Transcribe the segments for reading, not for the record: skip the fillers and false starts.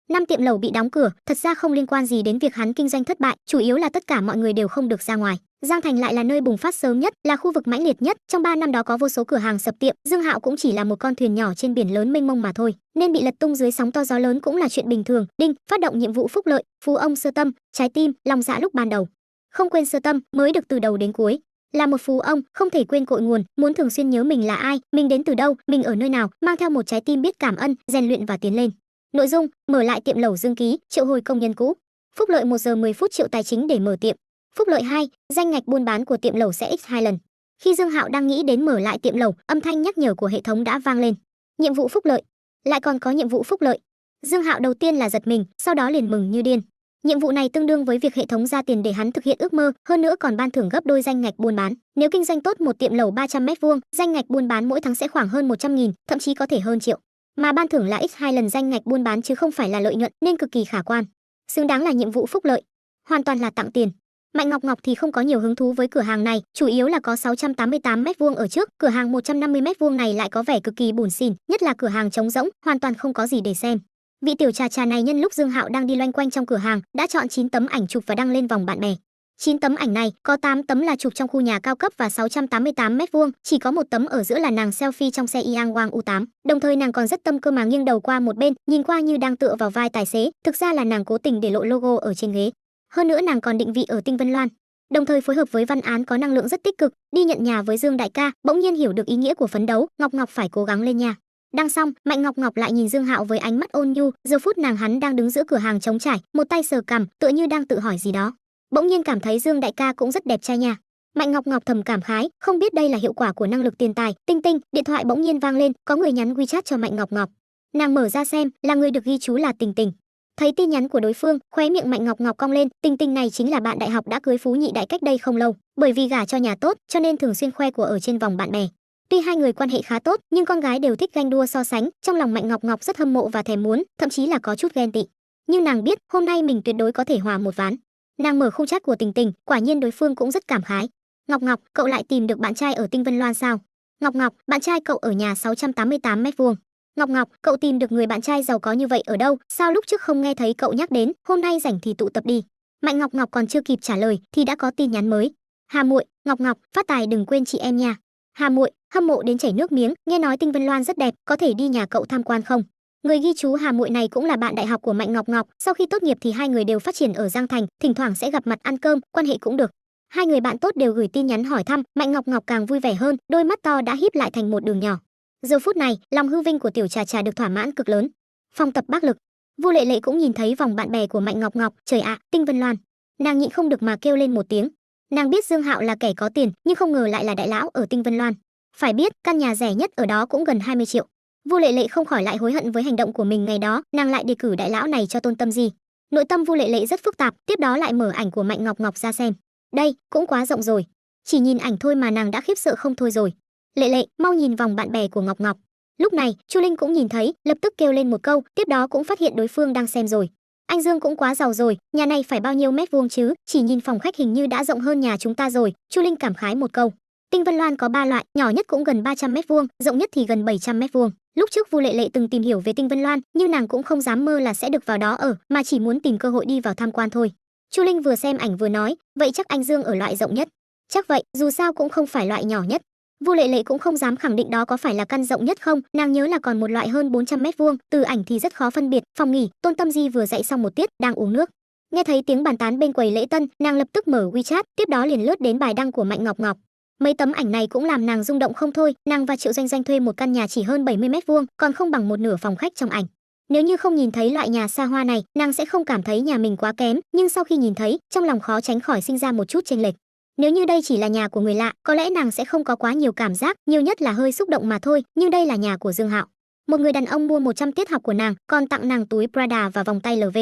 Năm tiệm lẩu bị đóng cửa, thật ra không liên quan gì đến việc hắn kinh doanh thất bại, chủ yếu là tất cả mọi người đều không được ra ngoài. Giang Thành lại là nơi bùng phát sớm nhất, là khu vực mãnh liệt nhất, trong 3 năm đó có vô số cửa hàng sập tiệm, Dương Hạo cũng chỉ là một con thuyền nhỏ trên biển lớn mênh mông mà thôi, nên bị lật tung dưới sóng to gió lớn cũng là chuyện bình thường. Đinh, phát động nhiệm vụ phúc lợi, phú ông sơ tâm, trái tim, lòng dạ lúc ban đầu. Không quên sơ tâm, mới được từ đầu đến cuối. Là một phú ông, không thể quên cội nguồn, muốn thường xuyên nhớ mình là ai, mình đến từ đâu, mình ở nơi nào, mang theo một trái tim biết cảm ân, rèn luyện và tiến lên. Nội dung: mở lại tiệm lẩu Dương Ký, triệu hồi công nhân cũ. Phúc lợi 1 giờ 10 phút triệu tài chính để mở tiệm. Phúc lợi 2, danh ngạch buôn bán của tiệm lẩu sẽ x 2 lần. Khi Dương Hạo đang nghĩ đến mở lại tiệm lẩu, âm thanh nhắc nhở của hệ thống đã vang lên. Nhiệm vụ phúc lợi. Lại còn có nhiệm vụ phúc lợi. Dương Hạo đầu tiên là giật mình, sau đó liền mừng như điên. Nhiệm vụ này tương đương với việc hệ thống ra tiền để hắn thực hiện ước mơ, hơn nữa còn ban thưởng gấp đôi danh ngạch buôn bán. Nếu kinh doanh tốt một tiệm lẩu 300 m², danh ngạch buôn bán mỗi tháng sẽ khoảng hơn 100.000, thậm chí có thể hơn triệu. Mà ban thưởng là x 2 lần danh ngạch buôn bán chứ không phải là lợi nhuận, nên cực kỳ khả quan. Xứng đáng là nhiệm vụ phúc lợi, hoàn toàn là tặng tiền. Mạnh Ngọc Ngọc thì không có nhiều hứng thú với cửa hàng này, chủ yếu là có 688 m² ở trước, cửa hàng 150 m² này lại có vẻ cực kỳ bủn xỉn, nhất là cửa hàng trống rỗng, hoàn toàn không có gì để xem. Vị tiểu trà trà này nhân lúc Dương Hạo đang đi loanh quanh trong cửa hàng, đã chọn 9 tấm ảnh chụp và đăng lên vòng bạn bè. 9 tấm ảnh này, có 8 tấm là chụp trong khu nhà cao cấp và 688 m², chỉ có một tấm ở giữa là nàng selfie trong xe Yang Wang U8. Đồng thời nàng còn rất tâm cơ mà nghiêng đầu qua một bên, nhìn qua như đang tựa vào vai tài xế, thực ra là nàng cố tình để lộ logo ở trên ghế. Hơn nữa nàng còn định vị ở Tinh Vân Loan. Đồng thời phối hợp với Văn Án có năng lượng rất tích cực, đi nhận nhà với Dương đại ca, bỗng nhiên hiểu được ý nghĩa của phấn đấu, Ngọc Ngọc phải cố gắng lên nha. Đăng xong, Mạnh Ngọc Ngọc lại nhìn Dương Hạo với ánh mắt ôn nhu, giờ phút nàng hắn đang đứng giữa cửa hàng trống trải, một tay sờ cằm, tựa như đang tự hỏi gì đó. Bỗng nhiên cảm thấy Dương đại ca cũng rất đẹp trai nha. Mạnh Ngọc Ngọc thầm cảm khái, không biết đây là hiệu quả của năng lực tiền tài. Tinh tinh, điện thoại bỗng nhiên vang lên, có người nhắn WeChat cho Mạnh Ngọc Ngọc. Nàng mở ra xem, là người được ghi chú là Tình Tình. Thấy tin nhắn của đối phương, khóe miệng Mạnh Ngọc Ngọc cong lên, Tình Tình này chính là bạn đại học đã cưới Phú Nhị Đại cách đây không lâu, bởi vì gả cho nhà tốt, cho nên thường xuyên khoe của ở trên vòng bạn bè. Tuy hai người quan hệ khá tốt, nhưng con gái đều thích ganh đua so sánh, trong lòng Mạnh Ngọc Ngọc rất hâm mộ và thèm muốn, thậm chí là có chút ghen tị. Nhưng nàng biết, hôm nay mình tuyệt đối có thể hòa một ván. Nàng mở khung chat của Tình Tình, quả nhiên đối phương cũng rất cảm khái. Ngọc Ngọc, cậu lại tìm được bạn trai ở Tinh Vân Loan sao? Ngọc Ngọc, bạn trai cậu ở nhà 688 m². Ngọc Ngọc, cậu tìm được người bạn trai giàu có như vậy ở đâu? Sao lúc trước không nghe thấy cậu nhắc đến, hôm nay rảnh thì tụ tập đi. Mạnh Ngọc Ngọc còn chưa kịp trả lời thì đã có tin nhắn mới. Hà muội, Ngọc Ngọc, phát tài đừng quên chị em nha. Hà muội, hâm mộ đến chảy nước miếng, nghe nói Tinh Vân Loan rất đẹp, có thể đi nhà cậu tham quan không? Người ghi chú Hà muội này cũng là bạn đại học của Mạnh Ngọc Ngọc, sau khi tốt nghiệp thì hai người đều phát triển ở Giang Thành, thỉnh thoảng sẽ gặp mặt ăn cơm, quan hệ cũng được. Hai người bạn tốt đều gửi tin nhắn hỏi thăm, Mạnh Ngọc Ngọc càng vui vẻ hơn, đôi mắt to đã híp lại thành một đường nhỏ. Giờ phút này, lòng hư vinh của tiểu trà trà được thỏa mãn cực lớn. Phòng tập bác lực, Vu Lệ Lệ cũng nhìn thấy vòng bạn bè của Mạnh Ngọc Ngọc, trời ạ, Tinh Vân Loan. Nàng nhịn không được mà kêu lên một tiếng. Nàng biết Dương Hạo là kẻ có tiền, nhưng không ngờ lại là đại lão ở Tinh Vân Loan. Phải biết, căn nhà rẻ nhất ở đó cũng gần 20 triệu. Vu Lệ Lệ không khỏi lại hối hận với hành động của mình ngày đó, nàng lại đề cử đại lão này cho Tôn Tâm Di. Nội tâm Vu Lệ Lệ rất phức tạp, tiếp đó lại mở ảnh của Mạnh Ngọc Ngọc ra xem. Đây, cũng quá rộng rồi. Chỉ nhìn ảnh thôi mà nàng đã khiếp sợ không thôi rồi. Lệ Lệ, mau nhìn vòng bạn bè của Ngọc Ngọc. Lúc này, Chu Linh cũng nhìn thấy, lập tức kêu lên một câu, tiếp đó cũng phát hiện đối phương đang xem rồi. Anh Dương cũng quá giàu rồi, nhà này phải bao nhiêu mét vuông chứ, chỉ nhìn phòng khách hình như đã rộng hơn nhà chúng ta rồi. Chu Linh cảm khái một câu. Tinh Vân Loan có 3 loại, nhỏ nhất cũng gần 300 m², rộng nhất thì gần 700 m². Lúc trước Vu Lệ Lệ từng tìm hiểu về Tinh Vân Loan, nhưng nàng cũng không dám mơ là sẽ được vào đó ở, mà chỉ muốn tìm cơ hội đi vào tham quan thôi. Chu Linh vừa xem ảnh vừa nói, vậy chắc anh Dương ở loại rộng nhất. Chắc vậy, dù sao cũng không phải loại nhỏ nhất. Vu Lệ Lệ cũng không dám khẳng định đó có phải là căn rộng nhất không, nàng nhớ là còn một loại hơn 400 m², từ ảnh thì rất khó phân biệt. Phòng nghỉ, Tôn Tâm Di vừa dạy xong một tiết, đang uống nước. Nghe thấy tiếng bàn tán bên quầy lễ tân, nàng lập tức mở WeChat, tiếp đó liền lướt đến bài đăng của Mạnh Ngọc Ngọc. Mấy tấm ảnh này cũng làm nàng rung động không thôi, nàng và Triệu Doanh Doanh thuê một căn nhà chỉ hơn 70 m², còn không bằng một nửa phòng khách trong ảnh. Nếu như không nhìn thấy loại nhà xa hoa này, nàng sẽ không cảm thấy nhà mình quá kém, nhưng sau khi nhìn thấy, trong lòng khó tránh khỏi sinh ra một chút chênh lệch. Nếu như đây chỉ là nhà của người lạ, có lẽ nàng sẽ không có quá nhiều cảm giác, nhiều nhất là hơi xúc động mà thôi, nhưng đây là nhà của Dương Hạo. Một người đàn ông mua 100 tiết học của nàng, còn tặng nàng túi Prada và vòng tay LV.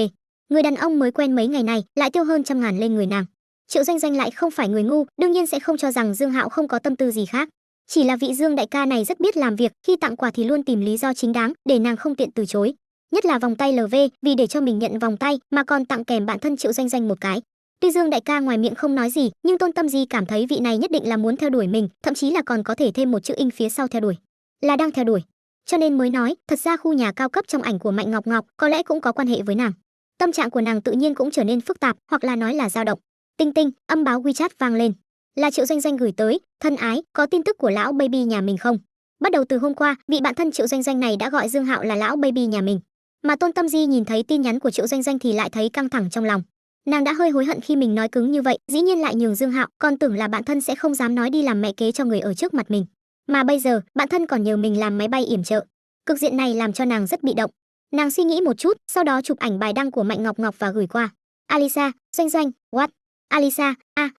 Người đàn ông mới quen mấy ngày này, lại tiêu hơn 100.000 lên người nàng. Triệu Doanh Doanh lại không phải người ngu, đương nhiên sẽ không cho rằng Dương Hạo không có tâm tư gì khác. Chỉ là vị Dương đại ca này rất biết làm việc, khi tặng quà thì luôn tìm lý do chính đáng, để nàng không tiện từ chối. Nhất là vòng tay LV, vì để cho mình nhận vòng tay mà còn tặng kèm bạn thân Triệu Doanh Doanh một cái. Tuy Dương đại ca ngoài miệng không nói gì, nhưng Tôn Tâm Di cảm thấy vị này nhất định là muốn theo đuổi mình, thậm chí là còn có thể thêm một chữ in phía sau theo đuổi. Là đang theo đuổi. cho nên mới nói, thật ra khu nhà cao cấp trong ảnh của Mạnh Ngọc Ngọc có lẽ cũng có quan hệ với nàng. Tâm trạng của nàng tự nhiên cũng trở nên phức tạp, hoặc là nói là dao động. Tinh tinh, âm báo WeChat vang lên. Là Triệu Doanh Doanh gửi tới, thân ái, có tin tức của lão baby nhà mình không? Bắt đầu từ hôm qua, vị bạn thân Triệu Doanh Doanh này đã gọi Dương Hạo là lão baby nhà mình. Mà Tôn Tâm Di nhìn thấy tin nhắn của Triệu Doanh Doanh thì lại thấy căng thẳng trong lòng. Nàng đã hơi hối hận khi mình nói cứng như vậy, dĩ nhiên lại nhường Dương Hạo, còn tưởng là bạn thân sẽ không dám nói đi làm mẹ kế cho người ở trước mặt mình. Mà bây giờ, bạn thân còn nhờ mình làm máy bay yểm trợ. Cục diện này làm cho nàng rất bị động. Nàng suy nghĩ một chút, sau đó chụp ảnh bài đăng của Mạnh Ngọc Ngọc và gửi qua. Alisa, Doanh Doanh, what? Alisa,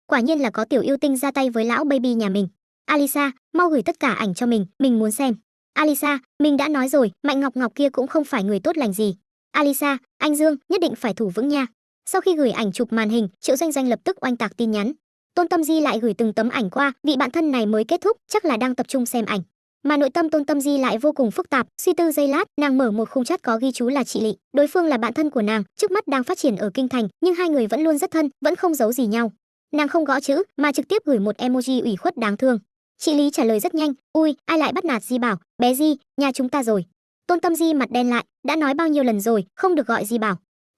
quả nhiên là có tiểu yêu tinh ra tay với lão baby nhà mình. Alisa, mau gửi tất cả ảnh cho mình muốn xem. Alisa, mình đã nói rồi, Mạnh Ngọc Ngọc kia cũng không phải người tốt lành gì. Alisa, anh Dương, nhất định phải thủ vững nha. Sau khi gửi ảnh chụp màn hình, Triệu Doanh Doanh lập tức oanh tạc tin nhắn. Tôn Tâm Di lại gửi từng tấm ảnh qua, vị bạn thân này mới kết thúc, chắc là đang tập trung xem ảnh. Mà nội tâm Tôn Tâm Di lại vô cùng phức tạp, suy tư giây lát, nàng mở một khung chat có ghi chú là chị Lị, đối phương là bạn thân của nàng, trước mắt đang phát triển ở kinh thành, nhưng hai người vẫn luôn rất thân, vẫn không giấu gì nhau. Nàng không gõ chữ, mà trực tiếp gửi một emoji ủy khuất đáng thương. Chị Lý trả lời rất nhanh, ui, ai lại bắt nạt Di Bảo, bé Di, nhà chúng ta rồi. Tôn Tâm Di mặt đen lại, đã nói bao nhiêu lần rồi, không được gọi Di Bảo.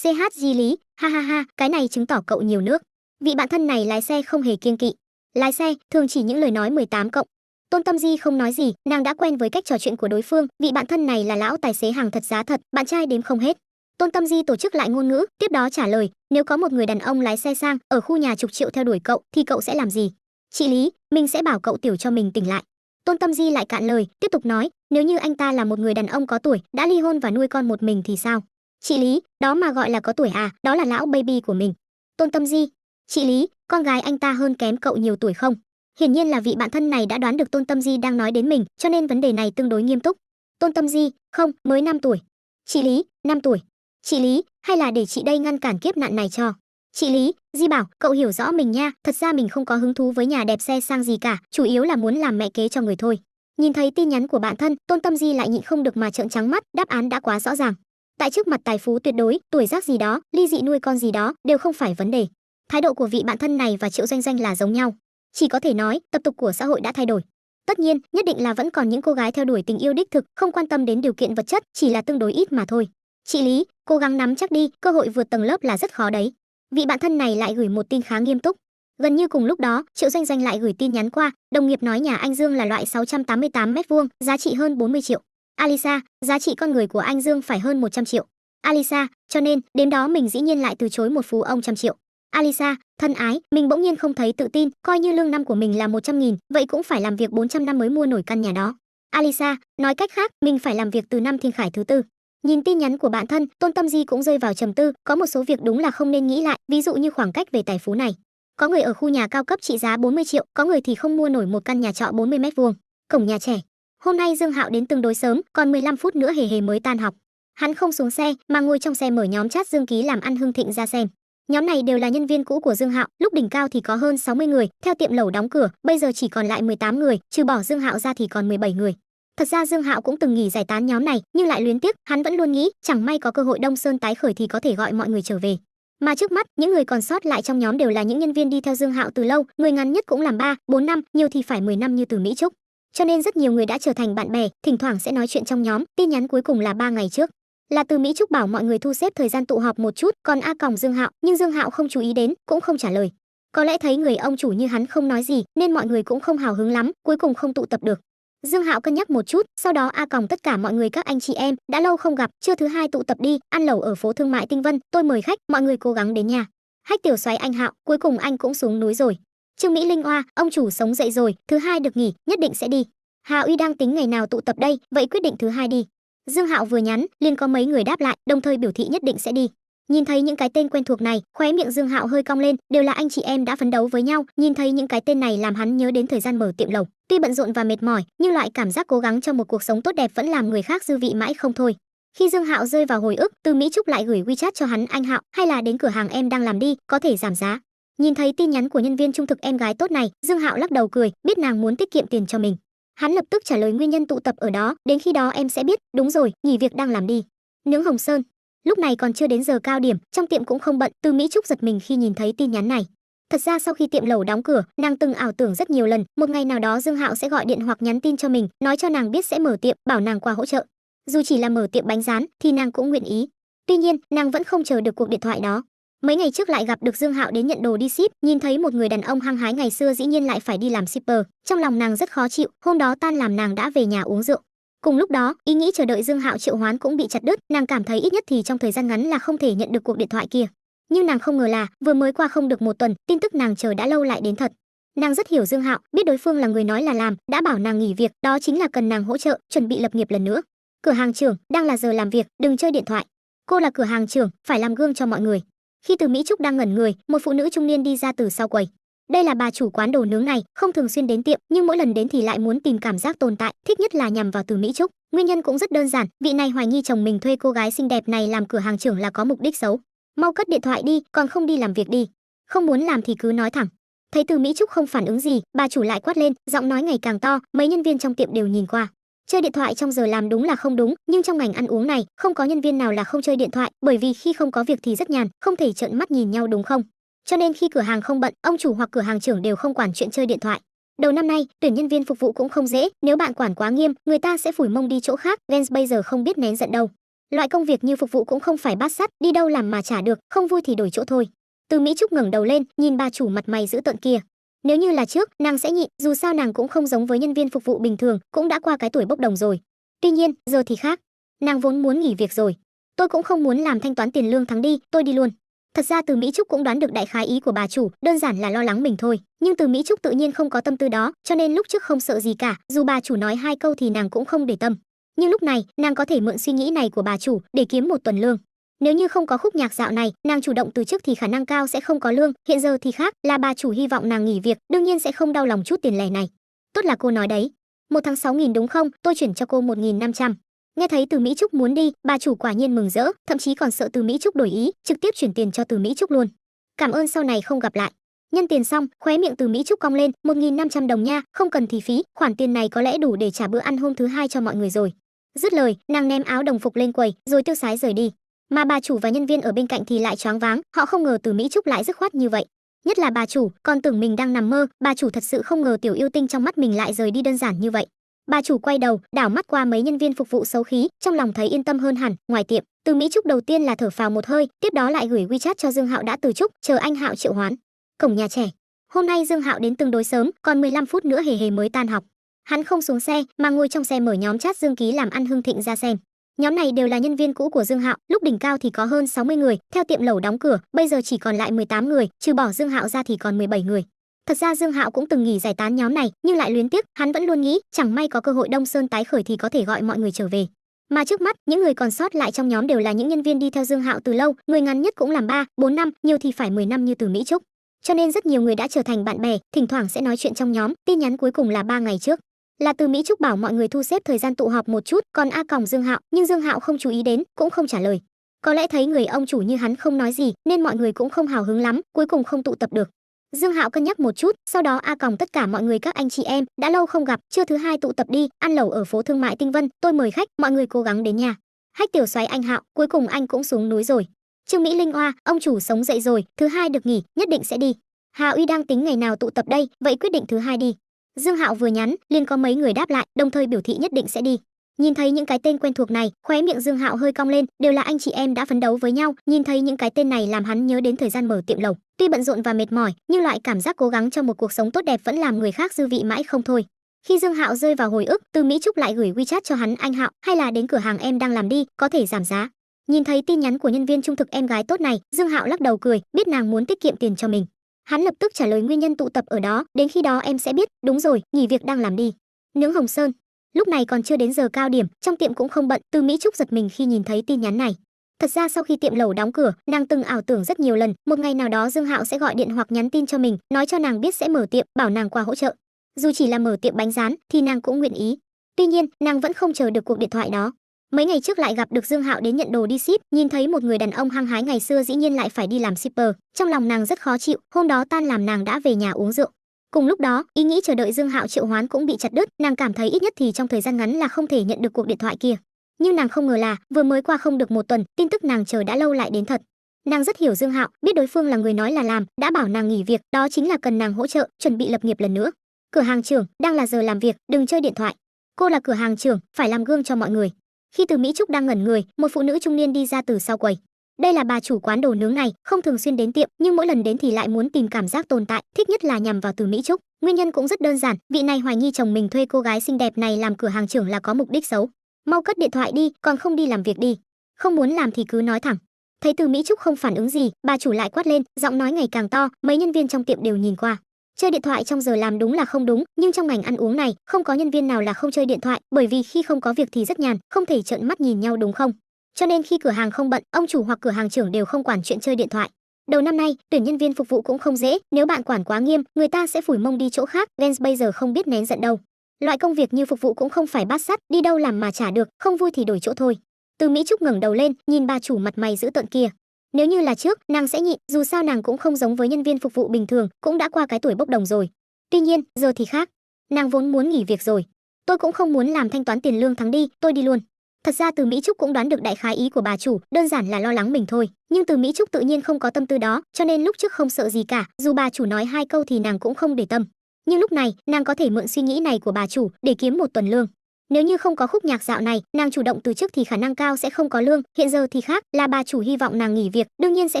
CH Di Lý, ha ha ha, cái này chứng tỏ cậu nhiều nước. Vị bạn thân này lái xe không hề kiêng kỵ. Lái xe thường chỉ những lời nói 18 cộng. Tôn Tâm Di không nói gì, nàng đã quen với cách trò chuyện của đối phương, vị bạn thân này là lão tài xế hàng thật giá thật, bạn trai đếm không hết. Tôn Tâm Di tổ chức lại ngôn ngữ, tiếp đó trả lời, nếu có một người đàn ông lái xe sang ở khu nhà chục triệu theo đuổi cậu thì cậu sẽ làm gì? Chị Lý, mình sẽ bảo cậu tiểu cho mình tỉnh lại. Tôn Tâm Di lại cạn lời, tiếp tục nói, nếu như anh ta là một người đàn ông có tuổi, đã ly hôn và nuôi con một mình thì sao? Chị Lý, đó mà gọi là có tuổi à, đó là lão baby của mình. Tôn Tâm Di, chị Lý, con gái anh ta hơn kém cậu nhiều tuổi không? Hiển nhiên là vị bạn thân này đã đoán được Tôn Tâm Di đang nói đến mình, cho nên vấn đề này tương đối nghiêm túc. Tôn Tâm Di, không, mới 5 tuổi. Chị Lý, 5 tuổi. Chị Lý, hay là để chị đây ngăn cản kiếp nạn này cho. Chị Lý, Di Bảo, cậu hiểu rõ mình nha, thật ra mình không có hứng thú với nhà đẹp xe sang gì cả, chủ yếu là muốn làm mẹ kế cho người thôi. Nhìn thấy tin nhắn của bạn thân, Tôn Tâm Di lại nhịn không được mà trợn trắng mắt, đáp án đã quá rõ ràng. Tại trước mặt tài phú tuyệt đối, tuổi tác gì đó, ly dị nuôi con gì đó, đều không phải vấn đề. Thái độ của vị bạn thân này và Triệu Doanh Doanh là giống nhau. Chỉ có thể nói, tập tục của xã hội đã thay đổi. Tất nhiên, nhất định là vẫn còn những cô gái theo đuổi tình yêu đích thực, không quan tâm đến điều kiện vật chất, chỉ là tương đối ít mà thôi. Chị Lý, cố gắng nắm chắc đi, cơ hội vượt tầng lớp là rất khó đấy. Vị bạn thân này lại gửi một tin khá nghiêm túc. Gần như cùng lúc đó, Triệu Doanh Doanh lại gửi tin nhắn qua, đồng nghiệp nói nhà anh Dương là loại 688 m2, giá trị hơn 40 triệu. Alisa, giá trị con người của anh Dương phải hơn 100 triệu. Alisa, cho nên, đến đó mình dĩ nhiên lại từ chối một phú ông trăm triệu. Alisa, thân ái, mình bỗng nhiên không thấy tự tin, coi như lương năm của mình là 100.000, vậy cũng phải làm việc 400 năm mới mua nổi căn nhà đó. Alisa, nói cách khác, mình phải làm việc từ năm Thiên Khải thứ tư. Nhìn tin nhắn của bạn thân, Tôn Tâm Di cũng rơi vào trầm tư, có một số việc đúng là không nên nghĩ lại, ví dụ như khoảng cách về tài phú này. Có người ở khu nhà cao cấp trị giá 40 triệu, có người thì không mua nổi một căn nhà trọ 40 m2, cổng nhà trẻ. Hôm nay Dương Hạo đến tương đối sớm, còn 15 phút nữa hề hề mới tan học. Hắn không xuống xe, mà ngồi trong xe mở nhóm chat Dương Ký làm ăn hưng thịnh ra xem. Nhóm này đều là nhân viên cũ của Dương Hạo, lúc đỉnh cao thì có hơn 60 người, theo tiệm lẩu đóng cửa, bây giờ chỉ còn lại 18 người, trừ bỏ Dương Hạo ra thì còn 17 người. Thật ra Dương Hạo cũng từng nghỉ giải tán nhóm này, nhưng lại luyến tiếc, hắn vẫn luôn nghĩ, chẳng may có cơ hội Đông Sơn tái khởi thì có thể gọi mọi người trở về. Mà trước mắt, những người còn sót lại trong nhóm đều là những nhân viên đi theo Dương Hạo từ lâu, người ngắn nhất cũng làm 3, 4 năm, nhiều thì phải 10 năm như Từ Mỹ Trúc. Cho nên rất nhiều người đã trở thành bạn bè, thỉnh thoảng sẽ nói chuyện trong nhóm, tin nhắn cuối cùng là 3 ngày trước. Là Từ Mỹ Trúc bảo mọi người thu xếp thời gian tụ họp một chút, còn A Còng Dương Hạo, nhưng Dương Hạo không chú ý đến, cũng không trả lời. Có lẽ thấy người ông chủ như hắn không nói gì, nên mọi người cũng không hào hứng lắm, cuối cùng không tụ tập được. Dương Hạo cân nhắc một chút, sau đó A Còng tất cả mọi người các anh chị em, đã lâu không gặp, trưa thứ hai tụ tập đi, ăn lẩu ở phố thương mại Tinh Vân, tôi mời khách, mọi người cố gắng đến nhà. Hách Tiểu Soái anh Hạo, cuối cùng anh cũng xuống núi rồi. Trương Mỹ Linh oa, ông chủ sống dậy rồi, thứ hai được nghỉ, nhất định sẽ đi. Hà Uy đang tính ngày nào tụ tập đây, vậy quyết định thứ hai đi. Dương Hạo vừa nhắn, liền có mấy người đáp lại, đồng thời biểu thị nhất định sẽ đi. Nhìn thấy những cái tên quen thuộc này, khóe miệng Dương Hạo hơi cong lên, đều là anh chị em đã phấn đấu với nhau, nhìn thấy những cái tên này làm hắn nhớ đến thời gian mở tiệm lẩu. Tuy bận rộn và mệt mỏi, nhưng loại cảm giác cố gắng cho một cuộc sống tốt đẹp vẫn làm người khác dư vị mãi không thôi. Khi Dương Hạo rơi vào hồi ức, Từ Mỹ Trúc lại gửi WeChat cho hắn, anh Hạo, hay là đến cửa hàng em đang làm đi, có thể giảm giá. Nhìn thấy tin nhắn của nhân viên trung thực em gái tốt này, Dương Hạo lắc đầu cười, biết nàng muốn tiết kiệm tiền cho mình. Hắn lập tức trả lời nguyên nhân tụ tập ở đó, đến khi đó em sẽ biết, đúng rồi, nghỉ việc đang làm đi. Nướng Hồng Sơn. Lúc này còn chưa đến giờ cao điểm, trong tiệm cũng không bận, Từ Mỹ Trúc giật mình khi nhìn thấy tin nhắn này. Thật ra sau khi tiệm lẩu đóng cửa, nàng từng ảo tưởng rất nhiều lần, một ngày nào đó Dương Hạo sẽ gọi điện hoặc nhắn tin cho mình, nói cho nàng biết sẽ mở tiệm, bảo nàng qua hỗ trợ. Dù chỉ là mở tiệm bánh rán thì nàng cũng nguyện ý. Tuy nhiên, nàng vẫn không chờ được cuộc điện thoại đó. Mấy ngày trước lại gặp được Dương Hạo đến nhận đồ đi ship, nhìn thấy một người đàn ông hăng hái ngày xưa dĩ nhiên lại phải đi làm shipper, trong lòng nàng rất khó chịu, hôm đó tan làm nàng đã về nhà uống rượu. Cùng lúc đó, ý nghĩ chờ đợi Dương Hạo triệu hoán cũng bị chặt đứt, nàng cảm thấy ít nhất thì trong thời gian ngắn là không thể nhận được cuộc điện thoại kia. Nhưng nàng không ngờ là, vừa mới qua không được một tuần, tin tức nàng chờ đã lâu lại đến thật. Nàng rất hiểu Dương Hạo, biết đối phương là người nói là làm, đã bảo nàng nghỉ việc, đó chính là cần nàng hỗ trợ, chuẩn bị lập nghiệp lần nữa. Cửa hàng trưởng, đang là giờ làm việc, đừng chơi điện thoại. Cô là cửa hàng trưởng, phải làm gương cho mọi người. Khi Từ Mỹ Trúc đang ngẩn người, một phụ nữ trung niên đi ra từ sau quầy. Đây là bà chủ quán đồ nướng này, không thường xuyên đến tiệm, nhưng mỗi lần đến thì lại muốn tìm cảm giác tồn tại, thích nhất là nhằm vào Từ Mỹ Trúc. Nguyên nhân cũng rất đơn giản, vị này hoài nghi chồng mình thuê cô gái xinh đẹp này làm cửa hàng trưởng là có mục đích xấu. Mau cất điện thoại đi, còn không đi làm việc đi. Không muốn làm thì cứ nói thẳng. Thấy Từ Mỹ Trúc không phản ứng gì, bà chủ lại quát lên, giọng nói ngày càng to, mấy nhân viên trong tiệm đều nhìn qua. Chơi điện thoại trong giờ làm đúng là không đúng, nhưng trong ngành ăn uống này, không có nhân viên nào là không chơi điện thoại, bởi vì khi không có việc thì rất nhàn, không thể trợn mắt nhìn nhau đúng không? Cho nên khi cửa hàng không bận, ông chủ hoặc cửa hàng trưởng đều không quản chuyện chơi điện thoại. Đầu năm nay, tuyển nhân viên phục vụ cũng không dễ, nếu bạn quản quá nghiêm, người ta sẽ phủi mông đi chỗ khác, Vance bây giờ không biết nén giận đâu. Loại công việc như phục vụ cũng không phải bát sắt, đi đâu làm mà trả được, không vui thì đổi chỗ thôi. Từ Mỹ Trúc ngẩng đầu lên, nhìn bà chủ mặt mày dữ tợn kia. Nếu như là trước, nàng sẽ nhịn, dù sao nàng cũng không giống với nhân viên phục vụ bình thường, cũng đã qua cái tuổi bốc đồng rồi. Tuy nhiên, giờ thì khác. Nàng vốn muốn nghỉ việc rồi. Tôi cũng không muốn làm thanh toán tiền lương tháng đi, tôi đi luôn. Thật ra Từ Mỹ Trúc cũng đoán được đại khái ý của bà chủ, đơn giản là lo lắng mình thôi. Nhưng Từ Mỹ Trúc tự nhiên không có tâm tư đó, cho nên lúc trước không sợ gì cả, dù bà chủ nói hai câu thì nàng cũng không để tâm. Nhưng lúc này, nàng có thể mượn suy nghĩ này của bà chủ để kiếm một tuần lương. Nếu như không có khúc nhạc dạo này, nàng chủ động từ chức thì khả năng cao sẽ không có lương, hiện giờ thì khác, là bà chủ hy vọng nàng nghỉ việc, đương nhiên sẽ không đau lòng chút tiền lẻ này. Tốt là cô nói đấy. 1 tháng 6.000 đúng không? Tôi chuyển cho cô 1.500. Nghe thấy Từ Mỹ Trúc muốn đi, bà chủ quả nhiên mừng rỡ, thậm chí còn sợ Từ Mỹ Trúc đổi ý, trực tiếp chuyển tiền cho Từ Mỹ Trúc luôn. Cảm ơn sau này không gặp lại. Nhân tiền xong, khóe miệng Từ Mỹ Trúc cong lên, 1.500 đồng nha, không cần thì phí, khoản tiền này có lẽ đủ để trả bữa ăn hôm thứ hai cho mọi người rồi. Dứt lời, nàng ném áo đồng phục lên quầy, rồi tiêu sái rời đi. Mà bà chủ và nhân viên ở bên cạnh thì lại choáng váng, họ không ngờ Từ Mỹ Trúc lại dứt khoát như vậy. Nhất là bà chủ, còn tưởng mình đang nằm mơ, bà chủ thật sự không ngờ tiểu yêu tinh trong mắt mình lại rời đi đơn giản như vậy. Bà chủ quay đầu, đảo mắt qua mấy nhân viên phục vụ xấu khí, trong lòng thấy yên tâm hơn hẳn. Ngoài tiệm, Từ Mỹ Trúc đầu tiên là thở phào một hơi, tiếp đó lại gửi WeChat cho Dương Hạo đã từ chức, chờ anh Hạo triệu hoán. Cổng nhà trẻ. Hôm nay Dương Hạo đến tương đối sớm, còn 15 phút nữa hề hề mới tan học. Hắn không xuống xe, mà ngồi trong xe mở nhóm chat Dương Ký làm ăn hưng thịnh ra xem. Nhóm này đều là nhân viên cũ của Dương Hạo, lúc đỉnh cao thì có hơn 60 người, theo tiệm lẩu đóng cửa, bây giờ chỉ còn lại 18 người, trừ bỏ Dương Hạo ra thì còn 17 người. Thật ra Dương Hạo cũng từng nghỉ giải tán nhóm này, nhưng lại luyến tiếc, hắn vẫn luôn nghĩ, chẳng may có cơ hội Đông Sơn tái khởi thì có thể gọi mọi người trở về. Mà trước mắt, những người còn sót lại trong nhóm đều là những nhân viên đi theo Dương Hạo từ lâu, người ngắn nhất cũng làm 3, 4 năm, nhiều thì phải 10 năm như Từ Mỹ Trúc. Cho nên rất nhiều người đã trở thành bạn bè, thỉnh thoảng sẽ nói chuyện trong nhóm, tin nhắn cuối cùng là 3 ngày trước. Là Từ Mỹ Trúc bảo mọi người thu xếp thời gian tụ họp một chút, còn A còng Dương Hạo, nhưng Dương Hạo không chú ý đến, cũng không trả lời. Có lẽ thấy người ông chủ như hắn không nói gì, nên mọi người cũng không hào hứng lắm, cuối cùng không tụ tập được. Dương Hạo cân nhắc một chút, sau đó A còng tất cả mọi người các anh chị em, đã lâu không gặp, trưa thứ hai tụ tập đi, ăn lẩu ở phố thương mại Tinh Vân, tôi mời khách, mọi người cố gắng đến nhà. Hách tiểu xoáy anh Hạo, cuối cùng anh cũng xuống núi rồi. Trương Mỹ Linh oa, ông chủ sống dậy rồi, thứ hai được nghỉ, nhất định sẽ đi. Hà Uy đang tính ngày nào tụ tập đây, vậy quyết định thứ hai đi. Dương Hạo vừa nhắn, liền có mấy người đáp lại, đồng thời biểu thị nhất định sẽ đi. Nhìn thấy những cái tên quen thuộc này, khóe miệng Dương Hạo hơi cong lên, đều là anh chị em đã phấn đấu với nhau, nhìn thấy những cái tên này làm hắn nhớ đến thời gian mở tiệm lẩu. Tuy bận rộn và mệt mỏi, nhưng loại cảm giác cố gắng cho một cuộc sống tốt đẹp vẫn làm người khác dư vị mãi không thôi. Khi Dương Hạo rơi vào hồi ức, Từ Mỹ Trúc lại gửi WeChat cho hắn, anh Hạo, hay là đến cửa hàng em đang làm đi, có thể giảm giá. Nhìn thấy tin nhắn của nhân viên trung thực em gái tốt này, Dương Hạo lắc đầu cười, biết nàng muốn tiết kiệm tiền cho mình. Hắn lập tức trả lời nguyên nhân tụ tập ở đó, đến khi đó em sẽ biết, đúng rồi, nghỉ việc đang làm đi. Nướng Hồng Sơn. Lúc này còn chưa đến giờ cao điểm, trong tiệm cũng không bận, Từ Mỹ Trúc giật mình khi nhìn thấy tin nhắn này. Thật ra sau khi tiệm lẩu đóng cửa, nàng từng ảo tưởng rất nhiều lần, một ngày nào đó Dương Hạo sẽ gọi điện hoặc nhắn tin cho mình, nói cho nàng biết sẽ mở tiệm, bảo nàng qua hỗ trợ. Dù chỉ là mở tiệm bánh rán thì nàng cũng nguyện ý. Tuy nhiên, nàng vẫn không chờ được cuộc điện thoại đó. Mấy ngày trước lại gặp được Dương Hạo đến nhận đồ đi ship, nhìn thấy một người đàn ông hăng hái ngày xưa dĩ nhiên lại phải đi làm shipper, trong lòng nàng rất khó chịu, hôm đó tan làm nàng đã về nhà uống rượu. Cùng lúc đó, ý nghĩ chờ đợi Dương Hạo triệu hoán cũng bị chặt đứt, nàng cảm thấy ít nhất thì trong thời gian ngắn là không thể nhận được cuộc điện thoại kia. Nhưng nàng không ngờ là, vừa mới qua không được một tuần, tin tức nàng chờ đã lâu lại đến thật. Nàng rất hiểu Dương Hạo, biết đối phương là người nói là làm, đã bảo nàng nghỉ việc, đó chính là cần nàng hỗ trợ, chuẩn bị lập nghiệp lần nữa. Cửa hàng trưởng, đang là giờ làm việc, đừng chơi điện thoại. Cô là cửa hàng trưởng, phải làm gương cho mọi người. Khi Từ Mỹ Trúc đang ngẩn người, một phụ nữ trung niên đi ra từ sau quầy. Đây là bà chủ quán đồ nướng này, không thường xuyên đến tiệm, nhưng mỗi lần đến thì lại muốn tìm cảm giác tồn tại, thích nhất là nhằm vào Từ Mỹ Trúc. Nguyên nhân cũng rất đơn giản, vị này hoài nghi chồng mình thuê cô gái xinh đẹp này làm cửa hàng trưởng là có mục đích xấu. Mau cất điện thoại đi, còn không đi làm việc đi. Không muốn làm thì cứ nói thẳng. Thấy Từ Mỹ Trúc không phản ứng gì, bà chủ lại quát lên, giọng nói ngày càng to, mấy nhân viên trong tiệm đều nhìn qua. Chơi điện thoại trong giờ làm đúng là không đúng, nhưng trong ngành ăn uống này, không có nhân viên nào là không chơi điện thoại, bởi vì khi không có việc thì rất nhàn, không thể trợn mắt nhìn nhau đúng không? Cho nên khi cửa hàng không bận, ông chủ hoặc cửa hàng trưởng đều không quản chuyện chơi điện thoại. Đầu năm nay, tuyển nhân viên phục vụ cũng không dễ, nếu bạn quản quá nghiêm, người ta sẽ phủi mông đi chỗ khác, Vance bây giờ không biết nén giận đâu. Loại công việc như phục vụ cũng không phải bát sắt, đi đâu làm mà trả được, không vui thì đổi chỗ thôi. Từ Mỹ Trúc ngẩng đầu lên, nhìn bà chủ mặt mày dữ tợn kia. Nếu như là trước, nàng sẽ nhịn, dù sao nàng cũng không giống với nhân viên phục vụ bình thường, cũng đã qua cái tuổi bốc đồng rồi. Tuy nhiên, giờ thì khác. Nàng vốn muốn nghỉ việc rồi. Tôi cũng không muốn làm thanh toán tiền lương tháng đi, tôi đi luôn. Thật ra Từ Mỹ Trúc cũng đoán được đại khái ý của bà chủ, đơn giản là lo lắng mình thôi. Nhưng Từ Mỹ Trúc tự nhiên không có tâm tư đó, cho nên lúc trước không sợ gì cả, dù bà chủ nói hai câu thì nàng cũng không để tâm. Nhưng lúc này, nàng có thể mượn suy nghĩ này của bà chủ để kiếm một tuần lương. Nếu như không có khúc nhạc dạo này, nàng chủ động từ chức thì khả năng cao sẽ không có lương, hiện giờ thì khác, là bà chủ hy vọng nàng nghỉ việc, đương nhiên sẽ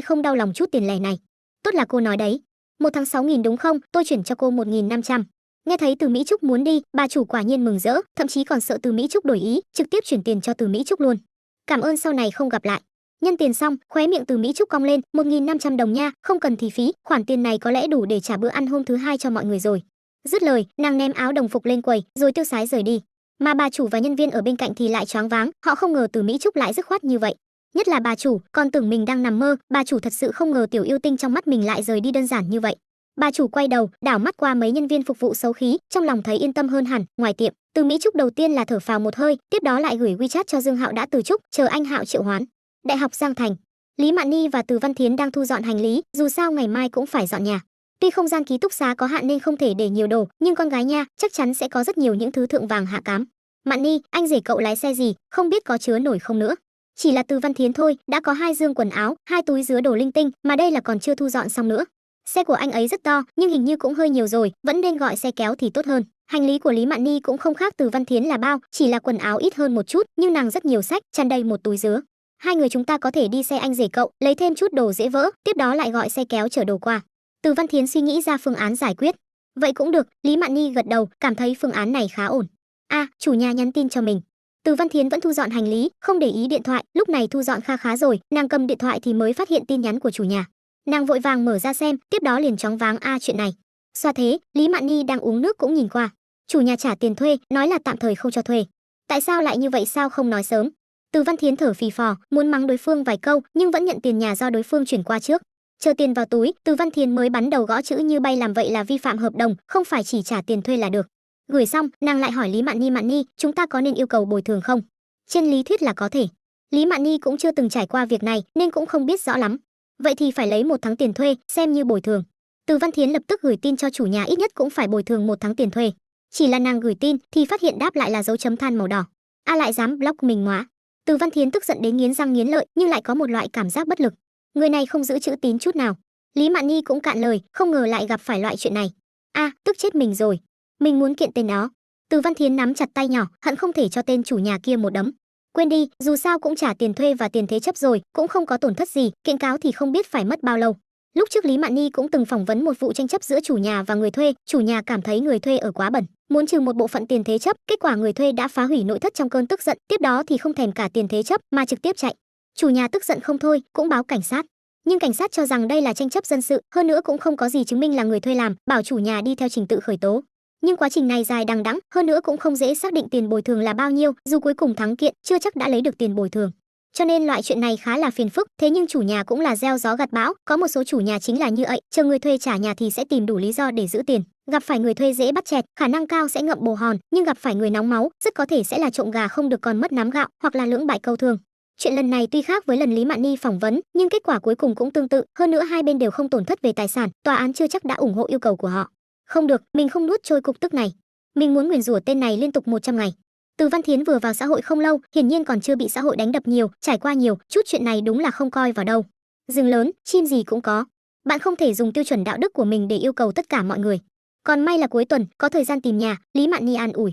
không đau lòng chút tiền lẻ này. Tốt là cô nói đấy. 1 tháng 6.000 đúng không? Tôi chuyển cho cô 1.500. Nghe thấy Từ Mỹ Trúc muốn đi, bà chủ quả nhiên mừng rỡ, thậm chí còn sợ Từ Mỹ Trúc đổi ý, trực tiếp chuyển tiền cho Từ Mỹ Trúc luôn. Cảm ơn sau này không gặp lại. Nhân tiền xong, khóe miệng Từ Mỹ Trúc cong lên, 1.500 đồng nha, không cần thì phí, khoản tiền này có lẽ đủ để trả bữa ăn hôm thứ hai cho mọi người rồi. Dứt lời, nàng ném áo đồng phục lên quầy, rồi tiêu sái rời đi. Mà bà chủ và nhân viên ở bên cạnh thì lại choáng váng, họ không ngờ Từ Mỹ Trúc lại dứt khoát như vậy. Nhất là bà chủ, còn tưởng mình đang nằm mơ, bà chủ thật sự không ngờ tiểu yêu tinh trong mắt mình lại rời đi đơn giản như vậy. Bà chủ quay đầu, đảo mắt qua mấy nhân viên phục vụ xấu khí, trong lòng thấy yên tâm hơn hẳn. Ngoài tiệm, Từ Mỹ Trúc đầu tiên là thở phào một hơi, tiếp đó lại gửi WeChat cho Dương Hạo đã từ chức, chờ anh Hạo triệu hoán. Đại học Giang Thành, Lý Mạn Ni và Từ Văn Thiến đang thu dọn hành lý, dù sao ngày mai cũng phải dọn nhà. Tuy không gian ký túc xá có hạn nên không thể để nhiều đồ, nhưng con gái nha, chắc chắn sẽ có rất nhiều những thứ thượng vàng hạ cám. Mạn Ni, anh rể cậu lái xe gì, không biết có chứa nổi không nữa. Chỉ là Từ Văn Thiến thôi, đã có 2 dương quần áo, 2 túi dứa đồ linh tinh, mà đây là còn chưa thu dọn xong nữa. Xe của anh ấy rất to, nhưng hình như cũng hơi nhiều rồi, vẫn nên gọi xe kéo thì tốt hơn. Hành lý của Lý Mạn Ni cũng không khác Từ Văn Thiến là bao, chỉ là quần áo ít hơn một chút, nhưng nàng rất nhiều sách, tràn đầy một túi dứa. Hai người chúng ta có thể đi xe anh rể cậu, lấy thêm chút đồ dễ vỡ, tiếp đó lại gọi xe kéo chở đồ qua. Từ Văn Thiến suy nghĩ ra phương án giải quyết. Vậy cũng được, Lý Mạn Ni gật đầu, cảm thấy phương án này khá ổn. Chủ nhà nhắn tin cho mình. Từ Văn Thiến vẫn thu dọn hành lý, không để ý điện thoại, lúc này thu dọn kha khá rồi, nàng cầm điện thoại thì mới phát hiện tin nhắn của chủ nhà. Nàng vội vàng mở ra xem, tiếp đó liền choáng váng chuyện này. Xoa thế, Lý Mạn Ni đang uống nước cũng nhìn qua. Chủ nhà trả tiền thuê, nói là tạm thời không cho thuê. Tại sao lại như vậy, sao không nói sớm? Từ Văn Thiến thở phì phò, muốn mắng đối phương vài câu, nhưng vẫn nhận tiền nhà do đối phương chuyển qua trước. Chờ tiền vào túi, Từ Văn Thiến mới bắn đầu gõ chữ như bay, làm vậy là vi phạm hợp đồng, không phải chỉ trả tiền thuê là được. Gửi xong, nàng lại hỏi Lý Mạn Ni, chúng ta có nên yêu cầu bồi thường không? Trên lý thuyết là có thể. Lý Mạn Ni cũng chưa từng trải qua việc này nên cũng không biết rõ lắm. Vậy thì phải lấy 1 tháng tiền thuê, xem như bồi thường. Từ Văn Thiến lập tức gửi tin cho chủ nhà ít nhất cũng phải bồi thường 1 tháng tiền thuê. Chỉ là nàng gửi tin thì phát hiện đáp lại là dấu chấm than màu đỏ. Lại dám block mình ngóa. Từ Văn Thiến tức giận đến nghiến răng nghiến lợi, nhưng lại có một loại cảm giác bất lực. Người này không giữ chữ tín chút nào. Lý Mạn Ni cũng cạn lời, không ngờ lại gặp phải loại chuyện này. Tức chết mình rồi. Mình muốn kiện tên đó. Từ Văn Thiến nắm chặt tay nhỏ, hận không thể cho tên chủ nhà kia một đấm. Quên đi, dù sao cũng trả tiền thuê và tiền thế chấp rồi, cũng không có tổn thất gì, kiện cáo thì không biết phải mất bao lâu. Lúc trước Lý Mạn Ni cũng từng phỏng vấn một vụ tranh chấp giữa chủ nhà và người thuê, chủ nhà cảm thấy người thuê ở quá bẩn, muốn trừ một bộ phận tiền thế chấp, kết quả người thuê đã phá hủy nội thất trong cơn tức giận, tiếp đó thì không thèm cả tiền thế chấp mà trực tiếp chạy. Chủ nhà tức giận không thôi, cũng báo cảnh sát. Nhưng cảnh sát cho rằng đây là tranh chấp dân sự, hơn nữa cũng không có gì chứng minh là người thuê làm, bảo chủ nhà đi theo trình tự khởi tố. Nhưng quá trình này dài đằng đẵng, hơn nữa cũng không dễ xác định tiền bồi thường là bao nhiêu, dù cuối cùng thắng kiện, chưa chắc đã lấy được tiền bồi thường. Cho nên loại chuyện này khá là phiền phức, thế nhưng chủ nhà cũng là gieo gió gặt bão, có một số chủ nhà chính là như vậy, chờ người thuê trả nhà thì sẽ tìm đủ lý do để giữ tiền, gặp phải người thuê dễ bắt chẹt, khả năng cao sẽ ngậm bồ hòn, nhưng gặp phải người nóng máu, rất có thể sẽ là trộm gà không được còn mất nắm gạo, hoặc là lưỡng bại câu thương. Chuyện lần này tuy khác với lần Lý Mạn Ni phỏng vấn, nhưng kết quả cuối cùng cũng tương tự, hơn nữa hai bên đều không tổn thất về tài sản, tòa án chưa chắc đã ủng hộ yêu cầu của họ. Không được, mình không nuốt trôi cục tức này. Mình muốn nguyền rủa tên này liên tục 100 ngày. Từ Văn Thiến vừa vào xã hội không lâu, hiển nhiên còn chưa bị xã hội đánh đập nhiều, trải qua nhiều, chút chuyện này đúng là không coi vào đâu. rừng lớn, chim gì cũng có. Bạn không thể dùng tiêu chuẩn đạo đức của mình để yêu cầu tất cả mọi người. Còn may là cuối tuần có thời gian tìm nhà, Lý Mạn Nhi an ủi.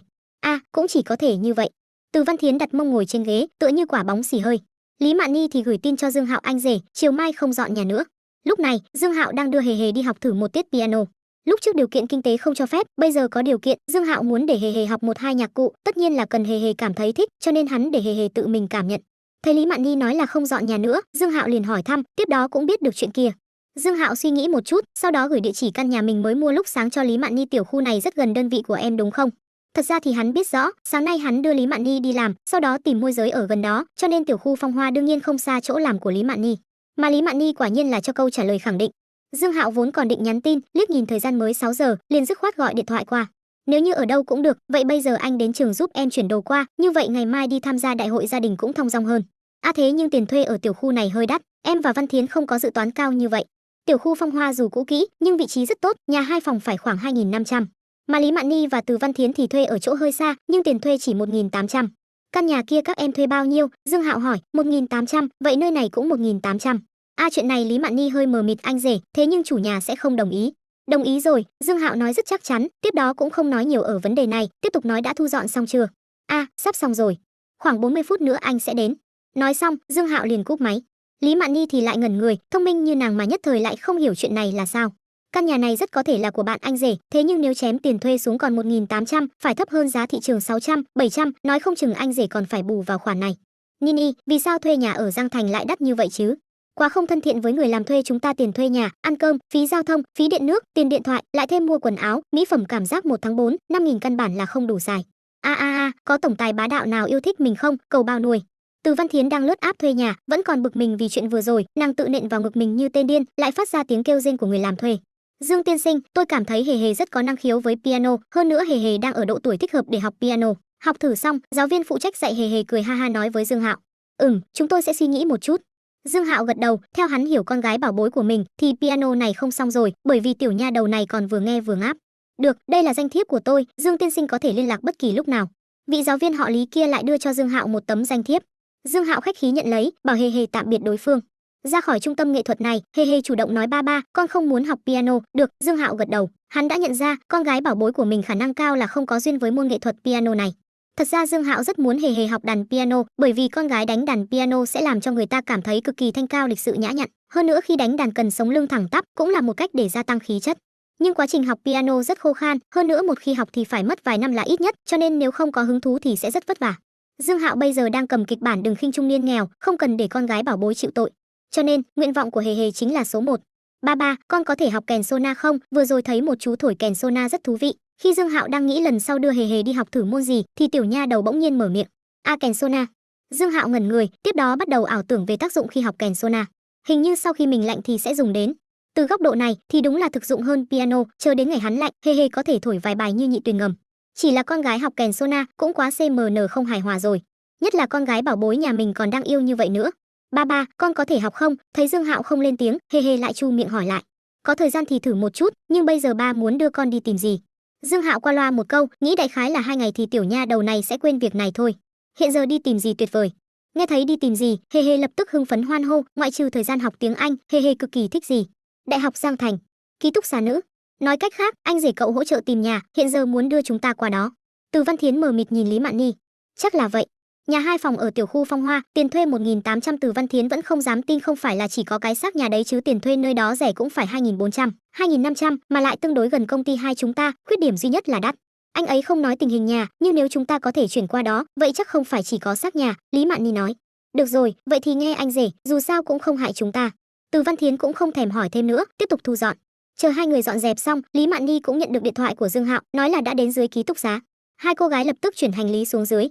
Cũng chỉ có thể như vậy. Từ Văn Thiến đặt mông ngồi trên ghế, tựa như quả bóng xì hơi. Lý Mạn Nhi thì gửi tin cho Dương Hạo anh rể, chiều mai không dọn nhà nữa. Lúc này, Dương Hạo đang đưa Hề Hề đi học thử một tiết piano. Lúc trước điều kiện kinh tế không cho phép, bây giờ có điều kiện, Dương Hạo muốn để Hề Hề học một hai nhạc cụ, tất nhiên là cần Hề Hề cảm thấy thích, cho nên hắn để Hề Hề tự mình cảm nhận. Thấy Lý Mạn Nhi nói là không dọn nhà nữa, Dương Hạo liền hỏi thăm, tiếp đó cũng biết được chuyện kia. Dương Hạo suy nghĩ một chút, sau đó gửi địa chỉ căn nhà mình mới mua lúc sáng cho Lý Mạn Nhi, tiểu khu này rất gần đơn vị của em đúng không? Thật ra thì hắn biết rõ, sáng nay hắn đưa Lý Mạn Nhi đi làm, sau đó tìm môi giới ở gần đó, cho nên tiểu khu Phong Hoa đương nhiên không xa chỗ làm của Lý Mạn Nhi. Mà Lý Mạn Nhi quả nhiên là cho câu trả lời khẳng định. Dương Hạo vốn còn định nhắn tin, liếc nhìn thời gian mới 6 giờ, liền dứt khoát gọi điện thoại qua. Nếu như ở đâu cũng được, vậy bây giờ anh đến trường giúp em chuyển đồ qua, như vậy ngày mai đi tham gia đại hội gia đình cũng thong dong hơn. Thế nhưng tiền thuê ở tiểu khu này hơi đắt, em và Văn Thiến không có dự toán cao như vậy. Tiểu khu Phong Hoa dù cũ kỹ, nhưng vị trí rất tốt, nhà 2 phòng phải khoảng 2.500. Mà Lý Mạn Nhi và Từ Văn Thiến thì thuê ở chỗ hơi xa, nhưng tiền thuê chỉ 1.800. Căn nhà kia các em thuê bao nhiêu? Dương Hạo hỏi. 1.800, vậy nơi này cũng 1.800. Chuyện này Lý Mạn Nhi hơi mờ mịt, anh rể, thế nhưng chủ nhà sẽ không đồng ý. Đồng ý rồi, Dương Hạo nói rất chắc chắn, tiếp đó cũng không nói nhiều ở vấn đề này, tiếp tục nói đã thu dọn xong chưa? Sắp xong rồi. Khoảng 40 phút nữa anh sẽ đến. Nói xong, Dương Hạo liền cúp máy. Lý Mạn Nhi thì lại ngẩn người, thông minh như nàng mà nhất thời lại không hiểu chuyện này là sao. Căn nhà này rất có thể là của bạn anh rể, thế nhưng nếu chém tiền thuê xuống còn 1.800, phải thấp hơn giá thị trường 600, 700, nói không chừng anh rể còn phải bù vào khoản này. Nini, vì sao thuê nhà ở Giang Thành lại đắt như vậy chứ? Quá không thân thiện với người làm thuê chúng ta, tiền thuê nhà, ăn cơm, phí giao thông, phí điện nước, tiền điện thoại, lại thêm mua quần áo, mỹ phẩm cảm giác 1 tháng 4, 5.000 căn bản là không đủ xài. Có tổng tài bá đạo nào yêu thích mình không, cầu bao nuôi. Từ Văn Thiến đang lướt app thuê nhà, vẫn còn bực mình vì chuyện vừa rồi, nàng tự nện vào ngực mình như tên điên, lại phát ra tiếng kêu rên của người làm thuê. Dương tiên sinh, tôi cảm thấy Hề Hề rất có năng khiếu với piano, hơn nữa Hề Hề đang ở độ tuổi thích hợp để học piano. Học thử xong, giáo viên phụ trách dạy Hề Hề cười ha ha nói với Dương Hạo. Chúng tôi sẽ suy nghĩ một chút. Dương Hạo gật đầu, theo hắn hiểu con gái bảo bối của mình thì piano này không xong rồi, bởi vì tiểu nha đầu này còn vừa nghe vừa ngáp. Được, đây là danh thiếp của tôi, Dương tiên sinh có thể liên lạc bất kỳ lúc nào. Vị giáo viên họ Lý kia lại đưa cho Dương Hạo một tấm danh thiếp. Dương Hạo khách khí nhận lấy, bảo Hề Hề tạm biệt đối phương. Ra khỏi trung tâm nghệ thuật này, Hề Hề chủ động nói ba ba, con không muốn học piano. Được, Dương Hạo gật đầu. Hắn đã nhận ra con gái bảo bối của mình khả năng cao là không có duyên với môn nghệ thuật piano này. Thật ra Dương Hạo rất muốn Hề Hề học đàn piano, bởi vì con gái đánh đàn piano sẽ làm cho người ta cảm thấy cực kỳ thanh cao, lịch sự, nhã nhặn. Hơn nữa khi đánh đàn cần sống lưng thẳng tắp, cũng là một cách để gia tăng khí chất. Nhưng quá trình học piano rất khô khan, hơn nữa một khi học thì phải mất vài năm là ít nhất, cho nên nếu không có hứng thú thì sẽ rất vất vả. Dương Hạo bây giờ đang cầm kịch bản Đừng khinh trung niên nghèo, không cần để con gái bảo bối chịu tội. Cho nên, nguyện vọng của Hề Hề chính là số 1. Ba ba, con có thể học kèn sona không? Vừa rồi thấy một chú thổi kèn sona rất thú vị. Khi Dương Hạo đang nghĩ lần sau đưa Hề Hề đi học thử môn gì, thì tiểu nha đầu bỗng nhiên mở miệng. Kèn sona. Dương Hạo ngẩn người, tiếp đó bắt đầu ảo tưởng về tác dụng khi học kèn sona. Hình như sau khi mình lạnh thì sẽ dùng đến. Từ góc độ này thì đúng là thực dụng hơn piano, chờ đến ngày hắn lạnh, Hề Hề có thể thổi vài bài như Nhị Tuyền Ngầm. Chỉ là con gái học kèn sona cũng quá CMN không hài hòa rồi. Nhất là con gái bảo bối nhà mình còn đang yêu như vậy nữa. Ba ba, con có thể học không? Thấy Dương Hạo không lên tiếng, Hề Hề lại chu miệng hỏi lại. Có thời gian thì thử một chút, nhưng bây giờ ba muốn đưa con đi tìm gì? Dương Hạo qua loa một câu, nghĩ đại khái là 2 ngày thì tiểu nha đầu này sẽ quên việc này thôi. Hiện giờ đi tìm gì tuyệt vời. Nghe thấy đi tìm gì, Hề Hề lập tức hưng phấn hoan hô, ngoại trừ thời gian học tiếng Anh, Hề Hề cực kỳ thích gì? Đại học Giang Thành, ký túc xá nữ. Nói cách khác, anh rể cậu hỗ trợ tìm nhà, hiện giờ muốn đưa chúng ta qua đó. Từ Văn Thiến mờ mịt nhìn Lý Mạn Nhi. Chắc là vậy. Nhà 2 phòng ở tiểu khu Phong Hoa, tiền thuê 1.800, Từ Văn Thiến vẫn không dám tin không phải là chỉ có cái xác nhà đấy chứ, tiền thuê nơi đó rẻ cũng phải 2.400, 2.500 mà lại tương đối gần công ty hai chúng ta, khuyết điểm duy nhất là đắt. Anh ấy không nói tình hình nhà, nhưng nếu chúng ta có thể chuyển qua đó, vậy chắc không phải chỉ có xác nhà, Lý Mạn Nhi nói. Được rồi, vậy thì nghe anh rể, dù sao cũng không hại chúng ta. Từ Văn Thiến cũng không thèm hỏi thêm nữa, tiếp tục thu dọn. Chờ hai người dọn dẹp xong, Lý Mạn Nhi cũng nhận được điện thoại của Dương Hạo, nói là đã đến dưới ký túc xá. Hai cô gái lập tức chuyển hành lý xuống dưới.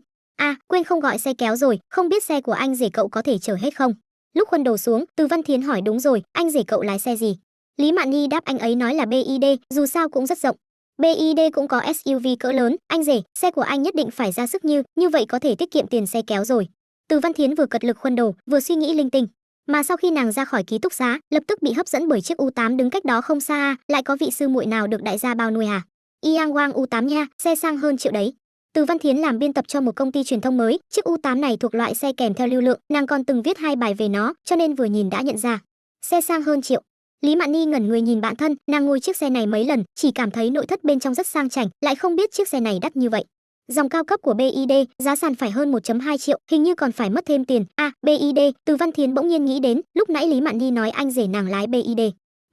Quên không gọi xe kéo rồi, không biết xe của anh rể cậu có thể chở hết không? Lúc khuân đầu xuống, Từ Văn Thiến hỏi. Đúng rồi, anh rể cậu lái xe gì? Lý Mạn Nhi đáp anh ấy nói là BYD, dù sao cũng rất rộng. BYD cũng có SUV cỡ lớn, anh rể, xe của anh nhất định phải ra sức như vậy có thể tiết kiệm tiền xe kéo rồi. Từ Văn Thiến vừa cật lực khuân đầu, vừa suy nghĩ linh tinh. Mà sau khi nàng ra khỏi ký túc xá, lập tức bị hấp dẫn bởi chiếc U8 đứng cách đó không xa. Lại có vị sư muội nào được đại gia bao nuôi à? Yang Wang U8 nha, xe sang hơn triệu đấy. Từ Văn Thiến làm biên tập cho một công ty truyền thông mới, chiếc U8 này thuộc loại xe kèm theo lưu lượng, nàng còn từng viết 2 bài về nó, cho nên vừa nhìn đã nhận ra. Xe sang hơn triệu. Lý Mạn Ni ngẩn người nhìn bạn thân, nàng ngồi chiếc xe này mấy lần, chỉ cảm thấy nội thất bên trong rất sang chảnh, lại không biết chiếc xe này đắt như vậy. Dòng cao cấp của BID, giá sàn phải hơn 1,2 triệu, hình như còn phải mất thêm tiền. BID, Từ Văn Thiến bỗng nhiên nghĩ đến, lúc nãy Lý Mạn Ni nói anh rể nàng lái BID.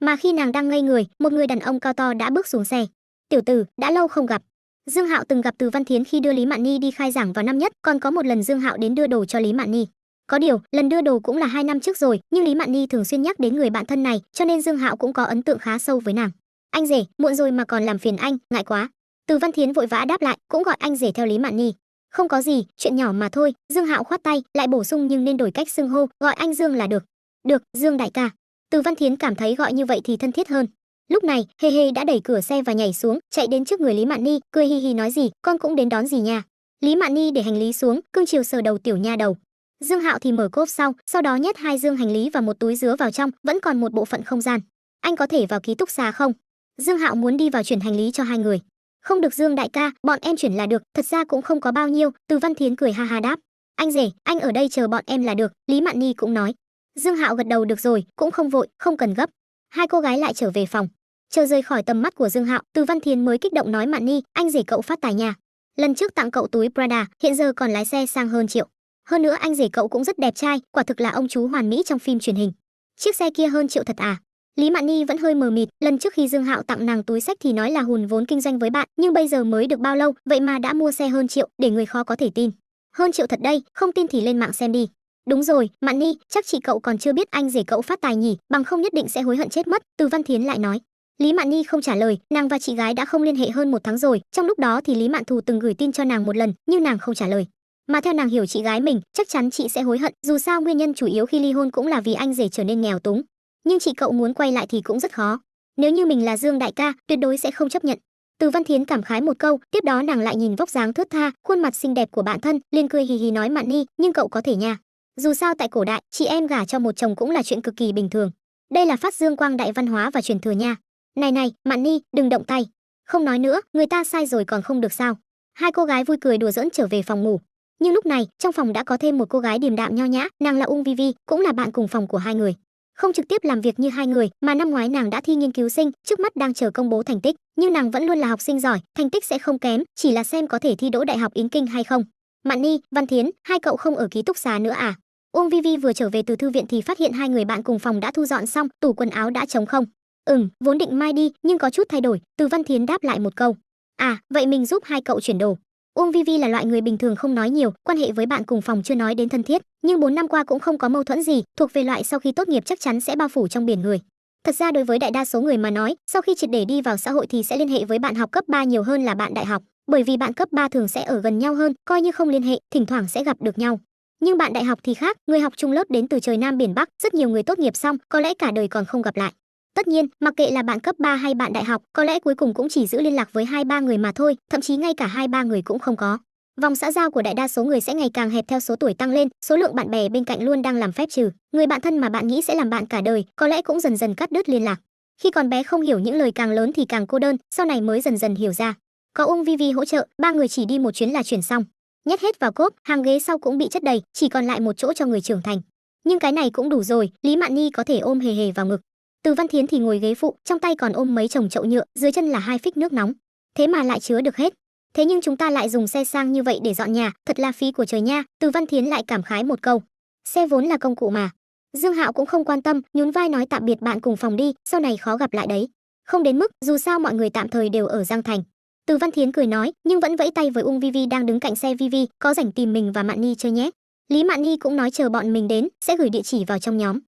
Mà khi nàng đang ngây người, một người đàn ông cao to đã bước xuống xe. "Tiểu tử, đã lâu không gặp." Dương Hạo từng gặp Từ Văn Thiến khi đưa Lý Mạn Ni đi khai giảng vào năm nhất, còn có một lần Dương Hạo đến đưa đồ cho Lý Mạn Ni. Có điều, lần đưa đồ cũng là 2 năm trước rồi, nhưng Lý Mạn Ni thường xuyên nhắc đến người bạn thân này, cho nên Dương Hạo cũng có ấn tượng khá sâu với nàng. "Anh rể, muộn rồi mà còn làm phiền anh, ngại quá." Từ Văn Thiến vội vã đáp lại, cũng gọi anh rể theo Lý Mạn Ni. "Không có gì, chuyện nhỏ mà thôi." Dương Hạo khoát tay, lại bổ sung nhưng nên đổi cách xưng hô, gọi anh Dương là được. "Được, Dương đại ca." Từ Văn Thiến cảm thấy gọi như vậy thì thân thiết hơn. Lúc này, Hê Hê đã đẩy cửa xe và nhảy xuống, chạy đến trước người Lý Mạn Ni, cười hi hi nói gì, "Con cũng đến đón gì nha." Lý Mạn Ni để hành lý xuống, cưng chiều sờ đầu tiểu nha đầu. Dương Hạo thì mở cốp sau đó nhét 2 dương hành lý và một túi dứa vào trong, vẫn còn một bộ phận không gian. "Anh có thể vào ký túc xá không?" Dương Hạo muốn đi vào chuyển hành lý cho hai người. "Không được Dương đại ca, bọn em chuyển là được, thật ra cũng không có bao nhiêu." Từ Văn Thiến cười ha ha đáp. "Anh rể, anh ở đây chờ bọn em là được." Lý Mạn Ni cũng nói. Dương Hạo gật đầu được rồi, cũng không vội, không cần gấp. Hai cô gái lại trở về phòng. Chờ rời khỏi tầm mắt của Dương Hạo, Từ Văn Thiến mới kích động nói Mạn Ni, "Anh rể cậu phát tài nha. Lần trước tặng cậu túi Prada, hiện giờ còn lái xe sang hơn triệu. Hơn nữa anh rể cậu cũng rất đẹp trai, quả thực là ông chú hoàn mỹ trong phim truyền hình." "Chiếc xe kia hơn triệu thật à?" Lý Mạn Ni vẫn hơi mờ mịt, lần trước khi Dương Hạo tặng nàng túi xách thì nói là hùn vốn kinh doanh với bạn, nhưng bây giờ mới được bao lâu, vậy mà đã mua xe hơn triệu, để người khó có thể tin. "Hơn triệu thật đây, không tin thì lên mạng xem đi." "Đúng rồi, Mạn Ni, chắc chị cậu còn chưa biết anh rể cậu phát tài nhỉ, bằng không nhất định sẽ hối hận chết mất." Từ Văn Thiến lại nói. Lý Mạn Ni không trả lời, nàng và chị gái đã không liên hệ hơn 1 tháng rồi, trong lúc đó thì Lý Mạn Thù từng gửi tin cho nàng một lần, nhưng nàng không trả lời. Mà theo nàng hiểu chị gái mình, chắc chắn chị sẽ hối hận, dù sao nguyên nhân chủ yếu khi ly hôn cũng là vì anh rể trở nên nghèo túng. Nhưng chị cậu muốn quay lại thì cũng rất khó. Nếu như mình là Dương đại ca, tuyệt đối sẽ không chấp nhận. Từ Văn Thiến cảm khái một câu, tiếp đó nàng lại nhìn vóc dáng thướt tha, khuôn mặt xinh đẹp của bạn thân, liền cười hì hì nói Mạn Ni, nhưng cậu có thể nha. Dù sao tại cổ đại, chị em gả cho một chồng cũng là chuyện cực kỳ bình thường. Đây là phát dương quang đại văn hóa và truyền thừa nha. Này này, Mạn Ni, đừng động tay. Không nói nữa, người ta sai rồi còn không được sao? Hai cô gái vui cười đùa giỡn trở về phòng ngủ. Nhưng lúc này, trong phòng đã có thêm một cô gái điềm đạm nho nhã, nàng là Ung Vi Vi, cũng là bạn cùng phòng của hai người. Không trực tiếp làm việc như hai người, mà năm ngoái nàng đã thi nghiên cứu sinh, trước mắt đang chờ công bố thành tích, nhưng nàng vẫn luôn là học sinh giỏi, thành tích sẽ không kém, chỉ là xem có thể thi đỗ đại học Yến Kinh hay không. Mạn Ni, Văn Thiến, hai cậu không ở ký túc xá nữa à? Ung Vi Vi vừa trở về từ thư viện thì phát hiện hai người bạn cùng phòng đã thu dọn xong, tủ quần áo đã trống không. Vốn định mai đi, nhưng có chút thay đổi." Từ Văn Thiến đáp lại một câu. "À, vậy mình giúp hai cậu chuyển đồ." Uông Vi Vi là loại người bình thường không nói nhiều, quan hệ với bạn cùng phòng chưa nói đến thân thiết, nhưng 4 năm qua cũng không có mâu thuẫn gì, thuộc về loại sau khi tốt nghiệp chắc chắn sẽ bao phủ trong biển người. Thật ra đối với đại đa số người mà nói, sau khi triệt để đi vào xã hội thì sẽ liên hệ với bạn học cấp 3 nhiều hơn là bạn đại học, bởi vì bạn cấp 3 thường sẽ ở gần nhau hơn, coi như không liên hệ, thỉnh thoảng sẽ gặp được nhau. Nhưng bạn đại học thì khác, người học chung lớp đến từ trời Nam biển Bắc, rất nhiều người tốt nghiệp xong, có lẽ cả đời còn không gặp lại. Tất nhiên, mặc kệ là bạn cấp 3 hay bạn đại học, có lẽ cuối cùng cũng chỉ giữ liên lạc với 2-3 người mà thôi, thậm chí ngay cả 2-3 người cũng không có. Vòng xã giao của đại đa số người sẽ ngày càng hẹp theo số tuổi tăng lên, số lượng bạn bè bên cạnh luôn đang làm phép trừ. Người bạn thân mà bạn nghĩ sẽ làm bạn cả đời, có lẽ cũng dần dần cắt đứt liên lạc. Khi còn bé không hiểu những lời càng lớn thì càng cô đơn, sau này mới dần dần hiểu ra. Có Ung Vi Vi hỗ trợ, ba người chỉ đi một chuyến là chuyển xong. Nhét hết vào cốp, hàng ghế sau cũng bị chất đầy, chỉ còn lại một chỗ cho người trưởng thành. Nhưng cái này cũng đủ rồi, Lý Mạn Ni có thể ôm hề hề vào ngực. Từ Văn Thiến thì ngồi ghế phụ, trong tay còn ôm mấy chồng chậu nhựa, dưới chân là 2 phích nước nóng. Thế mà lại chứa được hết. Thế nhưng chúng ta lại dùng xe sang như vậy để dọn nhà, thật là phí của trời nha. Từ Văn Thiến lại cảm khái một câu. Xe vốn là công cụ mà. Dương Hạo cũng không quan tâm, nhún vai nói tạm biệt bạn cùng phòng đi, sau này khó gặp lại đấy. Không đến mức, dù sao mọi người tạm thời đều ở Giang Thành. Từ Văn Thiến cười nói, nhưng vẫn vẫy tay với Ung Vi Vi đang đứng cạnh xe Vi Vi, có rảnh tìm mình và Mạn Ni chơi nhé. Lý Mạn Ni cũng nói chờ bọn mình đến, sẽ gửi địa chỉ vào trong nhóm.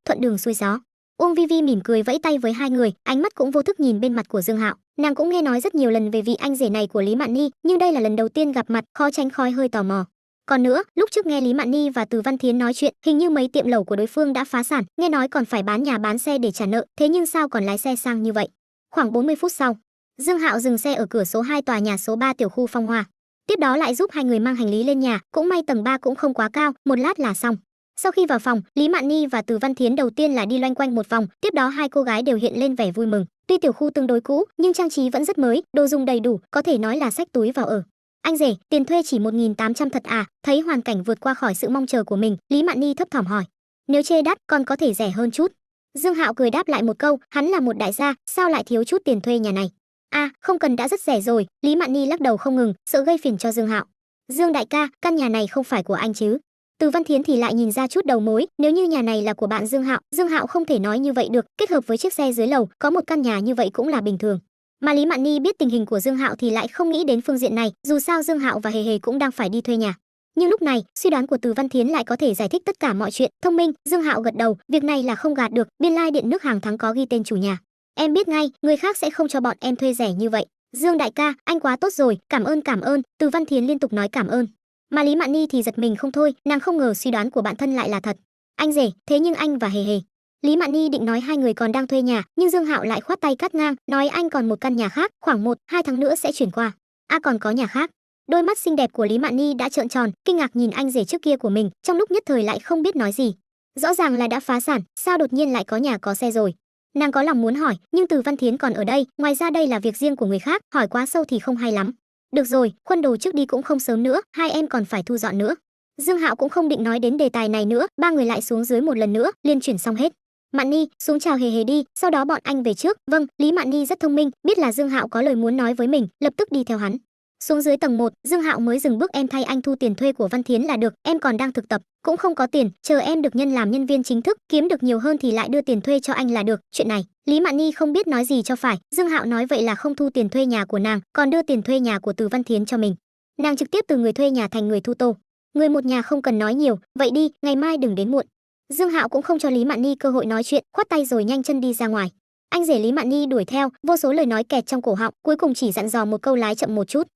Thuận đường xuôi gió. Uông Vi Vi mỉm cười vẫy tay với hai người, ánh mắt cũng vô thức nhìn bên mặt của Dương Hạo. Nàng cũng nghe nói rất nhiều lần về vị anh rể này của Lý Mạn Ni, nhưng đây là lần đầu tiên gặp mặt, khó tránh khỏi hơi tò mò. Còn nữa, lúc trước nghe Lý Mạn Ni và Từ Văn Thiến nói chuyện, hình như mấy tiệm lẩu của đối phương đã phá sản, nghe nói còn phải bán nhà bán xe để trả nợ, thế nhưng sao còn lái xe sang như vậy? Khoảng 40 phút sau, Dương Hạo dừng xe ở cửa số 2 tòa nhà số 3 tiểu khu Phong Hoa. Tiếp đó lại giúp hai người mang hành lý lên nhà, cũng may tầng 3 cũng không quá cao, một lát là xong. Sau khi vào phòng, Lý Mạn Ni và Từ Văn Thiến đầu tiên là đi loanh quanh một vòng, tiếp đó hai cô gái đều hiện lên vẻ vui mừng. Tuy tiểu khu tương đối cũ, nhưng trang trí vẫn rất mới, đồ dùng đầy đủ, có thể nói là xách túi vào ở. Anh rể, tiền thuê chỉ 1.800 thật à? Thấy hoàn cảnh vượt qua khỏi sự mong chờ của mình, Lý Mạn Ni thấp thỏm hỏi. Nếu chê đắt, còn có thể rẻ hơn chút. Dương Hạo cười đáp lại một câu, hắn là một đại gia, sao lại thiếu chút tiền thuê nhà này? À, không cần đã rất rẻ rồi. Lý Mạn Nhi lắc đầu không ngừng, sợ gây phiền cho Dương Hạo. Dương đại ca, căn nhà này không phải của anh chứ? Từ Văn Thiến thì lại nhìn ra chút đầu mối, nếu như nhà này là của bạn Dương Hạo không thể nói như vậy được, kết hợp với chiếc xe dưới lầu, có một căn nhà như vậy cũng là bình thường. Mà Lý Mạn Nhi biết tình hình của Dương Hạo thì lại không nghĩ đến phương diện này, dù sao Dương Hạo và Hề Hề cũng đang phải đi thuê nhà. Nhưng lúc này, suy đoán của Từ Văn Thiến lại có thể giải thích tất cả mọi chuyện. Thông minh, Dương Hạo gật đầu, việc này là không gạt được, biên lai điện nước hàng tháng có ghi tên chủ nhà. Em biết ngay, người khác sẽ không cho bọn em thuê rẻ như vậy. Dương đại ca, anh quá tốt rồi, cảm ơn. Từ Văn Thiến liên tục nói cảm ơn. Mà Lý Mạn Nhi thì giật mình không thôi, nàng không ngờ suy đoán của bạn thân lại là thật. Anh rể, thế nhưng anh và Hề Hề. Lý Mạn Nhi định nói hai người còn đang thuê nhà, nhưng Dương Hạo lại khoát tay cắt ngang, nói anh còn một căn nhà khác, khoảng 1-2 tháng nữa sẽ chuyển qua. À còn có nhà khác. Đôi mắt xinh đẹp của Lý Mạn Nhi đã trợn tròn, kinh ngạc nhìn anh rể trước kia của mình, trong lúc nhất thời lại không biết nói gì. Rõ ràng là đã phá sản, sao đột nhiên lại có nhà có xe rồi? Nàng có lòng muốn hỏi, nhưng Từ Văn Thiến còn ở đây, ngoài ra đây là việc riêng của người khác, hỏi quá sâu thì không hay lắm. Được rồi, khuân đồ trước đi cũng không sớm nữa, hai em còn phải thu dọn nữa. Dương Hạo cũng không định nói đến đề tài này nữa, ba người lại xuống dưới một lần nữa, liên chuyển xong hết. Mạn Nhi, xuống chào Hề Hề đi, sau đó bọn anh về trước. Vâng, Lý Mạn Nhi rất thông minh, biết là Dương Hạo có lời muốn nói với mình, lập tức đi theo hắn. Xuống dưới tầng 1, Dương Hạo mới dừng bước, em thay anh thu tiền thuê của Văn Thiến là được, em còn đang thực tập, cũng không có tiền, chờ em được nhân làm nhân viên chính thức, kiếm được nhiều hơn thì lại đưa tiền thuê cho anh là được. Chuyện này, Lý Mạn Nhi không biết nói gì cho phải, Dương Hạo nói vậy là không thu tiền thuê nhà của nàng, còn đưa tiền thuê nhà của Từ Văn Thiến cho mình. Nàng trực tiếp từ người thuê nhà thành người thu tô. Người một nhà không cần nói nhiều, vậy đi, ngày mai đừng đến muộn. Dương Hạo cũng không cho Lý Mạn Nhi cơ hội nói chuyện, khoát tay rồi nhanh chân đi ra ngoài. Anh rể Lý Mạn Nhi đuổi theo, vô số lời nói kẹt trong cổ họng, cuối cùng chỉ dặn dò một câu lái chậm một chút.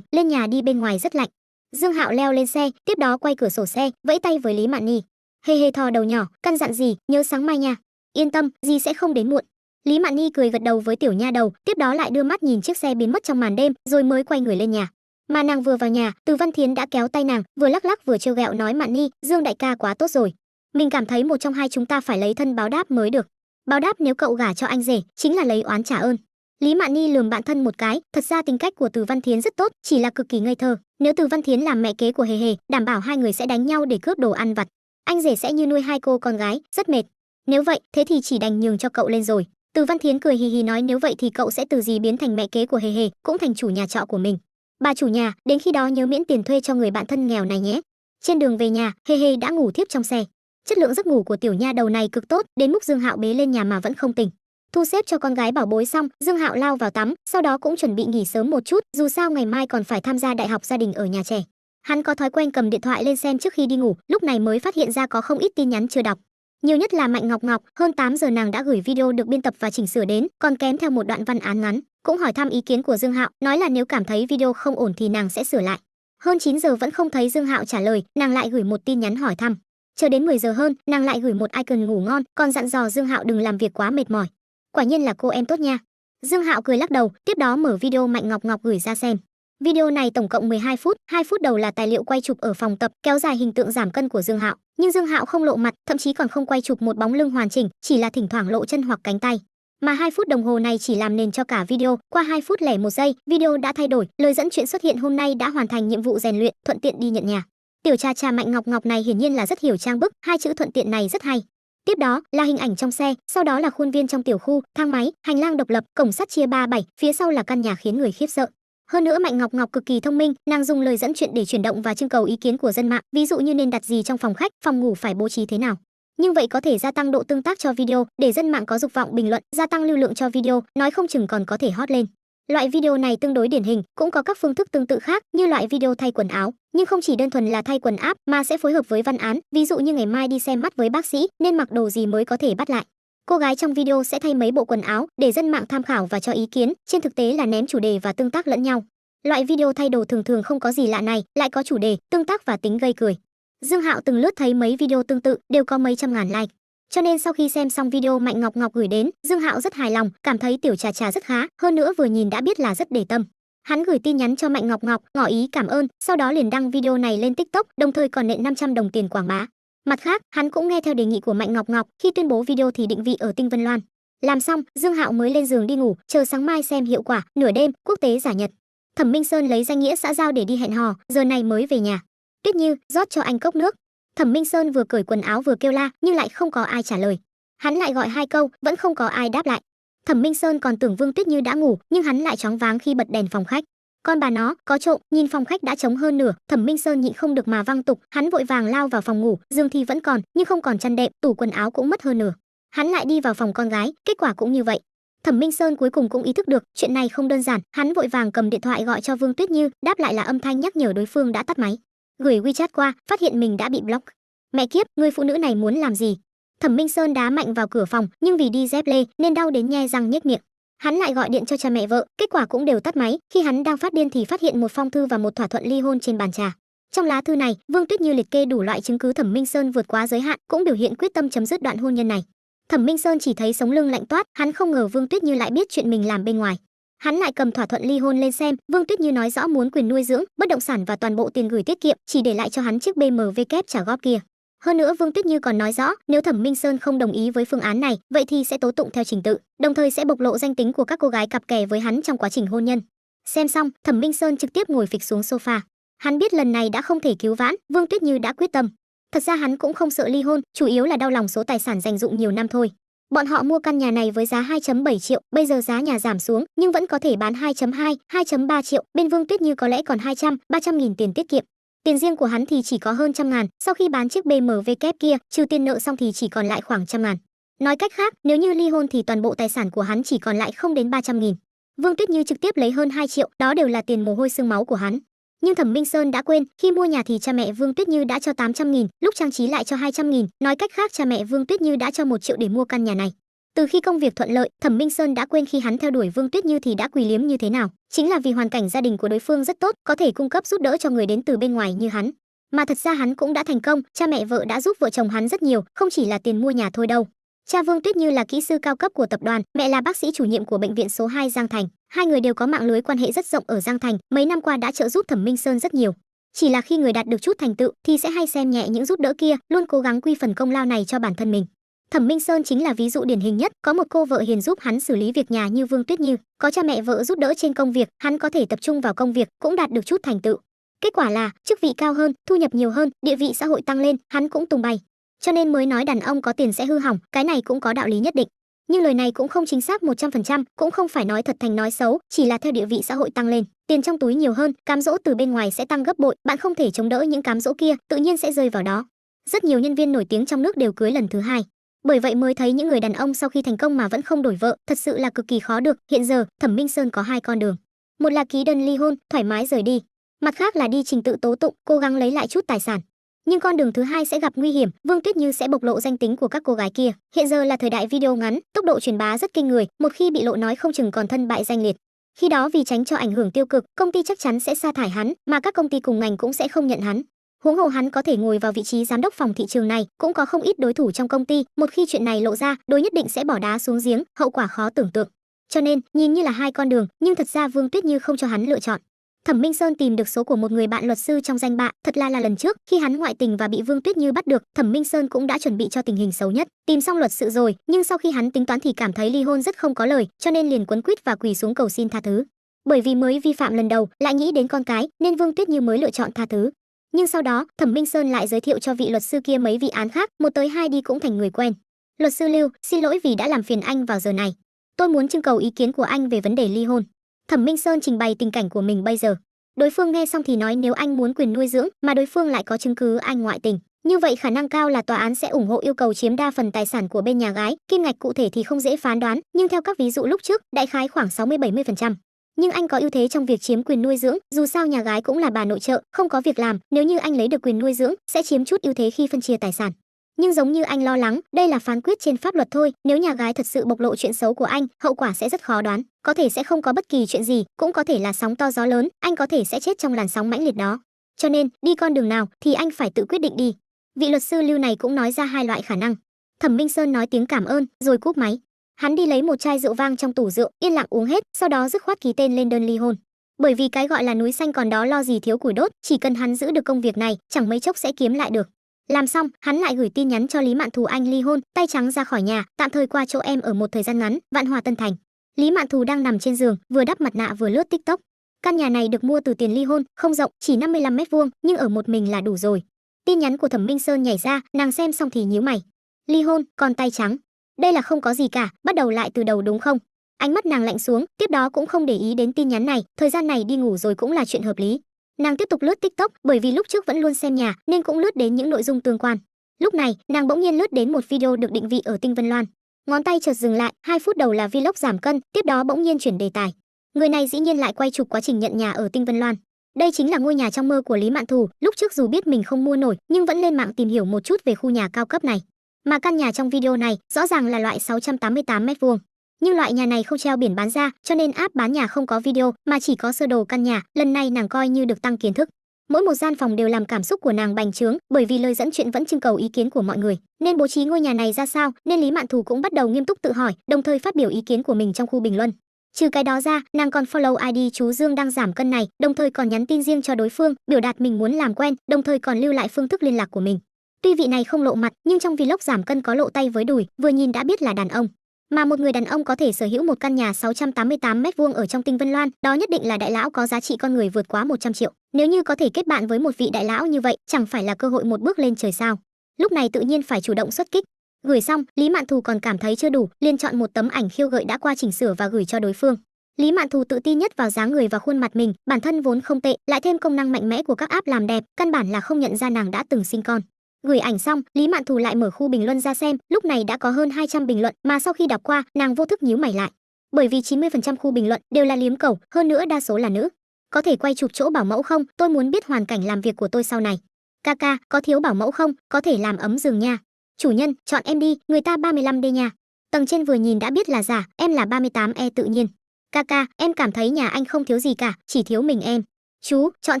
Lên nhà đi, bên ngoài rất lạnh. Dương Hạo leo lên xe, tiếp đó quay cửa sổ xe, vẫy tay với Lý Mạn Nhi. Hề Hề thò đầu nhỏ, căn dặn gì, nhớ sáng mai nha. Yên tâm, dì sẽ không đến muộn. Lý Mạn Nhi cười gật đầu với tiểu nha đầu, tiếp đó lại đưa mắt nhìn chiếc xe biến mất trong màn đêm, rồi mới quay người lên nhà. Mà nàng vừa vào nhà, Từ Văn Thiến đã kéo tay nàng, vừa lắc lắc vừa trêu ghẹo nói, Mạn Nhi, Dương đại ca quá tốt rồi. Mình cảm thấy một trong hai chúng ta phải lấy thân báo đáp mới được. Báo đáp nếu cậu gả cho anh rể, chính là lấy oán trả ơn. Lý Mạn Nhi lườm bạn thân một cái, thật ra tính cách của Từ Văn Thiến rất tốt, chỉ là cực kỳ ngây thơ. Nếu Từ Văn Thiến làm mẹ kế của Hề Hề, đảm bảo hai người sẽ đánh nhau để cướp đồ ăn vặt. Anh rể sẽ như nuôi hai cô con gái, rất mệt. Nếu vậy, thế thì chỉ đành nhường cho cậu lên rồi. Từ Văn Thiến cười hì hì nói, nếu vậy thì cậu sẽ từ dì biến thành mẹ kế của Hề Hề, cũng thành chủ nhà trọ của mình. Bà chủ nhà, đến khi đó nhớ miễn tiền thuê cho người bạn thân nghèo này nhé. Trên đường về nhà, Hề Hề đã ngủ thiếp trong xe. Chất lượng giấc ngủ của tiểu nha đầu này cực tốt, đến mức Dương Hạo bế lên nhà mà vẫn không tỉnh. Thu xếp cho con gái bảo bối xong, Dương Hạo lao vào tắm, sau đó cũng chuẩn bị nghỉ sớm một chút, dù sao ngày mai còn phải tham gia đại học gia đình ở nhà trẻ. Hắn có thói quen cầm điện thoại lên xem trước khi đi ngủ, lúc này mới phát hiện ra có không ít tin nhắn chưa đọc. Nhiều nhất là Mạnh Ngọc Ngọc, hơn 8 giờ nàng đã gửi video được biên tập và chỉnh sửa đến, còn kèm theo một đoạn văn án ngắn, cũng hỏi thăm ý kiến của Dương Hạo, nói là nếu cảm thấy video không ổn thì nàng sẽ sửa lại. Hơn 9 giờ vẫn không thấy Dương Hạo trả lời, nàng lại gửi một tin nhắn hỏi thăm. Chờ đến 10 giờ hơn, nàng lại gửi một icon ngủ ngon, còn dặn dò Dương Hạo đừng làm việc quá mệt mỏi. Quả nhiên là cô em tốt nha. Dương Hạo cười lắc đầu, tiếp đó mở video Mạnh Ngọc Ngọc gửi ra xem. Video này tổng cộng 12 phút, 2 phút đầu là tài liệu quay chụp ở phòng tập, kéo dài hình tượng giảm cân của Dương Hạo, nhưng Dương Hạo không lộ mặt, thậm chí còn không quay chụp một bóng lưng hoàn chỉnh, chỉ là thỉnh thoảng lộ chân hoặc cánh tay. Mà 2 phút đồng hồ này chỉ làm nền cho cả video, qua 2 phút lẻ 1 giây, video đã thay đổi, lời dẫn chuyện xuất hiện hôm nay đã hoàn thành nhiệm vụ rèn luyện, thuận tiện đi nhận nhà. Tiểu cha cha Mạnh Ngọc Ngọc này hiển nhiên là rất hiểu trang bức, hai chữ thuận tiện này rất hay. Tiếp đó là hình ảnh trong xe, sau đó là khuôn viên trong tiểu khu, thang máy, hành lang độc lập, cổng sắt chia 3/7, phía sau là căn nhà khiến người khiếp sợ. Hơn nữa Mạnh Ngọc Ngọc cực kỳ thông minh, nàng dùng lời dẫn chuyện để chuyển động và trưng cầu ý kiến của dân mạng, ví dụ như nên đặt gì trong phòng khách, phòng ngủ phải bố trí thế nào. Nhưng vậy có thể gia tăng độ tương tác cho video, để dân mạng có dục vọng bình luận, gia tăng lưu lượng cho video, nói không chừng còn có thể hot lên. Loại video này tương đối điển hình, cũng có các phương thức tương tự khác, như loại video thay quần áo, nhưng không chỉ đơn thuần là thay quần áp mà sẽ phối hợp với văn án, ví dụ như ngày mai đi xem mắt với bác sĩ, nên mặc đồ gì mới có thể bắt lại. Cô gái trong video sẽ thay mấy bộ quần áo để dân mạng tham khảo và cho ý kiến, trên thực tế là ném chủ đề và tương tác lẫn nhau. Loại video thay đồ thường thường không có gì lạ này, lại có chủ đề, tương tác và tính gây cười. Dương Hạo từng lướt thấy mấy video tương tự, đều có mấy trăm ngàn like. Cho nên sau khi xem xong video Mạnh Ngọc Ngọc gửi đến, Dương Hạo rất hài lòng, cảm thấy tiểu trà trà rất khá, hơn nữa vừa nhìn đã biết là rất để tâm. Hắn gửi tin nhắn cho Mạnh Ngọc Ngọc, ngỏ ý cảm ơn, sau đó liền đăng video này lên TikTok, đồng thời còn nện 500 đồng tiền quảng bá. Mặt khác, hắn cũng nghe theo đề nghị của Mạnh Ngọc Ngọc, khi tuyên bố video thì định vị ở Tinh Vân Loan. Làm xong, Dương Hạo mới lên giường đi ngủ, chờ sáng mai xem hiệu quả, nửa đêm, quốc tế giả nhật. Thẩm Minh Sơn lấy danh nghĩa xã giao để đi hẹn hò, giờ này mới về nhà. Tuyết Như, rót cho anh cốc nước. Thẩm Minh Sơn vừa cởi quần áo vừa kêu la, nhưng lại không có ai trả lời. Hắn lại gọi 2 câu, vẫn không có ai đáp lại. Thẩm Minh Sơn còn tưởng Vương Tuyết Như đã ngủ, nhưng hắn lại choáng váng khi bật đèn phòng khách. Con bà nó, có trộm, nhìn phòng khách đã trống hơn nửa, Thẩm Minh Sơn nhịn không được mà văng tục, hắn vội vàng lao vào phòng ngủ, giường thì vẫn còn, nhưng không còn chăn đệm, tủ quần áo cũng mất hơn nửa. Hắn lại đi vào phòng con gái, kết quả cũng như vậy. Thẩm Minh Sơn cuối cùng cũng ý thức được, chuyện này không đơn giản, hắn vội vàng cầm điện thoại gọi cho Vương Tuyết Như, đáp lại là âm thanh nhắc nhở đối phương đã tắt máy. Gửi WeChat qua, phát hiện mình đã bị block. Mẹ kiếp, người phụ nữ này muốn làm gì? Thẩm Minh Sơn đá mạnh vào cửa phòng, nhưng vì đi dép lê nên đau đến nhe răng nhếch miệng. Hắn lại gọi điện cho cha mẹ vợ, kết quả cũng đều tắt máy. Khi hắn đang phát điên thì phát hiện một phong thư và một thỏa thuận ly hôn trên bàn trà. Trong lá thư này, Vương Tuyết Như liệt kê đủ loại chứng cứ Thẩm Minh Sơn vượt quá giới hạn, cũng biểu hiện quyết tâm chấm dứt đoạn hôn nhân này. Thẩm Minh Sơn chỉ thấy sống lưng lạnh toát, hắn không ngờ Vương Tuyết Như lại biết chuyện mình làm bên ngoài. Hắn lại cầm thỏa thuận ly hôn lên xem, Vương Tuyết Như nói rõ muốn quyền nuôi dưỡng, bất động sản và toàn bộ tiền gửi tiết kiệm, chỉ để lại cho hắn chiếc BMW kép trả góp kia. Hơn nữa Vương Tuyết Như còn nói rõ, nếu Thẩm Minh Sơn không đồng ý với phương án này, vậy thì sẽ tố tụng theo trình tự, đồng thời sẽ bộc lộ danh tính của các cô gái cặp kè với hắn trong quá trình hôn nhân. Xem xong, Thẩm Minh Sơn trực tiếp ngồi phịch xuống sofa. Hắn biết lần này đã không thể cứu vãn, Vương Tuyết Như đã quyết tâm. Thật ra hắn cũng không sợ ly hôn, chủ yếu là đau lòng số tài sản dành dụm nhiều năm thôi. Bọn họ mua căn nhà này với giá 2,7 triệu, bây giờ giá nhà giảm xuống nhưng vẫn có thể bán 2,2, 2,3 triệu, bên Vương Tuyết Như có lẽ còn 200, 300 nghìn tiền tiết kiệm. Tiền riêng của hắn thì chỉ có hơn 100.000, sau khi bán chiếc BMW kép kia, trừ tiền nợ xong thì chỉ còn lại khoảng 100.000. Nói cách khác, nếu như ly hôn thì toàn bộ tài sản của hắn chỉ còn lại không đến 300.000. Vương Tuyết Như trực tiếp lấy hơn 2 triệu, đó đều là tiền mồ hôi xương máu của hắn. Nhưng Thẩm Minh Sơn đã quên, khi mua nhà thì cha mẹ Vương Tuyết Như đã cho 800.000, lúc trang trí lại cho 200.000, nói cách khác cha mẹ Vương Tuyết Như đã cho 1 triệu để mua căn nhà này. Từ khi công việc thuận lợi, Thẩm Minh Sơn đã quên khi hắn theo đuổi Vương Tuyết Như thì đã quỳ liếm như thế nào, chính là vì hoàn cảnh gia đình của đối phương rất tốt, có thể cung cấp giúp đỡ cho người đến từ bên ngoài như hắn. Mà thật ra hắn cũng đã thành công, cha mẹ vợ đã giúp vợ chồng hắn rất nhiều, không chỉ là tiền mua nhà thôi đâu. Cha Vương Tuyết Như là kỹ sư cao cấp của tập đoàn, mẹ là bác sĩ chủ nhiệm của bệnh viện số 2 Giang Thành. Hai người đều có mạng lưới quan hệ rất rộng ở Giang Thành, mấy năm qua đã trợ giúp Thẩm Minh Sơn rất nhiều. Chỉ là khi người đạt được chút thành tựu thì sẽ hay xem nhẹ những giúp đỡ kia, luôn cố gắng quy phần công lao này cho bản thân mình. Thẩm Minh Sơn chính là ví dụ điển hình nhất, có một cô vợ hiền giúp hắn xử lý việc nhà như Vương Tuyết Như, có cha mẹ vợ giúp đỡ trên công việc, hắn có thể tập trung vào công việc, cũng đạt được chút thành tựu. Kết quả là chức vị cao hơn, thu nhập nhiều hơn, địa vị xã hội tăng lên, hắn cũng tung bay. Cho nên mới nói đàn ông có tiền sẽ hư hỏng, cái này cũng có đạo lý nhất định. Nhưng lời này cũng không chính xác 100%, cũng không phải nói thật thành nói xấu, chỉ là theo địa vị xã hội tăng lên, tiền trong túi nhiều hơn, cám dỗ từ bên ngoài sẽ tăng gấp bội, bạn không thể chống đỡ những cám dỗ kia, tự nhiên sẽ rơi vào đó. Rất nhiều nhân viên nổi tiếng trong nước đều cưới lần thứ hai. Bởi vậy mới thấy những người đàn ông sau khi thành công mà vẫn không đổi vợ, thật sự là cực kỳ khó được. Hiện giờ, Thẩm Minh Sơn có 2 con đường. Một là ký đơn ly hôn, thoải mái rời đi. Mặt khác là đi trình tự tố tụng, cố gắng lấy lại chút tài sản. Nhưng con đường thứ hai sẽ gặp nguy hiểm, Vương Tuyết Như sẽ bộc lộ danh tính của các cô gái kia. Hiện giờ là thời đại video ngắn, tốc độ truyền bá rất kinh người, một khi bị lộ nói không chừng còn thân bại danh liệt. Khi đó vì tránh cho ảnh hưởng tiêu cực, công ty chắc chắn sẽ sa thải hắn, mà các công ty cùng ngành cũng sẽ không nhận hắn. Huống hồ hắn có thể ngồi vào vị trí giám đốc phòng thị trường này, cũng có không ít đối thủ trong công ty, một khi chuyện này lộ ra, đối nhất định sẽ bỏ đá xuống giếng, hậu quả khó tưởng tượng. Cho nên, nhìn như là 2 con đường, nhưng thật ra Vương Tuyết Như không cho hắn lựa chọn. Thẩm Minh Sơn tìm được số của một người bạn luật sư trong danh bạ, thật là lần trước khi hắn ngoại tình và bị Vương Tuyết Như bắt được, Thẩm Minh Sơn cũng đã chuẩn bị cho tình hình xấu nhất, tìm xong luật sự rồi, nhưng sau khi hắn tính toán thì cảm thấy ly hôn rất không có lời, cho nên liền quấn quýt và quỳ xuống cầu xin tha thứ. Bởi vì mới vi phạm lần đầu, lại nghĩ đến con cái, nên Vương Tuyết Như mới lựa chọn tha thứ. Nhưng sau đó, Thẩm Minh Sơn lại giới thiệu cho vị luật sư kia mấy vị án khác, một tới hai đi cũng thành người quen. Luật sư Lưu, xin lỗi vì đã làm phiền anh vào giờ này. Tôi muốn trưng cầu ý kiến của anh về vấn đề ly hôn. Thẩm Minh Sơn trình bày tình cảnh của mình bây giờ. Đối phương nghe xong thì nói nếu anh muốn quyền nuôi dưỡng, mà đối phương lại có chứng cứ anh ngoại tình, như vậy khả năng cao là tòa án sẽ ủng hộ yêu cầu chiếm đa phần tài sản của bên nhà gái, kim ngạch cụ thể thì không dễ phán đoán, nhưng theo các ví dụ lúc trước, đại khái khoảng 60-70%. Nhưng anh có ưu thế trong việc chiếm quyền nuôi dưỡng, dù sao nhà gái cũng là bà nội trợ, không có việc làm, nếu như anh lấy được quyền nuôi dưỡng, sẽ chiếm chút ưu thế khi phân chia tài sản. Nhưng giống như anh lo lắng, đây là phán quyết trên pháp luật thôi, nếu nhà gái thật sự bộc lộ chuyện xấu của anh, hậu quả sẽ rất khó đoán, có thể sẽ không có bất kỳ chuyện gì, cũng có thể là sóng to gió lớn, anh có thể sẽ chết trong làn sóng mãnh liệt đó. Cho nên, đi con đường nào thì anh phải tự quyết định đi. Vị luật sư Lưu này cũng nói ra hai loại khả năng. Thẩm Minh Sơn nói tiếng cảm ơn, rồi cúp máy. Hắn đi lấy một chai rượu vang trong tủ rượu, yên lặng uống hết, sau đó dứt khoát ký tên lên đơn ly hôn. Bởi vì cái gọi là núi xanh còn đó lo gì thiếu củi đốt, chỉ cần hắn giữ được công việc này, chẳng mấy chốc sẽ kiếm lại được. Làm xong, hắn lại gửi tin nhắn cho Lý Mạn Thù anh ly hôn, tay trắng ra khỏi nhà, tạm thời qua chỗ em ở một thời gian ngắn, Vạn Hòa Tân Thành. Lý Mạn Thù đang nằm trên giường, vừa đắp mặt nạ vừa lướt TikTok. Căn nhà này được mua từ tiền ly hôn, không rộng, chỉ 55 m², nhưng ở một mình là đủ rồi. Tin nhắn của Thẩm Minh Sơn nhảy ra, nàng xem xong thì nhíu mày. Ly hôn, còn tay trắng. Đây là không có gì cả, bắt đầu lại từ đầu đúng không? Ánh mắt nàng lạnh xuống, tiếp đó cũng không để ý đến tin nhắn này, thời gian này đi ngủ rồi cũng là chuyện hợp lý. Nàng tiếp tục lướt TikTok, bởi vì lúc trước vẫn luôn xem nhà nên cũng lướt đến những nội dung tương quan. Lúc này, nàng bỗng nhiên lướt đến một video được định vị ở Tinh Vân Loan. Ngón tay chợt dừng lại, 2 phút đầu là vlog giảm cân, tiếp đó bỗng nhiên chuyển đề tài. Người này dĩ nhiên lại quay chụp quá trình nhận nhà ở Tinh Vân Loan. Đây chính là ngôi nhà trong mơ của Lý Mạn Thù, lúc trước dù biết mình không mua nổi nhưng vẫn lên mạng tìm hiểu một chút về khu nhà cao cấp này. Mà căn nhà trong video này rõ ràng là loại 688 m². Nhưng loại nhà này không treo biển bán ra, cho nên app bán nhà không có video mà chỉ có sơ đồ căn nhà, lần này nàng coi như được tăng kiến thức. Mỗi một gian phòng đều làm cảm xúc của nàng bành trướng, bởi vì lời dẫn chuyện vẫn trưng cầu ý kiến của mọi người, nên bố trí ngôi nhà này ra sao, nên Lý Mạn Thù cũng bắt đầu nghiêm túc tự hỏi, đồng thời phát biểu ý kiến của mình trong khu bình luận. Trừ cái đó ra, nàng còn follow ID chú Dương đang giảm cân này, đồng thời còn nhắn tin riêng cho đối phương, biểu đạt mình muốn làm quen, đồng thời còn lưu lại phương thức liên lạc của mình. Tuy vị này không lộ mặt, nhưng trong vlog giảm cân có lộ tay với đùi, vừa nhìn đã biết là đàn ông. Mà một người đàn ông có thể sở hữu một căn nhà 688 m² ở trong Tinh Vân Loan, đó nhất định là đại lão có giá trị con người vượt quá 100 triệu. Nếu như có thể kết bạn với một vị đại lão như vậy, chẳng phải là cơ hội một bước lên trời sao? Lúc này tự nhiên phải chủ động xuất kích. Gửi xong, Lý Mạn Thù còn cảm thấy chưa đủ, liền chọn một tấm ảnh khiêu gợi đã qua chỉnh sửa và gửi cho đối phương. Lý Mạn Thù tự tin nhất vào dáng người và khuôn mặt mình, bản thân vốn không tệ, lại thêm công năng mạnh mẽ của các app làm đẹp, căn bản là không nhận ra nàng đã từng sinh con. Gửi ảnh xong, Lý Mạn Thù lại mở khu bình luận ra xem, lúc này đã có hơn 200 bình luận, mà sau khi đọc qua, nàng vô thức nhíu mày lại. Bởi vì 90% khu bình luận đều là liếm cầu, hơn nữa đa số là nữ. Có thể quay chụp chỗ bảo mẫu không? Tôi muốn biết hoàn cảnh làm việc của tôi sau này. Kaka, có thiếu bảo mẫu không? Có thể làm ấm giường nha. Chủ nhân, chọn em đi, người ta 35D nha. Tầng trên vừa nhìn đã biết là giả, em là 38E tự nhiên. Kaka, em cảm thấy nhà anh không thiếu gì cả, chỉ thiếu mình em. Chú, chọn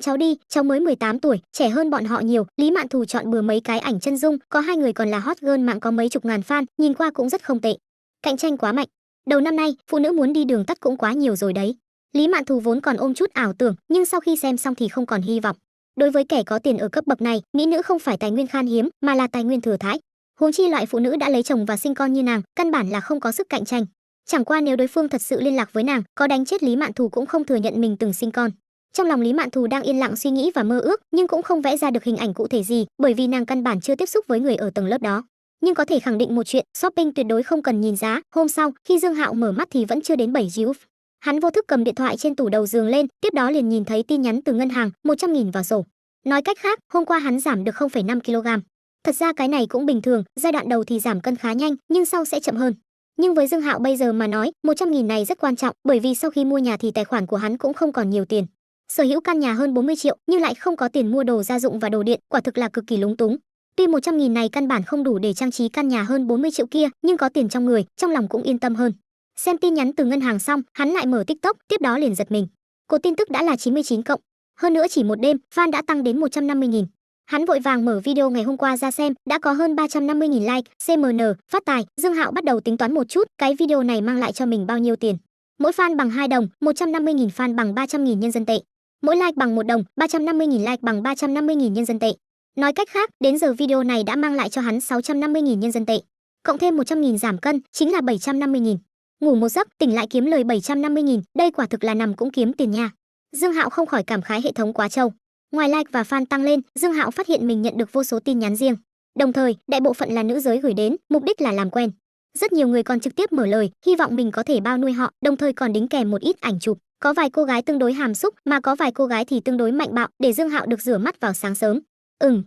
cháu đi, cháu mới 18 tuổi, trẻ hơn bọn họ nhiều. Lý Mạn Thù chọn bừa mấy cái ảnh chân dung, có 2 người còn là hot girl mạng có mấy chục ngàn fan, nhìn qua cũng rất không tệ. Cạnh tranh quá mạnh. Đầu năm nay, phụ nữ muốn đi đường tắt cũng quá nhiều rồi đấy. Lý Mạn Thù vốn còn ôm chút ảo tưởng, nhưng sau khi xem xong thì không còn hy vọng. Đối với kẻ có tiền ở cấp bậc này, mỹ nữ không phải tài nguyên khan hiếm, mà là tài nguyên thừa thãi. Huống chi loại phụ nữ đã lấy chồng và sinh con như nàng, căn bản là không có sức cạnh tranh. Chẳng qua nếu đối phương thật sự liên lạc với nàng, có đánh chết Lý Mạn Thù cũng không thừa nhận mình từng sinh con. Trong lòng Lý Mạn Thù đang yên lặng suy nghĩ và mơ ước, nhưng cũng không vẽ ra được hình ảnh cụ thể gì, bởi vì nàng căn bản chưa tiếp xúc với người ở tầng lớp đó. Nhưng có thể khẳng định một chuyện, shopping tuyệt đối không cần nhìn giá. Hôm sau, khi Dương Hạo mở mắt thì vẫn chưa đến 7 GBP. Hắn vô thức cầm điện thoại trên tủ đầu giường lên, tiếp đó liền nhìn thấy tin nhắn từ ngân hàng, 100.000 vào sổ. Nói cách khác, hôm qua hắn giảm được 0,5 kg. Thật ra cái này cũng bình thường, giai đoạn đầu thì giảm cân khá nhanh, nhưng sau sẽ chậm hơn. Nhưng với Dương Hạo bây giờ mà nói, 100.000 này rất quan trọng, bởi vì sau khi mua nhà thì tài khoản của hắn cũng không còn nhiều tiền. Sở hữu căn nhà hơn 40 triệu nhưng lại không có tiền mua đồ gia dụng và đồ điện, quả thực là cực kỳ lúng túng. Tuy 100.000 này căn bản không đủ để trang trí căn nhà hơn 40 triệu kia, nhưng có tiền trong người, trong lòng cũng yên tâm hơn. Xem tin nhắn từ ngân hàng xong, hắn lại mở TikTok, tiếp đó liền giật mình. Cột tin tức đã là 99 cộng. Hơn nữa chỉ một đêm, fan đã tăng đến 150.000. Hắn vội vàng mở video ngày hôm qua ra xem, đã có hơn 350.000 like, CMN, phát tài. Dương Hạo bắt đầu tính toán một chút, cái video này mang lại cho mình bao nhiêu tiền. Mỗi fan bằng 2 đồng, 150.000 fan bằng 300.000 nhân dân tệ. Mỗi like bằng 1 đồng, 350.000 like bằng 350.000 nhân dân tệ. Nói cách khác, đến giờ video này đã mang lại cho hắn 650.000 nhân dân tệ. Cộng thêm 100.000 giảm cân, chính là 750.000. Ngủ một giấc, tỉnh lại kiếm lời 750.000, đây quả thực là nằm cũng kiếm tiền nha. Dương Hạo không khỏi cảm khái hệ thống quá trâu. Ngoài like và fan tăng lên, Dương Hạo phát hiện mình nhận được vô số tin nhắn riêng. Đồng thời, đại bộ phận là nữ giới gửi đến, mục đích là làm quen. Rất nhiều người còn trực tiếp mở lời, hy vọng mình có thể bao nuôi họ, đồng thời còn đính kèm một ít ảnh chụp. Có vài cô gái tương đối hàm xúc, mà có vài cô gái thì tương đối mạnh bạo, để Dương Hạo được rửa mắt vào sáng sớm.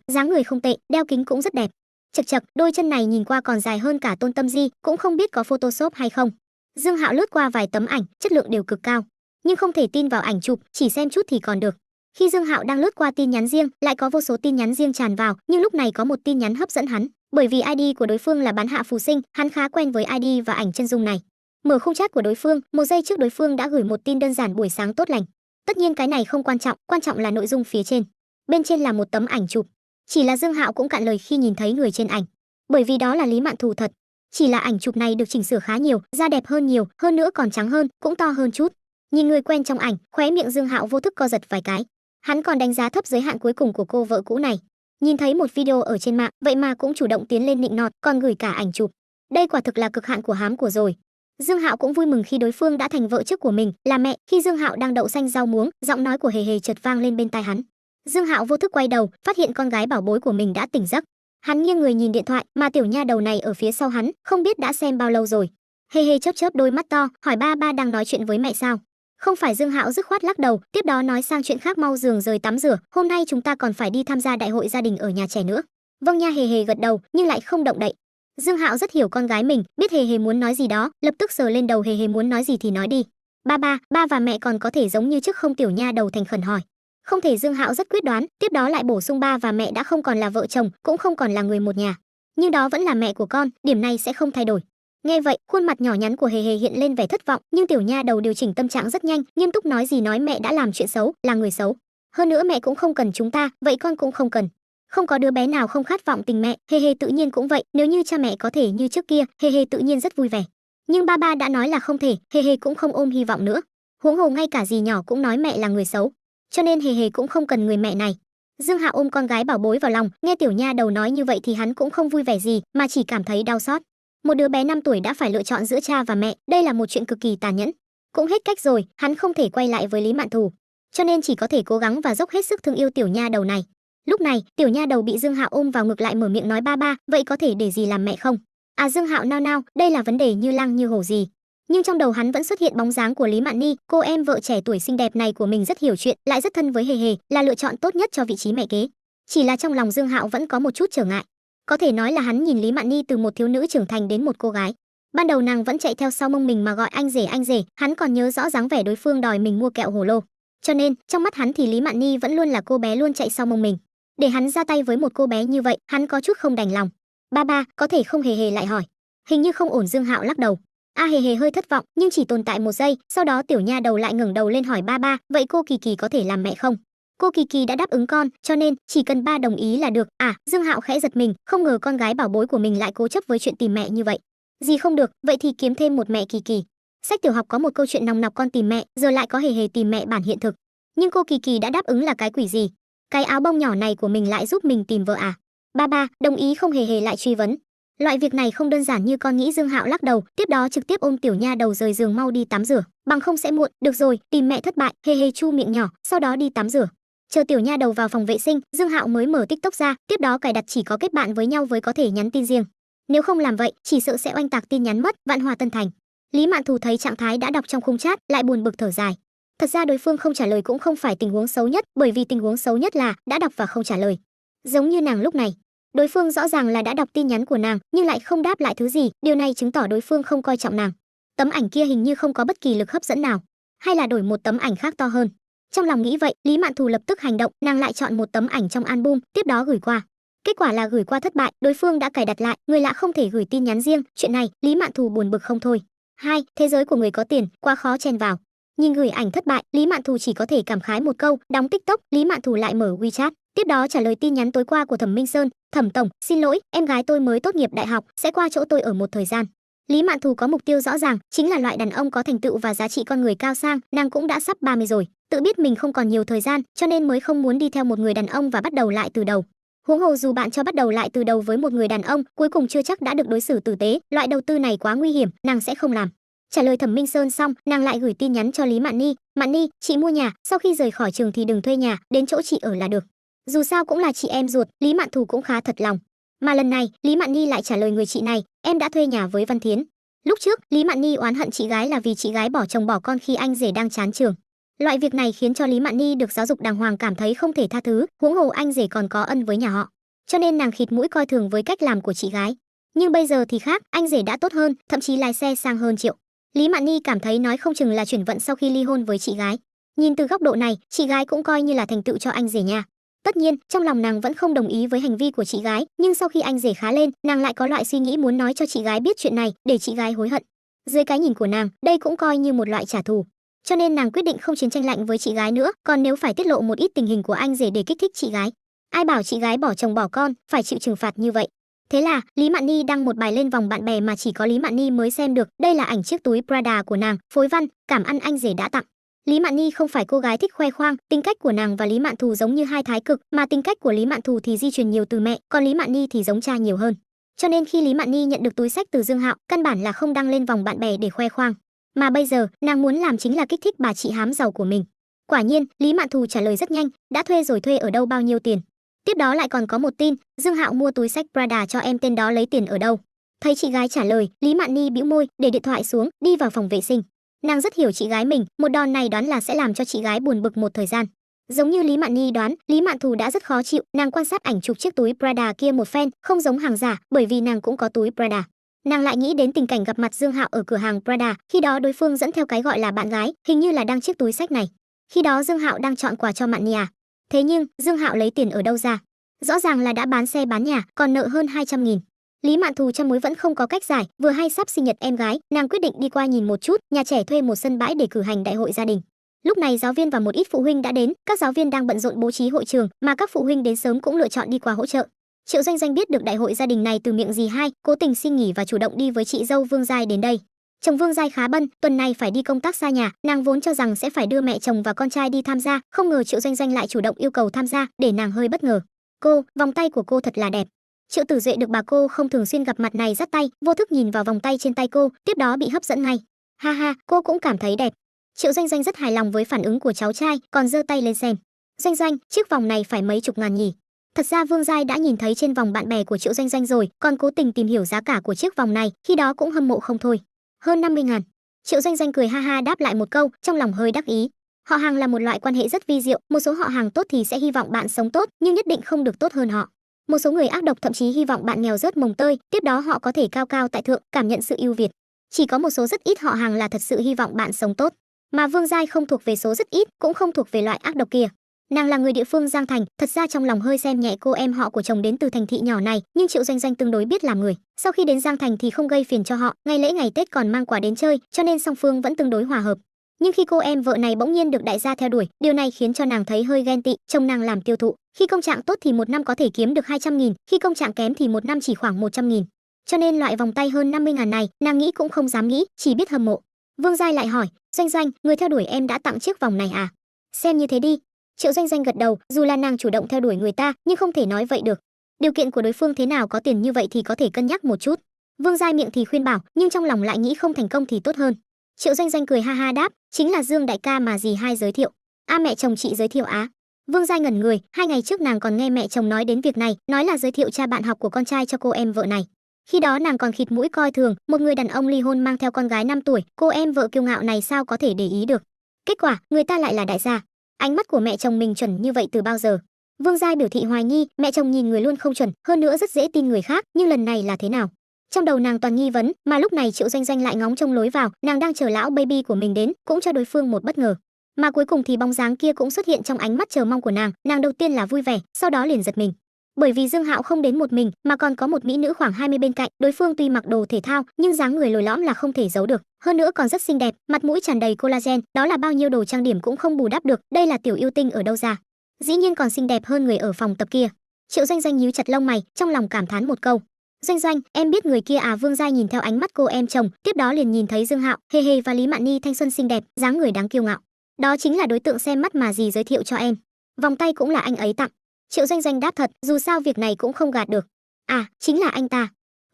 Dáng người không tệ, đeo kính cũng rất đẹp. Chậc chậc, đôi chân này nhìn qua còn dài hơn cả Tôn Tâm Di, cũng không biết có photoshop hay không. Dương Hạo lướt qua vài tấm ảnh, chất lượng đều cực cao, nhưng không thể tin vào ảnh chụp, chỉ xem chút thì còn được. Khi Dương Hạo đang lướt qua tin nhắn riêng, lại có vô số tin nhắn riêng tràn vào, nhưng lúc này có một tin nhắn hấp dẫn hắn, bởi vì ID của đối phương là bán hạ phù sinh, hắn khá quen với ID và ảnh chân dung này. Mở khung chat của đối phương, một giây trước đối phương đã gửi một tin đơn giản buổi sáng tốt lành. Tất nhiên cái này không quan trọng là nội dung phía trên. Bên trên là một tấm ảnh chụp. Chỉ là Dương Hạo cũng cạn lời khi nhìn thấy người trên ảnh, bởi vì đó là Lý Mạn Thù thật. Chỉ là ảnh chụp này được chỉnh sửa khá nhiều, da đẹp hơn nhiều, hơn nữa còn trắng hơn, cũng to hơn chút. Nhìn người quen trong ảnh, khóe miệng Dương Hạo vô thức co giật vài cái. Hắn còn đánh giá thấp giới hạn cuối cùng của cô vợ cũ này. Nhìn thấy một video ở trên mạng, vậy mà cũng chủ động tiến lên nịnh nọt, còn gửi cả ảnh chụp. Đây quả thực là cực hạn của hám của rồi. Dương Hạo cũng vui mừng khi đối phương đã thành vợ trước của mình, là mẹ. Khi Dương Hạo đang đậu xanh rau muống, giọng nói của Hề Hề chợt vang lên bên tai hắn. Dương Hạo vô thức quay đầu, phát hiện con gái bảo bối của mình đã tỉnh giấc. Hắn nghiêng người nhìn điện thoại, mà tiểu nha đầu này ở phía sau hắn, không biết đã xem bao lâu rồi. Hê hê chớp chớp đôi mắt to, hỏi ba ba đang nói chuyện với mẹ sao? Không phải. Dương Hạo dứt khoát lắc đầu, tiếp đó nói sang chuyện khác, mau giường rời tắm rửa, hôm nay chúng ta còn phải đi tham gia đại hội gia đình ở nhà trẻ nữa. Vâng nha, hề hề gật đầu nhưng lại không động đậy. Dương Hạo rất hiểu con gái mình, biết hề hề muốn nói gì đó, lập tức sờ lên đầu hề hề muốn nói gì thì nói đi. Ba ba, ba và mẹ còn có thể giống như trước không? Tiểu nha đầu thành khẩn hỏi. Không thể. Dương Hạo rất quyết đoán, tiếp đó lại bổ sung ba và mẹ đã không còn là vợ chồng, cũng không còn là người một nhà. Nhưng đó vẫn là mẹ của con, điểm này sẽ không thay đổi. Nghe vậy, khuôn mặt nhỏ nhắn của hề hề hiện lên vẻ thất vọng, nhưng tiểu nha đầu điều chỉnh tâm trạng rất nhanh, nghiêm túc nói gì nói, mẹ đã làm chuyện xấu, là người xấu. Hơn nữa mẹ cũng không cần chúng ta, vậy con cũng không cần. Không có đứa bé nào không khát vọng tình mẹ, hề hề tự nhiên cũng vậy, nếu như cha mẹ có thể như trước kia, hề hề tự nhiên rất vui vẻ. Nhưng ba ba đã nói là không thể, hề hề cũng không ôm hy vọng nữa. Huống hồ ngay cả dì nhỏ cũng nói mẹ là người xấu, cho nên hề hề cũng không cần người mẹ này. Dương Hạo ôm con gái bảo bối vào lòng, nghe tiểu nha đầu nói như vậy thì hắn cũng không vui vẻ gì, mà chỉ cảm thấy đau xót. Một đứa bé 5 tuổi đã phải lựa chọn giữa cha và mẹ, đây là một chuyện cực kỳ tàn nhẫn. Cũng hết cách rồi, hắn không thể quay lại với Lý Mạn Thù, cho nên chỉ có thể cố gắng và dốc hết sức thương yêu tiểu nha đầu này. Lúc này, tiểu nha đầu bị Dương Hạo ôm vào ngực lại mở miệng nói ba ba, vậy có thể để dì làm mẹ không? À, Dương Hạo nao nao, đây là vấn đề như lang như hổ gì. Nhưng trong đầu hắn vẫn xuất hiện bóng dáng của Lý Mạn Ni, cô em vợ trẻ tuổi xinh đẹp này của mình rất hiểu chuyện, lại rất thân với hề hề, là lựa chọn tốt nhất cho vị trí mẹ kế. Chỉ là trong lòng Dương Hạo vẫn có một chút trở ngại. Có thể nói là hắn nhìn Lý Mạn Ni từ một thiếu nữ trưởng thành đến một cô gái. Ban đầu nàng vẫn chạy theo sau mông mình mà gọi anh rể, hắn còn nhớ rõ dáng vẻ đối phương đòi mình mua kẹo hồ lô. Cho nên, trong mắt hắn thì Lý Mạn Ni vẫn luôn là cô bé luôn chạy sau mông mình. Để hắn ra tay với một cô bé như vậy, hắn có chút không đành lòng. Ba ba, có thể không? Hề hề lại hỏi. Hình như không ổn. Dương Hạo lắc đầu. A hề hề hơi thất vọng, nhưng chỉ tồn tại một giây, sau đó tiểu nha đầu lại ngẩng đầu lên hỏi ba ba, vậy cô Kỳ Kỳ có thể làm mẹ không? Cô Kỳ Kỳ đã đáp ứng con, cho nên chỉ cần ba đồng ý là được. À, Dương Hạo khẽ giật mình, không ngờ con gái bảo bối của mình lại cố chấp với chuyện tìm mẹ như vậy. Gì không được, vậy thì kiếm thêm một mẹ Kỳ Kỳ. Sách tiểu học có một câu chuyện nòng nọc con tìm mẹ, giờ lại có hề hề tìm mẹ bản hiện thực. Nhưng cô Kỳ Kỳ đã đáp ứng là cái quỷ gì? Cái áo bông nhỏ này của mình lại giúp mình tìm vợ à? Ba ba, đồng ý không? Hề hề lại truy vấn. Loại việc này không đơn giản như con nghĩ. Dương Hạo lắc đầu, tiếp đó trực tiếp ôm tiểu nha đầu rời giường, mau đi tắm rửa, bằng không sẽ muộn. Được rồi, tìm mẹ thất bại, hề hề chu miệng nhỏ, sau đó đi tắm rửa. Chờ tiểu nha đầu vào phòng vệ sinh, Dương Hạo mới mở TikTok ra, tiếp đó cài đặt chỉ có kết bạn với nhau với có thể nhắn tin riêng. Nếu không làm vậy, chỉ sợ sẽ oanh tạc tin nhắn mất. Vạn Hòa Tân Thành. Lý Mạn Thù thấy trạng thái đã đọc trong khung chat, lại buồn bực thở dài. Thật ra đối phương không trả lời cũng không phải tình huống xấu nhất, bởi vì tình huống xấu nhất là đã đọc và không trả lời. Giống như nàng lúc này, đối phương rõ ràng là đã đọc tin nhắn của nàng, nhưng lại không đáp lại thứ gì, điều này chứng tỏ đối phương không coi trọng nàng. Tấm ảnh kia hình như không có bất kỳ lực hấp dẫn nào, hay là đổi một tấm ảnh khác to hơn. Trong lòng nghĩ vậy, Lý Mạn Thù lập tức hành động, nàng lại chọn một tấm ảnh trong album, tiếp đó gửi qua. Kết quả là gửi qua thất bại, đối phương đã cài đặt lại, người lạ không thể gửi tin nhắn riêng. Chuyện này, Lý Mạn Thù buồn bực không thôi. Hai, thế giới của người có tiền quá khó chen vào. Nhìn gửi ảnh thất bại, Lý Mạn Thù chỉ có thể cảm khái một câu. Đóng TikTok, Lý Mạn Thù lại mở WeChat, tiếp đó trả lời tin nhắn tối qua của Thẩm Minh Sơn. Thẩm tổng, xin lỗi, em gái tôi mới tốt nghiệp đại học, sẽ qua chỗ tôi ở một thời gian. Lý Mạn Thù có mục tiêu rõ ràng, chính là loại đàn ông có thành tựu và giá trị con người cao sang. Nàng cũng đã sắp 30 rồi, tự biết mình không còn nhiều thời gian, cho nên mới không muốn đi theo một người đàn ông và bắt đầu lại từ đầu. Huống hồ dù bạn cho bắt đầu lại từ đầu với một người đàn ông, cuối cùng chưa chắc đã được đối xử tử tế, loại đầu tư này quá nguy hiểm, nàng sẽ không làm. Trả lời Thẩm Minh Sơn xong, nàng lại gửi tin nhắn cho Lý Mạn Ni. Mạn Ni, chị mua nhà, sau khi rời khỏi trường thì đừng thuê nhà, đến chỗ chị ở là được. Dù sao cũng là chị em ruột, Lý Mạn Thù cũng khá thật lòng. Mà lần này, Lý Mạn Ni lại trả lời người chị này, em đã thuê nhà với Văn Thiến. Lúc trước, Lý Mạn Ni oán hận chị gái là vì chị gái bỏ chồng bỏ con khi anh rể đang chán trường. Loại việc này khiến cho Lý Mạn Ni được giáo dục đàng hoàng cảm thấy không thể tha thứ, huống hồ anh rể còn có ân với nhà họ. Cho nên nàng khịt mũi coi thường với cách làm của chị gái. Nhưng bây giờ thì khác, anh rể đã tốt hơn, thậm chí lái xe sang hơn Triệu. Lý Mạn Ni cảm thấy nói không chừng là chuyển vận sau khi ly hôn với chị gái. Nhìn từ góc độ này, chị gái cũng coi như là thành tựu cho anh rể nha. Tất nhiên, trong lòng nàng vẫn không đồng ý với hành vi của chị gái, nhưng sau khi anh rể khá lên, nàng lại có loại suy nghĩ muốn nói cho chị gái biết chuyện này, để chị gái hối hận. Dưới cái nhìn của nàng, đây cũng coi như một loại trả thù. Cho nên nàng quyết định không chiến tranh lạnh với chị gái nữa, còn nếu phải tiết lộ một ít tình hình của anh rể để kích thích chị gái. Ai bảo chị gái bỏ chồng bỏ con, phải chịu trừng phạt như vậy. Thế là, Lý Mạn Ni đăng một bài lên vòng bạn bè mà chỉ có Lý Mạn Ni mới xem được, đây là ảnh chiếc túi Prada của nàng, phối văn, cảm ơn anh rể đã tặng. Lý Mạn Ni không phải cô gái thích khoe khoang, tính cách của nàng và Lý Mạn Thù giống như hai thái cực, mà tính cách của Lý Mạn Thù thì di truyền nhiều từ mẹ, còn Lý Mạn Ni thì giống cha nhiều hơn. Cho nên khi Lý Mạn Ni nhận được túi xách từ Dương Hạo, căn bản là không đăng lên vòng bạn bè để khoe khoang, mà bây giờ, nàng muốn làm chính là kích thích bà chị hám giàu của mình. Quả nhiên, Lý Mạn Thù trả lời rất nhanh, đã thuê rồi, thuê ở đâu, bao nhiêu tiền? Tiếp đó lại còn có một tin, Dương Hạo mua túi xách Prada cho em, tên đó lấy tiền ở đâu? Thấy chị gái trả lời, Lý Mạn Ni bĩu môi, để điện thoại xuống, đi vào phòng vệ sinh. Nàng rất hiểu chị gái mình, một đòn này đoán là sẽ làm cho chị gái buồn bực một thời gian. Giống như Lý Mạn Ni đoán, Lý Mạn Thù đã rất khó chịu, nàng quan sát ảnh chụp chiếc túi Prada kia một phen, không giống hàng giả, bởi vì nàng cũng có túi Prada. Nàng lại nghĩ đến tình cảnh gặp mặt Dương Hạo ở cửa hàng Prada, khi đó đối phương dẫn theo cái gọi là bạn gái, hình như là đang chiếc túi xách này. Khi đó Dương Hạo đang chọn quà cho Mạn Ni à? Thế nhưng, Dương Hạo lấy tiền ở đâu ra? Rõ ràng là đã bán xe bán nhà, còn nợ hơn 200.000. Lý Mạn Thù trong mối vẫn không có cách giải, vừa hay sắp sinh nhật em gái, nàng quyết định đi qua nhìn một chút, nhà trẻ thuê một sân bãi để cử hành đại hội gia đình. Lúc này giáo viên và một ít phụ huynh đã đến, các giáo viên đang bận rộn bố trí hội trường, mà các phụ huynh đến sớm cũng lựa chọn đi qua hỗ trợ. Triệu Doanh Doanh biết được đại hội gia đình này từ miệng dì hai, cố tình xin nghỉ và chủ động đi với chị dâu Vương Giai đến đây. Chồng Vương Giai khá bận, tuần này phải đi công tác xa nhà, nàng vốn cho rằng sẽ phải đưa mẹ chồng và con trai đi tham gia, không ngờ Triệu Doanh Doanh lại chủ động yêu cầu tham gia, để nàng hơi bất ngờ. Cô, vòng tay của cô thật là đẹp. Triệu Tử Duệ được bà cô không thường xuyên gặp mặt này dắt tay, vô thức nhìn vào vòng tay trên tay cô, tiếp đó bị hấp dẫn ngay. Ha ha, cô cũng cảm thấy đẹp. Triệu Doanh Doanh rất hài lòng với phản ứng của cháu trai, còn giơ tay lên xem. Doanh Doanh, chiếc vòng này phải mấy chục ngàn nhỉ? Thật ra Vương Giai đã nhìn thấy trên vòng bạn bè của Triệu Doanh Doanh rồi, còn cố tình tìm hiểu giá cả của chiếc vòng này, khi đó cũng hâm mộ không thôi. Hơn 50.000. Triệu Doanh Doanh cười ha ha đáp lại một câu, trong lòng hơi đắc ý. Họ hàng là một loại quan hệ rất vi diệu, một số họ hàng tốt thì sẽ hy vọng bạn sống tốt, nhưng nhất định không được tốt hơn họ. Một số người ác độc thậm chí hy vọng bạn nghèo rớt mồng tơi, tiếp đó họ có thể cao cao tại thượng, cảm nhận sự ưu việt. Chỉ có một số rất ít họ hàng là thật sự hy vọng bạn sống tốt, mà Vương Giai không thuộc về số rất ít, cũng không thuộc về loại ác độc kia. Nàng là người địa phương Giang Thành, thật ra trong lòng hơi xem nhẹ cô em họ của chồng đến từ thành thị nhỏ này, nhưng Triệu Doanh Doanh tương đối biết làm người. Sau khi đến Giang Thành thì không gây phiền cho họ, ngày lễ ngày Tết còn mang quà đến chơi, cho nên song phương vẫn tương đối hòa hợp. Nhưng khi cô em vợ này bỗng nhiên được đại gia theo đuổi, điều này khiến cho nàng thấy hơi ghen tị. Chồng nàng làm tiêu thụ, khi công trạng tốt thì một năm có thể kiếm được 200.000, khi công trạng kém thì một năm chỉ khoảng 100.000. Cho nên loại vòng tay hơn 50.000 này, nàng nghĩ cũng không dám nghĩ, chỉ biết hâm mộ. Vương Giai lại hỏi, Doanh Doanh, người theo đuổi em đã tặng chiếc vòng này à? Xem như thế đi. Triệu Doanh Doanh gật đầu, dù là nàng chủ động theo đuổi người ta, nhưng không thể nói vậy được. Điều kiện của đối phương thế nào, có tiền như vậy thì có thể cân nhắc một chút. Vương Giai miệng thì khuyên bảo, nhưng trong lòng lại nghĩ không thành công thì tốt hơn. Triệu Doanh Doanh cười ha ha đáp, chính là Dương đại ca mà dì hai giới thiệu. A, mẹ chồng chị giới thiệu á? Vương Giai ngẩn người, 2 ngày trước nàng còn nghe mẹ chồng nói đến việc này, nói là giới thiệu cha bạn học của con trai cho cô em vợ này. Khi đó nàng còn khịt mũi coi thường, một người đàn ông ly hôn mang theo con gái 5 tuổi, cô em vợ kiêu ngạo này sao có thể để ý được. Kết quả, người ta lại là đại gia. Ánh mắt của mẹ chồng mình chuẩn như vậy từ bao giờ? Vương Giai biểu thị hoài nghi, mẹ chồng nhìn người luôn không chuẩn, hơn nữa rất dễ tin người khác, nhưng lần này là thế nào? Trong đầu nàng toàn nghi vấn, mà lúc này Triệu Doanh Doanh lại ngóng trông lối vào, nàng đang chờ lão baby của mình đến, cũng cho đối phương một bất ngờ. Mà cuối cùng thì bóng dáng kia cũng xuất hiện trong ánh mắt chờ mong của nàng đầu tiên là vui vẻ, sau đó liền giật mình. Bởi vì Dương Hạo không đến một mình, mà còn có một mỹ nữ khoảng 20 bên cạnh, đối phương tuy mặc đồ thể thao, nhưng dáng người lồi lõm là không thể giấu được, hơn nữa còn rất xinh đẹp, mặt mũi tràn đầy collagen, đó là bao nhiêu đồ trang điểm cũng không bù đắp được, đây là tiểu yêu tinh ở đâu ra? Dĩ nhiên còn xinh đẹp hơn người ở phòng tập kia. Triệu Doanh Doanh nhíu chặt lông mày, trong lòng cảm thán một câu. Doanh Doanh, em biết người kia à? Vương Giai nhìn theo ánh mắt cô em chồng, tiếp đó liền nhìn thấy Dương Hạo, hề hề và Lý Mạn Ni thanh xuân xinh đẹp, dáng người đáng kiêu ngạo. Đó chính là đối tượng xem mắt mà dì giới thiệu cho em. Vòng tay cũng là anh ấy tặng. Triệu Doanh Doanh đáp thật, dù sao việc này cũng không gạt được. À, chính là anh ta.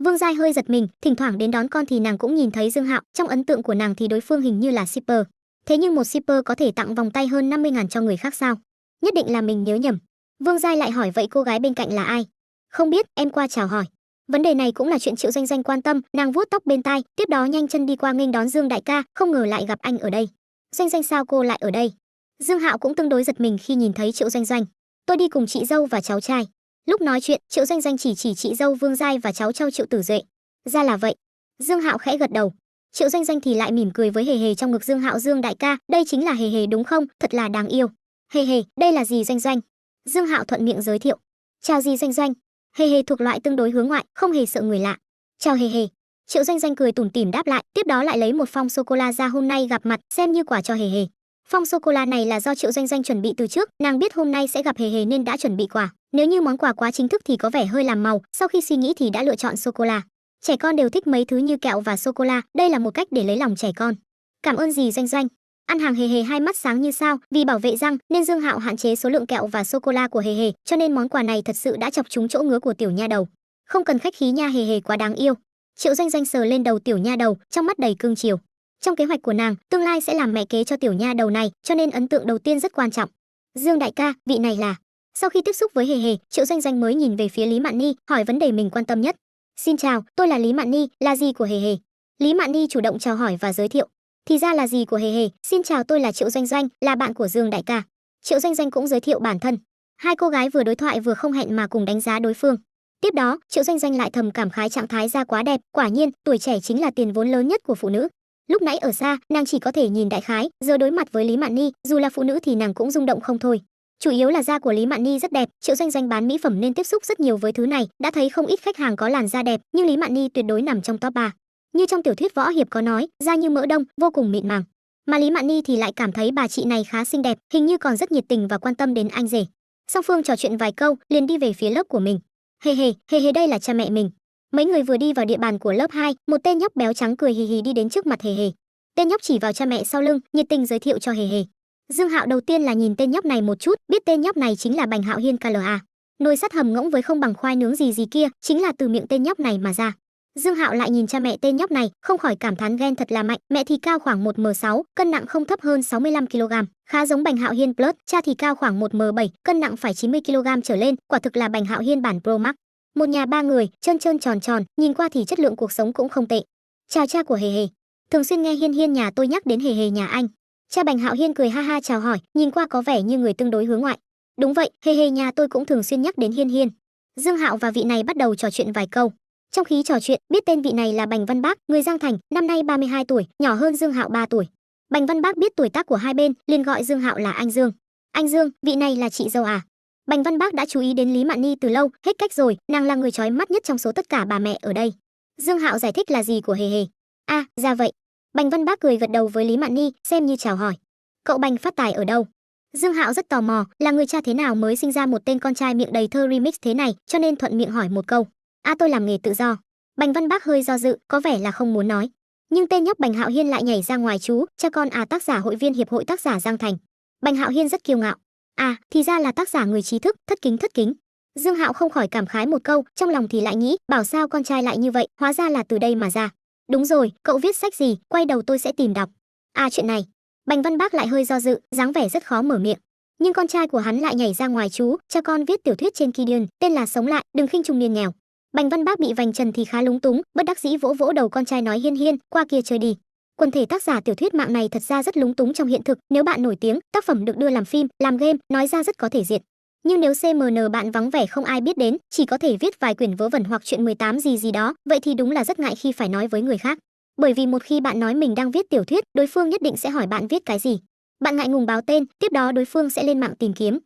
Vương Giai hơi giật mình, thỉnh thoảng đến đón con thì nàng cũng nhìn thấy Dương Hạo, trong ấn tượng của nàng thì đối phương hình như là shipper. Thế nhưng một shipper có thể tặng vòng tay hơn 50.000 cho người khác sao? Nhất định là mình nhớ nhầm. Vương Giai lại hỏi vậy cô gái bên cạnh là ai? Không biết, em qua chào hỏi. Vấn đề này cũng là chuyện Triệu Doanh Doanh quan tâm, nàng vuốt tóc bên tai, tiếp đó nhanh chân đi qua nghênh đón Dương đại ca, không ngờ lại gặp anh ở đây. Doanh Doanh, sao cô lại ở đây? Dương Hạo cũng tương đối giật mình khi nhìn thấy Triệu Doanh Doanh. Tôi đi cùng chị dâu và cháu trai. Lúc nói chuyện, Triệu Doanh Doanh chỉ chị dâu Vương Giai và cháu Châu Triệu Tử Duệ. Ra là vậy. Dương Hạo khẽ gật đầu. Triệu Doanh Doanh thì lại mỉm cười với hề hề trong ngực Dương Hạo, Dương đại ca, đây chính là hề hề đúng không? Thật là đáng yêu. Hề hề, đây là dì Doanh Doanh. Dương Hạo thuận miệng giới thiệu. Chào dì Doanh Doanh. Hề hề thuộc loại tương đối hướng ngoại, không hề sợ người lạ. Chào hề hề. Triệu Doanh Doanh cười tủm tỉm đáp lại, tiếp đó lại lấy một phong sô cô la ra, hôm nay gặp mặt, xem như quà cho hề hề. Phong sô cô la này là do Triệu Doanh Doanh chuẩn bị từ trước, nàng biết hôm nay sẽ gặp hề hề nên đã chuẩn bị quà. Nếu như món quà quá chính thức thì có vẻ hơi làm màu, sau khi suy nghĩ thì đã lựa chọn sô cô la. Trẻ con đều thích mấy thứ như kẹo và sô cô la, đây là một cách để lấy lòng trẻ con. Cảm ơn dì Doanh Doanh. Ăn hàng hề hề hai mắt sáng như sao, vì bảo vệ răng nên Dương Hạo hạn chế số lượng kẹo và sô cô la của hề hề, cho nên món quà này thật sự đã chọc trúng chỗ ngứa của tiểu nha đầu. Không cần khách khí nha, hề hề quá đáng yêu. Triệu Doanh Doanh sờ lên đầu tiểu nha đầu, trong mắt đầy cương chiều. Trong kế hoạch của nàng, tương lai sẽ làm mẹ kế cho tiểu nha đầu này, cho nên ấn tượng đầu tiên rất quan trọng. Dương đại ca, vị này là... Sau khi tiếp xúc với Hề Hề, Triệu Doanh Doanh mới nhìn về phía Lý Mạn Ni, hỏi vấn đề mình quan tâm nhất. Xin chào, tôi là Lý Mạn Ni, là dì của Hề Hề. Lý Mạn Ni chủ động chào hỏi và giới thiệu. Thì ra là dì của Hề Hề, xin chào, tôi là Triệu Doanh Doanh, là bạn của Dương đại ca. Triệu Doanh Doanh cũng giới thiệu bản thân. Hai cô gái vừa đối thoại vừa không hẹn mà cùng đánh giá đối phương. Tiếp đó, Triệu Doanh Doanh lại thầm cảm khái trạng thái da quá đẹp, quả nhiên, tuổi trẻ chính là tiền vốn lớn nhất của phụ nữ. Lúc nãy ở xa, nàng chỉ có thể nhìn đại khái, giờ đối mặt với Lý Mạn Ni, dù là phụ nữ thì nàng cũng rung động không thôi. Chủ yếu là da của Lý Mạn Ni rất đẹp, Triệu Doanh Doanh bán mỹ phẩm nên tiếp xúc rất nhiều với thứ này, đã thấy không ít khách hàng có làn da đẹp, nhưng Lý Mạn Ni tuyệt đối nằm trong top 3. Như trong tiểu thuyết võ hiệp có nói, da như mỡ đông, vô cùng mịn màng. Mà Lý Mạn Ni thì lại cảm thấy bà chị này khá xinh đẹp, hình như còn rất nhiệt tình và quan tâm đến anh rể. Song phương trò chuyện vài câu, liền đi về phía lớp của mình. Hề hề đây là cha mẹ mình. Mấy người vừa đi vào địa bàn của lớp 2, một tên nhóc béo trắng cười hì hì đi đến trước mặt Hề Hề. Tên nhóc chỉ vào cha mẹ sau lưng, nhiệt tình giới thiệu cho Hề Hề. Dương Hạo đầu tiên là nhìn tên nhóc này một chút, biết tên nhóc này chính là Bành Hạo Hiên KLA. Nồi sắt hầm ngỗng với không bằng khoai nướng gì gì kia, chính là từ miệng tên nhóc này mà ra. Dương Hạo lại nhìn cha mẹ tên nhóc này, không khỏi cảm thán ghen thật là mạnh, mẹ thì cao khoảng 1m6, cân nặng không thấp hơn 65 kg, khá giống Bành Hạo Hiên Plus, cha thì cao khoảng 1m7, cân nặng phải 90 kg trở lên, quả thực là Bành Hạo Hiên bản Pro Max. Một nhà ba người, trơn trơn tròn tròn, nhìn qua thì chất lượng cuộc sống cũng không tệ. Chào cha của Hề Hề. Thường xuyên nghe Hiên Hiên nhà tôi nhắc đến Hề Hề nhà anh. Cha Bành Hạo Hiên cười ha ha chào hỏi, nhìn qua có vẻ như người tương đối hướng ngoại. Đúng vậy, Hề Hề nhà tôi cũng thường xuyên nhắc đến Hiên Hiên. Dương Hạo và vị này bắt đầu trò chuyện vài câu. Trong khi trò chuyện, biết tên vị này là Bành Văn Bác, người Giang Thành, năm nay 32 tuổi, nhỏ hơn Dương Hạo 3 tuổi. Bành Văn Bác biết tuổi tác của hai bên, liền gọi Dương Hạo là anh Dương. Anh Dương, vị này là chị dâu à? Bành Văn Bác đã chú ý đến Lý Mạn Ni từ lâu, hết cách rồi, nàng là người chói mắt nhất trong số tất cả bà mẹ ở đây. Dương Hạo giải thích là dì của Hề Hề. À, ra vậy. Bành Văn Bác cười gật đầu với Lý Mạn Ni, xem như chào hỏi. Cậu Bành phát tài ở đâu? Dương Hạo rất tò mò, là người cha thế nào mới sinh ra một tên con trai miệng đầy thơ remix thế này, cho nên thuận miệng hỏi một câu. À, tôi làm nghề tự do. Bành Văn Bác hơi do dự, có vẻ là không muốn nói. Nhưng tên nhóc Bành Hạo Hiên lại nhảy ra ngoài chú, cha con à, tác giả hội viên hiệp hội tác giả Giang Thành. Bành Hạo Hiên rất kiêu ngạo. À, thì ra là tác giả người trí thức, thất kính thất kính. Dương Hạo không khỏi cảm khái một câu, trong lòng thì lại nghĩ, bảo sao con trai lại như vậy, hóa ra là từ đây mà ra. Đúng rồi, cậu viết sách gì, quay đầu tôi sẽ tìm đọc. À, chuyện này. Bành Văn Bác lại hơi do dự, dáng vẻ rất khó mở miệng. Nhưng con trai của hắn lại nhảy ra ngoài chú, cha con viết tiểu thuyết trên Kidian, tên là Sống lại, đừng khinh trung niên nghèo. Bành Văn Bác bị vành trần thì khá lúng túng, bất đắc dĩ vỗ vỗ đầu con trai nói Hiên Hiên, qua kia chơi đi. Quần thể tác giả tiểu thuyết mạng này thật ra rất lúng túng trong hiện thực, nếu bạn nổi tiếng, tác phẩm được đưa làm phim, làm game, nói ra rất có thể diệt. Nhưng nếu CMN bạn vắng vẻ không ai biết đến, chỉ có thể viết vài quyển vớ vẩn hoặc chuyện 18 gì gì đó, vậy thì đúng là rất ngại khi phải nói với người khác. Bởi vì một khi bạn nói mình đang viết tiểu thuyết, đối phương nhất định sẽ hỏi bạn viết cái gì. Bạn ngại ngùng báo tên, tiếp đó đối phương sẽ lên mạng tìm kiếm.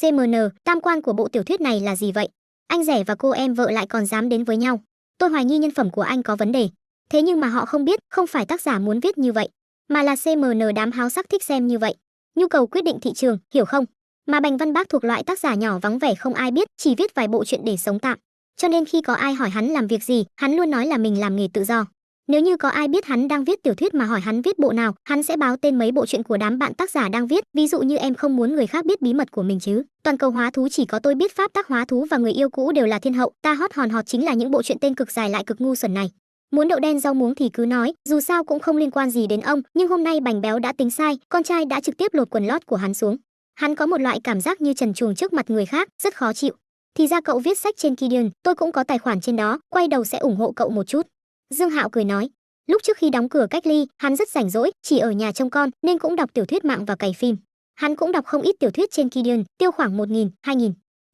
CMN, tam quan của bộ tiểu thuyết này là gì vậy? Anh rể và cô em vợ lại còn dám đến với nhau. Tôi hoài nghi nhân phẩm của anh có vấn đề. Thế nhưng mà họ không biết, không phải tác giả muốn viết như vậy, mà là CMN đám háo sắc thích xem như vậy. Nhu cầu quyết định thị trường, hiểu không? Mà Bành Văn Bác thuộc loại tác giả nhỏ vắng vẻ không ai biết, chỉ viết vài bộ truyện để sống tạm. Cho nên khi có ai hỏi hắn làm việc gì, hắn luôn nói là mình làm nghề tự do. Nếu như có ai biết hắn đang viết tiểu thuyết mà hỏi hắn viết bộ nào, hắn sẽ báo tên mấy bộ truyện của đám bạn tác giả đang viết, ví dụ như em không muốn người khác biết bí mật của mình chứ. Toàn cầu hóa thú chỉ có tôi biết pháp tác hóa thú và người yêu cũ đều là thiên hậu, ta hot hòn hot chính là những bộ truyện tên cực dài lại cực ngu xuẩn này. Muốn đậu đen rau muống thì cứ nói, dù sao cũng không liên quan gì đến ông, nhưng hôm nay Bành Béo đã tính sai, con trai đã trực tiếp lột quần lót của hắn xuống. Hắn có một loại cảm giác như trần truồng trước mặt người khác, rất khó chịu. Thì ra cậu viết sách trên Kidian, tôi cũng có tài khoản trên đó, quay đầu sẽ ủng hộ cậu một chút. Dương Hạo cười nói. Lúc trước khi đóng cửa cách ly, hắn rất rảnh rỗi, chỉ ở nhà trông con nên cũng đọc tiểu thuyết mạng và cày phim. Hắn cũng đọc không ít tiểu thuyết trên Kidian, tiêu khoảng 1.000, 2.000.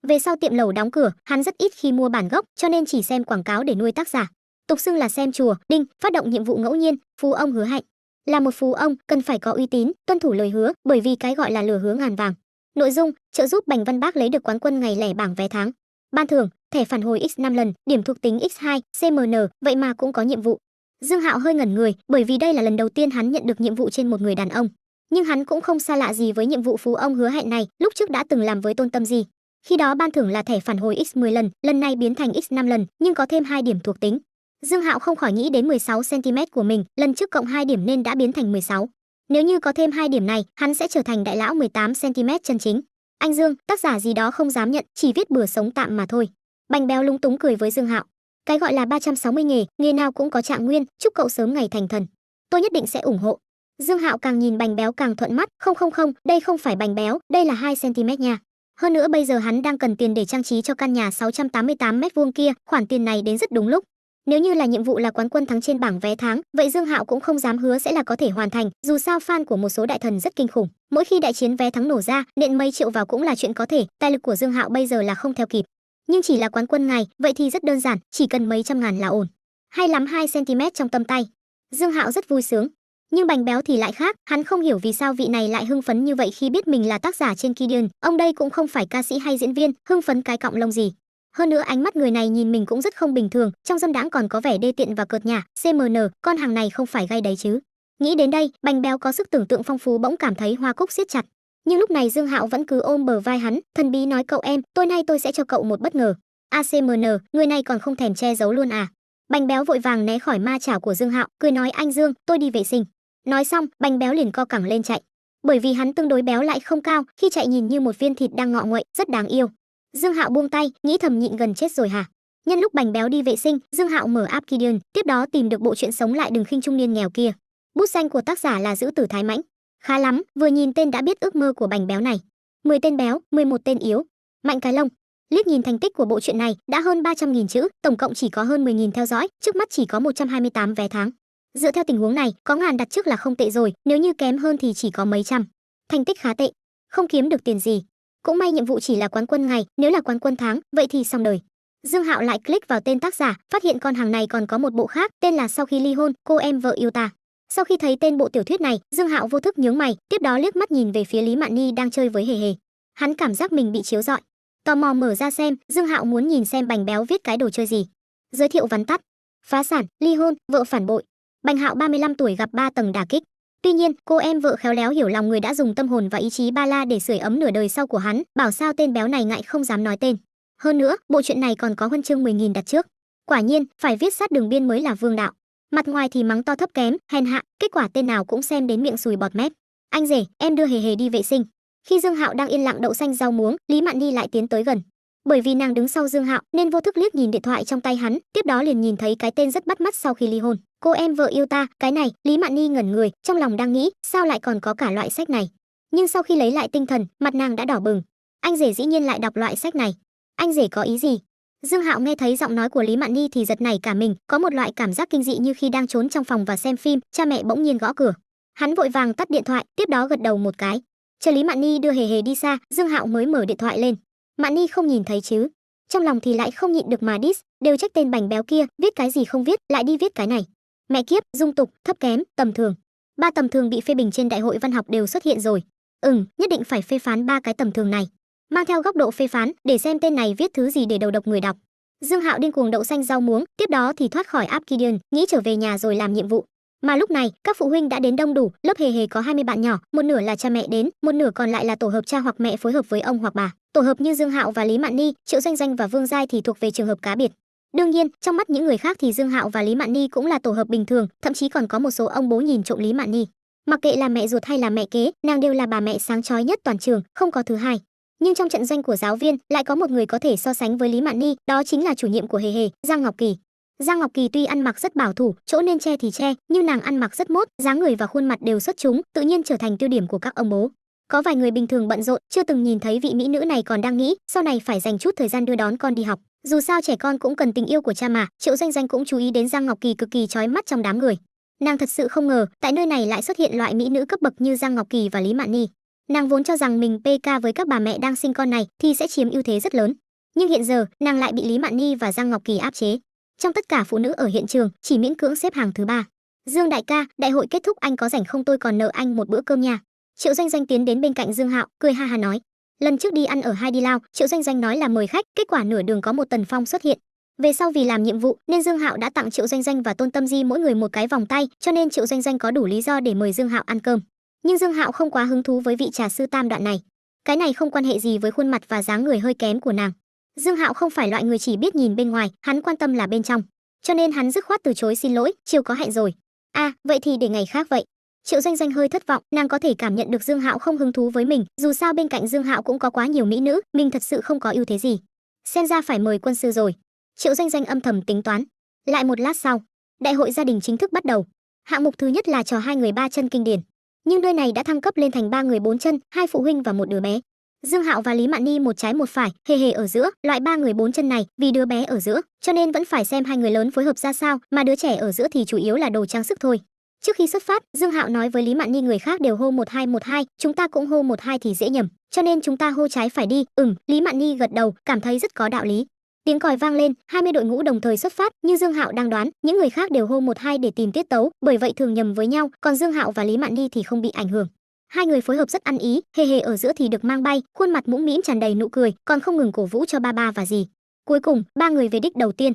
Về sau tiệm lẩu đóng cửa, hắn rất ít khi mua bản gốc, cho nên chỉ xem quảng cáo để nuôi tác giả. Tục xưng là xem chùa, đinh, phát động nhiệm vụ ngẫu nhiên, phú ông hứa hẹn. Là một phú ông, cần phải có uy tín, tuân thủ lời hứa, bởi vì cái gọi là lửa hứa ngàn vàng. Nội dung, trợ giúp Bành Văn Bác lấy được quán quân ngày lẻ bảng vé tháng. Ban thưởng, thẻ phản hồi x5 lần, điểm thuộc tính x2, CMN, vậy mà cũng có nhiệm vụ. Dương Hạo hơi ngẩn người, bởi vì đây là lần đầu tiên hắn nhận được nhiệm vụ trên một người đàn ông. Nhưng hắn cũng không xa lạ gì với nhiệm vụ phú ông hứa hẹn này, lúc trước đã từng làm với Tôn Tâm Di. Khi đó ban thưởng là thẻ phản hồi x10 lần, lần này biến thành x5 lần, nhưng có thêm 2 điểm thuộc tính. Dương Hạo không khỏi nghĩ đến 16 cm của mình, lần trước cộng 2 điểm nên đã biến thành 16. Nếu như có thêm 2 điểm này, hắn sẽ trở thành đại lão 18 cm chân chính. Anh Dương, tác giả gì đó không dám nhận, chỉ viết bừa sống tạm mà thôi. Bành Béo lúng túng cười với Dương Hạo. Cái gọi là 360 nghề, nghề nào cũng có trạng nguyên, chúc cậu sớm ngày thành thần. Tôi nhất định sẽ ủng hộ. Dương Hạo càng nhìn Bành Béo càng thuận mắt, không, đây không phải Bành Béo, đây là 2 cm nha. Hơn nữa bây giờ hắn đang cần tiền để trang trí cho căn nhà 688 mét vuông kia, khoản tiền này đến rất đúng lúc. Nếu như là nhiệm vụ là quán quân thắng trên bảng vé tháng, vậy Dương Hạo cũng không dám hứa sẽ là có thể hoàn thành, dù sao fan của một số đại thần rất kinh khủng. Mỗi khi đại chiến vé thắng nổ ra, nện mấy triệu vào cũng là chuyện có thể, tài lực của Dương Hạo bây giờ là không theo kịp. Nhưng chỉ là quán quân ngày, vậy thì rất đơn giản, chỉ cần mấy trăm ngàn là ổn. Hay lắm 2 cm trong tầm tay. Dương Hạo rất vui sướng. Nhưng Bành Béo thì lại khác, hắn không hiểu vì sao vị này lại hưng phấn như vậy khi biết mình là tác giả trên Kidian, ông đây cũng không phải ca sĩ hay diễn viên, hưng phấn cái cọng lông gì. Hơn nữa ánh mắt người này nhìn mình cũng rất không bình thường, trong dâm đãng còn có vẻ đê tiện và cợt nhả, CMN, con hàng này không phải gay đấy chứ. Nghĩ đến đây, Bành Béo có sức tưởng tượng phong phú bỗng cảm thấy hoa cúc siết chặt. Nhưng lúc này Dương Hạo vẫn cứ ôm bờ vai hắn, thần bí nói cậu em, tối nay tôi sẽ cho cậu một bất ngờ. ACMN, người này còn không thèm che giấu luôn à. Bành Béo vội vàng né khỏi ma chảo của Dương Hạo, cười nói anh Dương, tôi đi vệ sinh. Nói xong, Bành Béo liền co cẳng lên chạy. Bởi vì hắn tương đối béo lại không cao, khi chạy nhìn như một viên thịt đang ngọ nguậy, rất đáng yêu. Dương Hạo buông tay, nghĩ thầm nhịn gần chết rồi hả? Nhân lúc Bành Béo đi vệ sinh, Dương Hạo mở app Kidian, tiếp đó tìm được bộ truyện Sống lại đừng khinh trung niên nghèo kia. Bút danh của tác giả là Giữ Tử Thái Mãnh. Khá lắm, vừa nhìn tên đã biết ước mơ của Bành Béo này. 10 tên béo, 11 tên yếu. Mạnh cái lông. Liếc nhìn thành tích của bộ truyện này, đã hơn 300.000 chữ, tổng cộng chỉ có hơn 10.000 theo dõi, trước mắt chỉ có 128 vé tháng. Dựa theo tình huống này, có ngàn đặt trước là không tệ rồi, nếu như kém hơn thì chỉ có mấy trăm. Thành tích khá tệ, không kiếm được tiền gì. Cũng may nhiệm vụ chỉ là quán quân ngày, nếu là quán quân tháng, vậy thì xong đời. Dương Hạo lại click vào tên tác giả, phát hiện con hàng này còn có một bộ khác, tên là Sau khi ly hôn, cô em vợ yêu ta. Sau khi thấy tên bộ tiểu thuyết này, Dương Hạo vô thức nhướng mày, tiếp đó liếc mắt nhìn về phía Lý Mạn Nhi đang chơi với Hề Hề. Hắn cảm giác mình bị chiếu rọi. Tò mò mở ra xem, Dương Hạo muốn nhìn xem Bành Béo viết cái đồ chơi gì. Giới thiệu vắn tắt: phá sản, ly hôn, vợ phản bội. Bành Hạo 35 tuổi gặp 3 tầng đả kích. Tuy nhiên, cô em vợ khéo léo hiểu lòng người đã dùng tâm hồn và ý chí ba la để sưởi ấm nửa đời sau của hắn, bảo sao tên béo này ngại không dám nói tên. Hơn nữa, bộ truyện này còn có huân chương 10.000 đặt trước. Quả nhiên, phải viết sát đường biên mới là vương đạo. Mặt ngoài thì mắng to thấp kém, hèn hạ, kết quả tên nào cũng xem đến miệng sùi bọt mép. Anh rể, em đưa Hề Hề đi vệ sinh. Khi Dương Hạo đang yên lặng đậu xanh rau muống, Lý Mạn Nhi lại tiến tới gần. Bởi vì nàng đứng sau Dương Hạo nên vô thức liếc nhìn điện thoại trong tay hắn, tiếp đó liền nhìn thấy cái tên rất bắt mắt Sau khi ly hôn. Cô em vợ yêu ta, cái này, Lý Mạn Nhi ngẩn người, trong lòng đang nghĩ, sao lại còn có cả loại sách này. Nhưng sau khi lấy lại tinh thần, mặt nàng đã đỏ bừng. Anh rể dĩ nhiên lại đọc loại sách này. Anh rể có ý gì? Dương Hạo nghe thấy giọng nói của Lý Mạn Nhi thì giật nảy cả mình, có một loại cảm giác kinh dị như khi đang trốn trong phòng và xem phim, cha mẹ bỗng nhiên gõ cửa. Hắn vội vàng tắt điện thoại, tiếp đó gật đầu một cái. Chờ Lý Mạn Nhi đưa Hề Hề đi xa, Dương Hạo mới mở điện thoại lên. Mạn Nhi không nhìn thấy chứ? Trong lòng thì lại không nhịn được mà diss, đều trách tên Bành Béo kia, viết cái gì không viết, lại đi viết cái này. Mẹ kiếp, dung tục, thấp kém, tầm thường. Ba tầm thường bị phê bình trên đại hội văn học đều xuất hiện rồi. Nhất định phải phê phán ba cái tầm thường này. Mang theo góc độ phê phán, để xem tên này viết thứ gì để đầu độc người đọc. Dương Hạo điên cuồng đậu xanh rau muống, tiếp đó thì thoát khỏi app Kidian, nghĩ trở về nhà rồi làm nhiệm vụ. Mà lúc này, các phụ huynh đã đến đông đủ, lớp Hề Hề có 20 bạn nhỏ, một nửa là cha mẹ đến, một nửa còn lại là tổ hợp cha hoặc mẹ phối hợp với ông hoặc bà. Tổ hợp như Dương Hạo và Lý Mạn Nhi, Triệu Doanh Doanh và Vương Giai thì thuộc về trường hợp cá biệt. Đương nhiên, trong mắt những người khác thì Dương Hạo và Lý Mạn Nhi cũng là tổ hợp bình thường, thậm chí còn có một số ông bố nhìn trộm Lý Mạn Nhi. Mặc kệ là mẹ ruột hay là mẹ kế, nàng đều là bà mẹ sáng chói nhất toàn trường, không có thứ hai. Nhưng trong trận doanh của giáo viên, lại có một người có thể so sánh với Lý Mạn Nhi, đó chính là chủ nhiệm của Hề Hề, Giang Ngọc Kỳ. Giang Ngọc Kỳ tuy ăn mặc rất bảo thủ, chỗ nên che thì che, nhưng nàng ăn mặc rất mốt, dáng người và khuôn mặt đều xuất chúng, tự nhiên trở thành tiêu điểm của các ông bố. Có vài người bình thường bận rộn, chưa từng nhìn thấy vị mỹ nữ này còn đang nghĩ, sau này phải dành chút thời gian đưa đón con đi học. Dù sao trẻ con cũng cần tình yêu của cha mà, Triệu Doanh Doanh cũng chú ý đến Giang Ngọc Kỳ cực kỳ chói mắt trong đám người. Nàng thật sự không ngờ, tại nơi này lại xuất hiện loại mỹ nữ cấp bậc như Giang Ngọc Kỳ và Lý Mạn Nhi. Nàng vốn cho rằng mình PK với các bà mẹ đang sinh con này thì sẽ chiếm ưu thế rất lớn, nhưng hiện giờ nàng lại bị Lý Mạn Nhi và Giang Ngọc Kỳ áp chế. Trong tất cả phụ nữ ở hiện trường, chỉ miễn cưỡng xếp hàng thứ 3. Dương đại ca, đại hội kết thúc anh có rảnh không, tôi còn nợ anh một bữa cơm nha. Triệu Doanh Doanh tiến đến bên cạnh Dương Hạo, cười ha ha nói. Lần trước đi ăn ở Hai Đi Lao, Triệu Doanh Doanh nói là mời khách, kết quả nửa đường có một Tần Phong xuất hiện. Về sau vì làm nhiệm vụ nên Dương Hạo đã tặng Triệu Doanh Doanh và Tôn Tâm Di mỗi người một cái vòng tay, cho nên Triệu Doanh Doanh có đủ lý do để mời Dương Hạo ăn cơm. Nhưng Dương Hạo không quá hứng thú với vị trà sư tam đoạn này. Cái này không quan hệ gì với khuôn mặt và dáng người hơi kém của nàng. Dương Hạo không phải loại người chỉ biết nhìn bên ngoài, hắn quan tâm là bên trong. Cho nên hắn dứt khoát từ chối xin lỗi, chiều có hẹn rồi. Vậy thì để ngày khác vậy. Triệu Doanh Doanh hơi thất vọng, nàng có thể cảm nhận được Dương Hạo không hứng thú với mình, dù sao bên cạnh Dương Hạo cũng có quá nhiều mỹ nữ, mình thật sự không có ưu thế gì. Xem ra phải mời quân sư rồi. Triệu Doanh Doanh âm thầm tính toán. Lại một lát sau, đại hội gia đình chính thức bắt đầu. Hạng mục thứ nhất là trò hai người ba chân kinh điển. Nhưng nơi này đã thăng cấp lên thành 3 người 4 chân, 2 phụ huynh và một đứa bé. Dương Hạo và Lý Mạn Ni một trái một phải, hề hề ở giữa, loại ba người bốn chân này, vì đứa bé ở giữa, cho nên vẫn phải xem hai người lớn phối hợp ra sao, mà đứa trẻ ở giữa thì chủ yếu là đồ trang sức thôi. Trước khi xuất phát, Dương Hạo nói với Lý Mạn Ni người khác đều hô 1212, chúng ta cũng hô 12 thì dễ nhầm, cho nên chúng ta hô trái phải đi. Lý Mạn Ni gật đầu, cảm thấy rất có đạo lý. Tiếng còi vang lên, 20 đội ngũ đồng thời xuất phát, như Dương Hạo đang đoán, những người khác đều hô 12 để tìm tiết tấu, bởi vậy thường nhầm với nhau, còn Dương Hạo và Lý Mạn Ni thì không bị ảnh hưởng. Hai người phối hợp rất ăn ý, hề hề ở giữa thì được mang bay, khuôn mặt mũm mĩm tràn đầy nụ cười, còn không ngừng cổ vũ cho ba ba và dì. Cuối cùng, ba người về đích đầu tiên.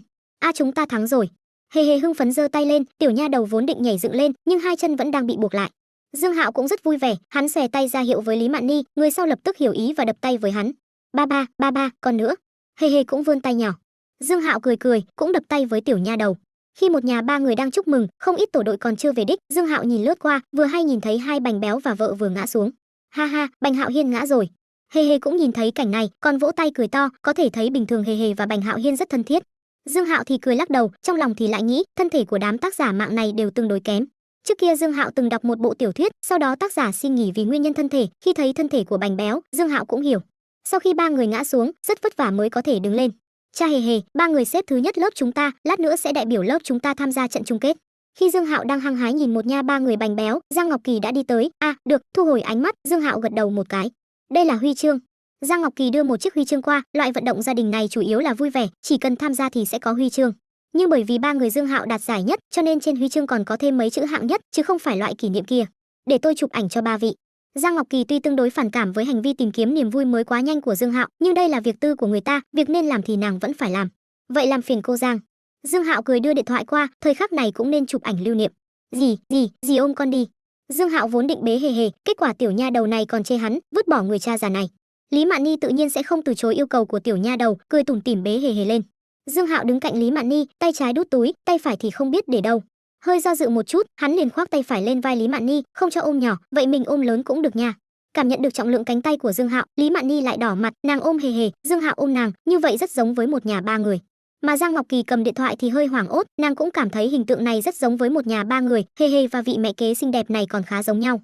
Chúng ta thắng rồi. Hề hề hưng phấn giơ tay lên, tiểu nha đầu vốn định nhảy dựng lên, nhưng hai chân vẫn đang bị buộc lại. Dương Hạo cũng rất vui vẻ, hắn xòe tay ra hiệu với Lý Mạn Ni, người sau lập tức hiểu ý và đập tay với hắn. Ba ba, còn nữa. Hề hề cũng vươn tay nhỏ. Dương Hạo cười cười, cũng đập tay với tiểu nha đầu. Khi một nhà ba người đang chúc mừng, không ít tổ đội còn chưa về đích, Dương Hạo nhìn lướt qua, vừa hay nhìn thấy hai Bành Béo và vợ vừa ngã xuống. Ha ha, Bành Hạo Hiên ngã rồi. Hề hề cũng nhìn thấy cảnh này, còn vỗ tay cười to, có thể thấy bình thường hề hề và Bành Hạo Hiên rất thân thiết. Dương Hạo thì cười lắc đầu, trong lòng thì lại nghĩ, thân thể của đám tác giả mạng này đều tương đối kém. Trước kia Dương Hạo từng đọc một bộ tiểu thuyết, sau đó tác giả xin nghỉ vì nguyên nhân thân thể, khi thấy thân thể của Bành Béo, Dương Hạo cũng hiểu. Sau khi ba người ngã xuống, rất vất vả mới có thể đứng lên. Cha hề hề, ba người xếp thứ nhất lớp chúng ta, lát nữa sẽ đại biểu lớp chúng ta tham gia trận chung kết. Khi Dương Hạo đang hăng hái nhìn một nha ba người Bành Béo, Giang Ngọc Kỳ đã đi tới. Được, thu hồi ánh mắt, Dương Hạo gật đầu một cái. Đây là huy chương. Giang Ngọc Kỳ đưa một chiếc huy chương qua, loại vận động gia đình này chủ yếu là vui vẻ, chỉ cần tham gia thì sẽ có huy chương. Nhưng bởi vì ba người Dương Hạo đạt giải nhất, cho nên trên huy chương còn có thêm mấy chữ hạng nhất, chứ không phải loại kỷ niệm kia. Để tôi chụp ảnh cho ba vị. Giang Ngọc Kỳ tuy tương đối phản cảm với hành vi tìm kiếm niềm vui mới quá nhanh của Dương Hạo, nhưng đây là việc tư của người ta, việc nên làm thì nàng vẫn phải làm. Vậy làm phiền cô Giang. Dương Hạo cười đưa điện thoại qua, thời khắc này cũng nên chụp ảnh lưu niệm. Dì ôm con đi. Dương Hạo vốn định bế hề hề, kết quả tiểu nha đầu này còn chê hắn, vứt bỏ người cha già này. Lý Mạn Ni tự nhiên sẽ không từ chối yêu cầu của tiểu nha đầu, cười tủm tỉm bế hề hề lên. Dương Hạo đứng cạnh Lý Mạn Ni, tay trái đút túi, tay phải thì không biết để đâu. Hơi do dự một chút, hắn liền khoác tay phải lên vai Lý Mạn Ni, không cho ôm nhỏ, vậy mình ôm lớn cũng được nha. Cảm nhận được trọng lượng cánh tay của Dương Hạo, Lý Mạn Ni lại đỏ mặt, nàng ôm hề hề, Dương Hạo ôm nàng, như vậy rất giống với một nhà ba người. Mà Giang Ngọc Kỳ cầm điện thoại thì hơi hoảng ốt, nàng cũng cảm thấy hình tượng này rất giống với một nhà ba người, hề hề và vị mẹ kế xinh đẹp này còn khá giống nhau.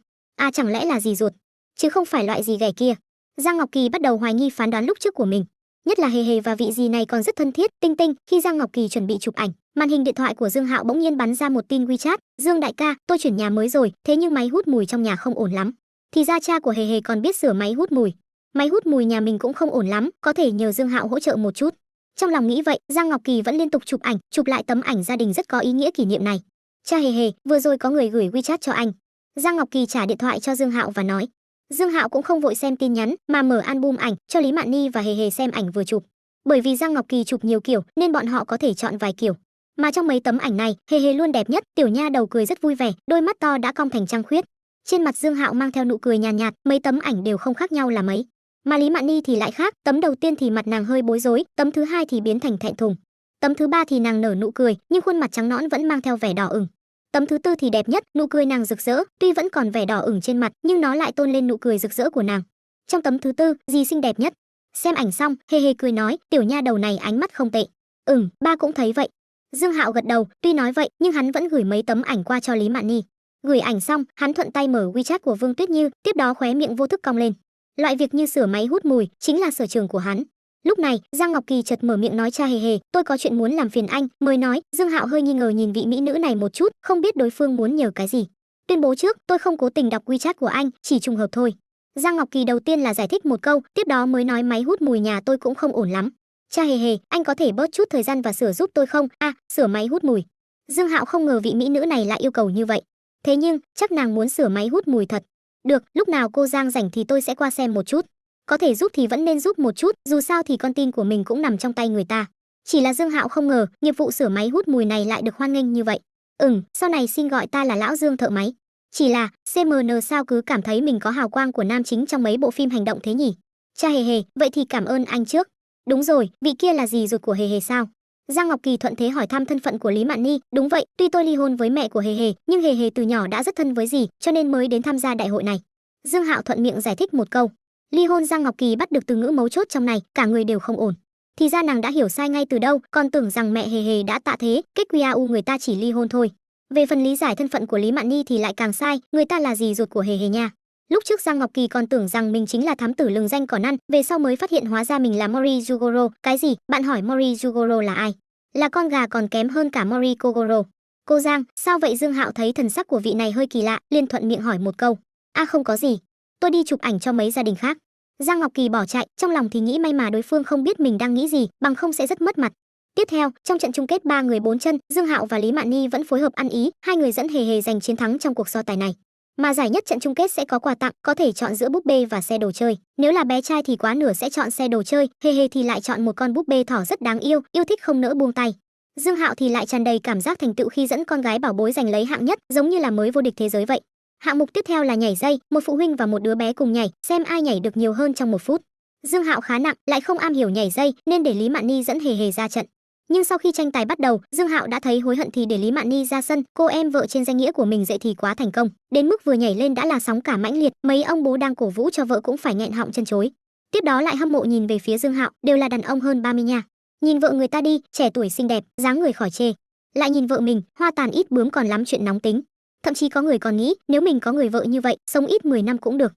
Chẳng lẽ là dì ruột, chứ không phải loại dì ghẻ kia. Giang Ngọc Kỳ bắt đầu hoài nghi phán đoán lúc trước của mình. Nhất là hề hề và vị dì này còn rất thân thiết, tinh tinh. Khi Giang Ngọc Kỳ chuẩn bị chụp ảnh, màn hình điện thoại của Dương Hạo bỗng nhiên bắn ra một tin WeChat. Dương đại ca, tôi chuyển nhà mới rồi, thế nhưng máy hút mùi trong nhà không ổn lắm. Thì ra cha của hề hề còn biết sửa máy hút mùi. Máy hút mùi nhà mình cũng không ổn lắm, có thể nhờ Dương Hạo hỗ trợ một chút. Trong lòng nghĩ vậy, Giang Ngọc Kỳ vẫn liên tục chụp ảnh, chụp lại tấm ảnh gia đình rất có ý nghĩa kỷ niệm này. Cha hề hề, vừa rồi có người gửi WeChat cho anh. Giang Ngọc Kỳ trả điện thoại cho Dương Hạo và nói. Dương Hạo cũng không vội xem tin nhắn, mà mở album ảnh cho Lý Mạn Ni và hề hề xem ảnh vừa chụp. Bởi vì Giang Ngọc Kỳ chụp nhiều kiểu nên bọn họ có thể chọn vài kiểu. Mà trong mấy tấm ảnh này, hề hề luôn đẹp nhất, tiểu nha đầu cười rất vui vẻ, đôi mắt to đã cong thành trăng khuyết. Trên mặt Dương Hạo mang theo nụ cười nhàn nhạt, mấy tấm ảnh đều không khác nhau là mấy. Mà Lý Mạn Ni thì lại khác, tấm đầu tiên thì mặt nàng hơi bối rối, tấm thứ hai thì biến thành thẹn thùng. Tấm thứ ba thì nàng nở nụ cười, nhưng khuôn mặt trắng nõn vẫn mang theo vẻ đỏ ửng. Tấm thứ tư thì đẹp nhất, nụ cười nàng rực rỡ, tuy vẫn còn vẻ đỏ ửng trên mặt, nhưng nó lại tôn lên nụ cười rực rỡ của nàng. Trong tấm thứ tư, dì xinh đẹp nhất. Xem ảnh xong, hề hề cười nói, tiểu nha đầu này ánh mắt không tệ. Ba cũng thấy vậy. Dương Hạo gật đầu, tuy nói vậy, nhưng hắn vẫn gửi mấy tấm ảnh qua cho Lý Mạn Ni. Gửi ảnh xong, hắn thuận tay mở WeChat của Vương Tuyết Như, tiếp đó khóe miệng vô thức cong lên. Loại việc như sửa máy hút mùi chính là sở trường của hắn. Lúc này, Giang Ngọc Kỳ chợt mở miệng nói cha hề hề, tôi có chuyện muốn làm phiền anh, mới nói. Dương Hạo hơi nghi ngờ nhìn vị mỹ nữ này một chút, không biết đối phương muốn nhờ cái gì. Tuyên bố trước, tôi không cố tình đọc WeChat của anh, chỉ trùng hợp thôi. Giang Ngọc Kỳ đầu tiên là giải thích một câu, tiếp đó mới nói máy hút mùi nhà tôi cũng không ổn lắm. Cha hề hề, anh có thể bớt chút thời gian và sửa giúp tôi không? Sửa máy hút mùi. Dương Hạo không ngờ vị mỹ nữ này lại yêu cầu như vậy. Thế nhưng, chắc nàng muốn sửa máy hút mùi thật. Được, lúc nào cô Giang rảnh thì tôi sẽ qua xem một chút. Có thể giúp thì vẫn nên giúp một chút, dù sao thì con tin của mình cũng nằm trong tay người ta. Chỉ là Dương Hạo không ngờ, nghiệp vụ sửa máy hút mùi này lại được hoan nghênh như vậy. Sau này xin gọi ta là lão Dương thợ máy. Chỉ là, CMN sao cứ cảm thấy mình có hào quang của nam chính trong mấy bộ phim hành động thế nhỉ? Cha hề hề, vậy thì cảm ơn anh trước. Đúng rồi, vị kia là dì ruột của hề hề sao? Giang Ngọc Kỳ thuận thế hỏi thăm thân phận của Lý Mạn Ni. Đúng vậy, tuy tôi ly hôn với mẹ của hề hề, nhưng hề hề từ nhỏ đã rất thân với dì, cho nên mới đến tham gia đại hội này. Dương Hạo thuận miệng giải thích một câu. Ly hôn. Giang Ngọc Kỳ bắt được từ ngữ mấu chốt trong này, cả người đều không ổn. Thì ra nàng đã hiểu sai ngay từ đâu, còn tưởng rằng mẹ hề hề đã tạ thế, kết QAU người ta chỉ ly hôn thôi. Về phần lý giải thân phận của Lý Mạn Ni thì lại càng sai, người ta là dì ruột của hề hề nha. Lúc trước Giang Ngọc Kỳ còn tưởng rằng mình chính là thám tử lừng danh cỏ năn, về sau mới phát hiện hóa ra mình là Mori Yugoro. Cái gì? Bạn hỏi Mori Yugoro là ai? Là con gà còn kém hơn cả Mori Kogoro. Cô Giang, sao vậy? Dương Hạo thấy thần sắc của vị này hơi kỳ lạ, liền thuận miệng hỏi một câu. À không có gì, tôi đi chụp ảnh cho mấy gia đình khác. Giang Ngọc Kỳ bỏ chạy, trong lòng thì nghĩ may mà đối phương không biết mình đang nghĩ gì, bằng không sẽ rất mất mặt. Tiếp theo, trong trận chung kết 3 người 4 chân, Dương Hạo và Lý Mạn Nhi vẫn phối hợp ăn ý, hai người dẫn hề hề giành chiến thắng trong cuộc so tài này. Mà giải nhất trận chung kết sẽ có quà tặng, có thể chọn giữa búp bê và xe đồ chơi. Nếu là bé trai thì quá nửa sẽ chọn xe đồ chơi, hề hề thì lại chọn một con búp bê thỏ rất đáng yêu, yêu thích không nỡ buông tay. Dương Hạo thì lại tràn đầy cảm giác thành tựu khi dẫn con gái bảo bối giành lấy hạng nhất, giống như là mới vô địch thế giới vậy. Hạng mục tiếp theo là nhảy dây, một phụ huynh và một đứa bé cùng nhảy, xem ai nhảy được nhiều hơn trong 1 phút. Dương Hạo khá nặng, lại không am hiểu nhảy dây, nên để Lý Mạn Nhi dẫn hề hề ra trận. Nhưng sau khi tranh tài bắt đầu, Dương Hạo đã thấy hối hận thì để Lý Mạn Nhi ra sân, cô em vợ trên danh nghĩa của mình dậy thì quá thành công, đến mức vừa nhảy lên đã là sóng cả mãnh liệt, mấy ông bố đang cổ vũ cho vợ cũng phải nghẹn họng chân chối. Tiếp đó lại hâm mộ nhìn về phía Dương Hạo, đều là đàn ông hơn 30 nha. Nhìn vợ người ta đi, trẻ tuổi xinh đẹp, dáng người khỏi chê. Lại nhìn vợ mình, hoa tàn ít bướm còn lắm chuyện nóng tính. Thậm chí có người còn nghĩ, nếu mình có người vợ như vậy, sống ít 10 năm cũng được.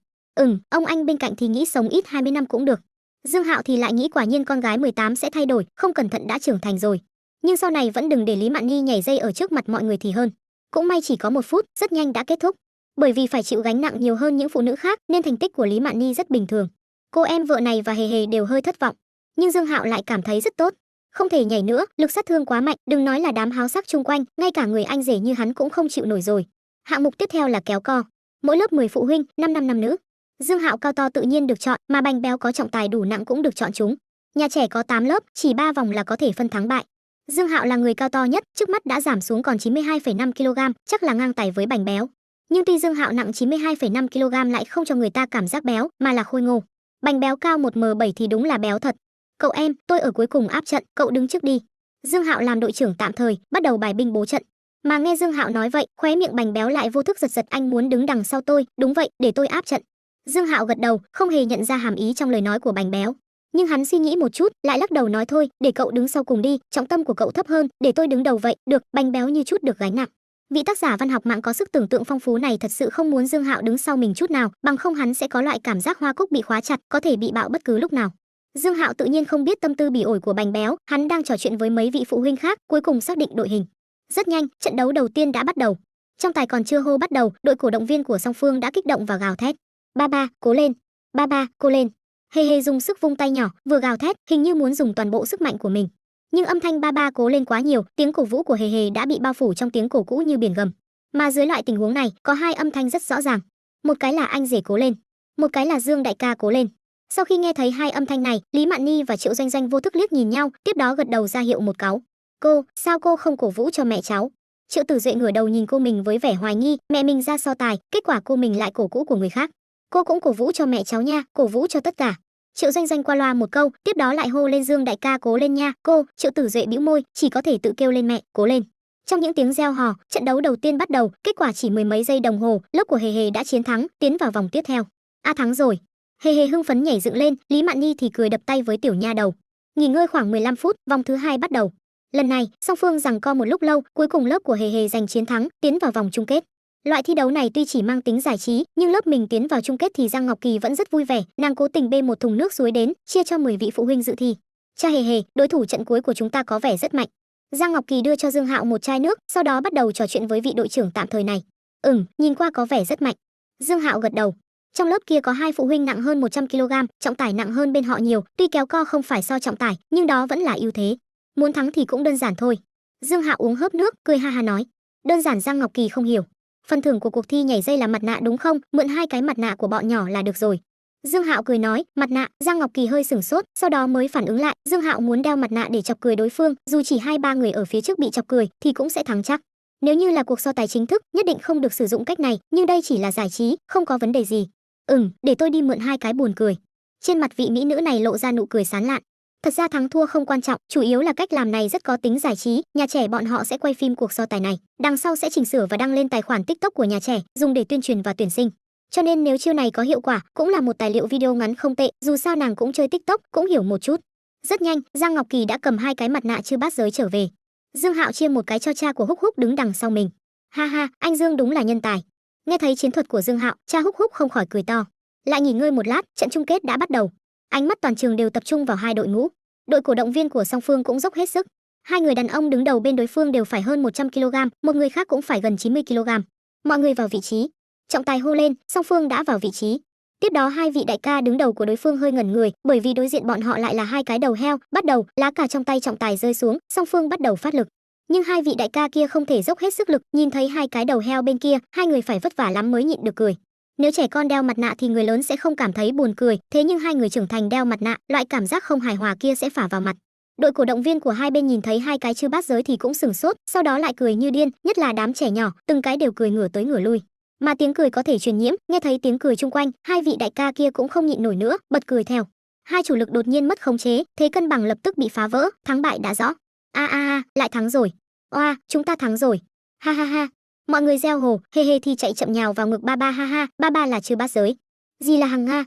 Ông anh bên cạnh thì nghĩ sống ít 20 năm cũng được. Dương Hạo thì lại nghĩ quả nhiên con gái 18 sẽ thay đổi, không cẩn thận đã trưởng thành rồi. Nhưng sau này vẫn đừng để Lý Mạn Nhi nhảy dây ở trước mặt mọi người thì hơn. Cũng may chỉ có 1 phút, rất nhanh đã kết thúc. Bởi vì phải chịu gánh nặng nhiều hơn những phụ nữ khác nên thành tích của Lý Mạn Nhi rất bình thường. Cô em vợ này và hề hề đều hơi thất vọng. Nhưng Dương Hạo lại cảm thấy rất tốt. Không thể nhảy nữa, lực sát thương quá mạnh, đừng nói là đám háo sắc chung quanh, ngay cả người anh rể như hắn cũng không chịu nổi rồi. Hạng mục tiếp theo là kéo co. Mỗi lớp 10 phụ huynh, 5 nam 5 nữ. Dương Hạo cao to tự nhiên được chọn, mà Bành Béo có trọng tài đủ nặng cũng được chọn chúng. Nhà trẻ có 8 lớp, chỉ 3 vòng là có thể phân thắng bại. Dương Hạo là người cao to nhất, trước mắt đã giảm xuống còn 92,5 kg, chắc là ngang tài với Bành Béo. Nhưng tuy Dương Hạo nặng 92,5 kg lại không cho người ta cảm giác béo, mà là khôi ngô. Bành Béo cao 1m7 thì đúng là béo thật. Cậu em, tôi ở cuối cùng áp trận, cậu đứng trước đi. Dương Hạo làm đội trưởng tạm thời, bắt đầu bài binh bố trận. Mà nghe Dương Hạo nói vậy, khóe miệng Bành Béo lại vô thức giật giật, anh muốn đứng đằng sau tôi, đúng vậy, để tôi áp trận. Dương Hạo gật đầu, không hề nhận ra hàm ý trong lời nói của Bành Béo. Nhưng hắn suy nghĩ một chút, lại lắc đầu nói thôi, để cậu đứng sau cùng đi, trọng tâm của cậu thấp hơn, để tôi đứng đầu vậy. Được, Bành Béo như chút được gánh nặng. Vị tác giả văn học mạng có sức tưởng tượng phong phú này thật sự không muốn Dương Hạo đứng sau mình chút nào, bằng không hắn sẽ có loại cảm giác hoa cúc bị khóa chặt, có thể bị bạo bất cứ lúc nào. Dương Hạo tự nhiên không biết tâm tư bỉ ổi của Bành Béo, hắn đang trò chuyện với mấy vị phụ huynh khác, cuối cùng xác định đội hình. Rất nhanh, trận đấu đầu tiên đã bắt đầu. Trong tài còn chưa hô bắt đầu, đội cổ động viên của song phương đã kích động và gào thét. Ba ba, cố lên. Ba ba, cô lên. Hề hề dùng sức vung tay nhỏ, vừa gào thét, hình như muốn dùng toàn bộ sức mạnh của mình. Nhưng âm thanh ba ba cố lên quá nhiều, tiếng cổ vũ của hề hề đã bị bao phủ trong tiếng cổ cũ như biển gầm. Mà dưới loại tình huống này, có 2 âm thanh rất rõ ràng. Một cái là anh rể cố lên, một cái là Dương đại ca cố lên. Sau khi nghe thấy 2 âm thanh này, Lý Mạn Nhi và Triệu Doanh Doanh vô thức liếc nhìn nhau, tiếp đó gật đầu ra hiệu một cáu. Cô, sao cô không cổ vũ cho mẹ cháu? Triệu Tử Duệ ngửa đầu nhìn cô mình với vẻ hoài nghi, mẹ mình ra so tài, kết quả cô mình lại cổ vũ của người khác. Cô cũng cổ vũ cho mẹ cháu nha, cổ vũ cho tất cả. Triệu Doanh Doanh qua loa một câu, tiếp đó lại hô lên Dương đại ca cố lên nha. Cô, Triệu Tử Duệ bĩu môi, chỉ có thể tự kêu lên mẹ, cố lên. Trong những tiếng reo hò, trận đấu đầu tiên bắt đầu, kết quả chỉ mười mấy giây đồng hồ, lớp của hề hề đã chiến thắng, tiến vào vòng tiếp theo. A thắng rồi. Hề hề hưng phấn nhảy dựng lên, Lý Mạn Nhi thì cười đập tay với tiểu nha đầu. Nghỉ ngơi khoảng 15 phút, vòng thứ 2 bắt đầu. Lần này, song phương giằng co một lúc lâu, cuối cùng lớp của hề hề giành chiến thắng, tiến vào vòng chung kết. Loại thi đấu này tuy chỉ mang tính giải trí, nhưng lớp mình tiến vào chung kết thì Giang Ngọc Kỳ vẫn rất vui vẻ, nàng cố tình bê một thùng nước suối đến, chia cho 10 vị phụ huynh dự thi. Cha hề hề, đối thủ trận cuối của chúng ta có vẻ rất mạnh. Giang Ngọc Kỳ đưa cho Dương Hạo một chai nước, sau đó bắt đầu trò chuyện với vị đội trưởng tạm thời này. Nhìn qua có vẻ rất mạnh. Dương Hạo gật đầu. Trong lớp kia có 2 phụ huynh nặng hơn 100 kg, trọng tải nặng hơn bên họ nhiều, tuy kéo co không phải so trọng tải, nhưng đó vẫn là ưu thế. Muốn thắng thì cũng đơn giản thôi. Dương Hạo uống hớp nước, cười ha ha nói. Đơn giản? Giang Ngọc Kỳ không hiểu. Phần thưởng của cuộc thi nhảy dây là mặt nạ đúng không? Mượn 2 cái mặt nạ của bọn nhỏ là được rồi. Dương Hạo cười nói, mặt nạ. Giang Ngọc Kỳ hơi sửng sốt, sau đó mới phản ứng lại, Dương Hạo muốn đeo mặt nạ để chọc cười đối phương, dù chỉ 2-3 người ở phía trước bị chọc cười thì cũng sẽ thắng chắc. Nếu như là cuộc so tài chính thức, nhất định không được sử dụng cách này, nhưng đây chỉ là giải trí, không có vấn đề gì. Để tôi đi mượn 2 cái buồn cười. Trên mặt vị mỹ nữ này lộ ra nụ cười sán lạn. Thật ra thắng thua không quan trọng, chủ yếu là cách làm này rất có tính giải trí, nhà trẻ bọn họ sẽ quay phim cuộc so tài này, đằng sau sẽ chỉnh sửa và đăng lên tài khoản TikTok của nhà trẻ, dùng để tuyên truyền và tuyển sinh. Cho nên nếu chiêu này có hiệu quả, cũng là một tài liệu video ngắn không tệ, dù sao nàng cũng chơi TikTok, cũng hiểu một chút. Rất nhanh, Giang Ngọc Kỳ đã cầm 2 cái mặt nạ chư bát giới trở về. Dương Hạo chia một cái cho cha của Húc Húc đứng đằng sau mình. Ha ha, anh Dương đúng là nhân tài. Nghe thấy chiến thuật của Dương Hạo, cha Húc Húc không khỏi cười to. Lại nghỉ ngơi một lát, trận chung kết đã bắt đầu. Ánh mắt toàn trường đều tập trung vào hai đội ngũ. Đội cổ động viên của song phương cũng dốc hết sức. Hai người đàn ông đứng đầu bên đối phương đều phải hơn 100 kg, một người khác cũng phải gần 90 kg. Mọi người vào vị trí. Trọng tài hô lên, song phương đã vào vị trí. Tiếp đó hai vị đại ca đứng đầu của đối phương hơi ngẩn người, bởi vì đối diện bọn họ lại là hai cái đầu heo. Bắt đầu, lá cà trong tay trọng tài rơi xuống, song phương bắt đầu phát lực. Nhưng hai vị đại ca kia không thể dốc hết sức lực, nhìn thấy hai cái đầu heo bên kia, hai người phải vất vả lắm mới nhịn được cười. Nếu trẻ con đeo mặt nạ thì người lớn sẽ không cảm thấy buồn cười, thế nhưng hai người trưởng thành đeo mặt nạ, loại cảm giác không hài hòa kia sẽ phả vào mặt. Đội cổ động viên của hai bên nhìn thấy hai cái chư bát giới thì cũng sửng sốt, sau đó lại cười như điên, nhất là đám trẻ nhỏ, từng cái đều cười ngửa tới ngửa lui. Mà tiếng cười có thể truyền nhiễm, nghe thấy tiếng cười chung quanh, hai vị đại ca kia cũng không nhịn nổi nữa, bật cười theo. Hai chủ lực đột nhiên mất khống chế, thế cân bằng lập tức bị phá vỡ, thắng bại đã rõ. Lại thắng rồi. Oa, chúng ta thắng rồi. Ha ha ha. Mọi người reo hò, hê hê thì chạy chậm nhào vào ngực ba ba ha ha, ba ba là chư bát giới. Gì là Hằng Nga?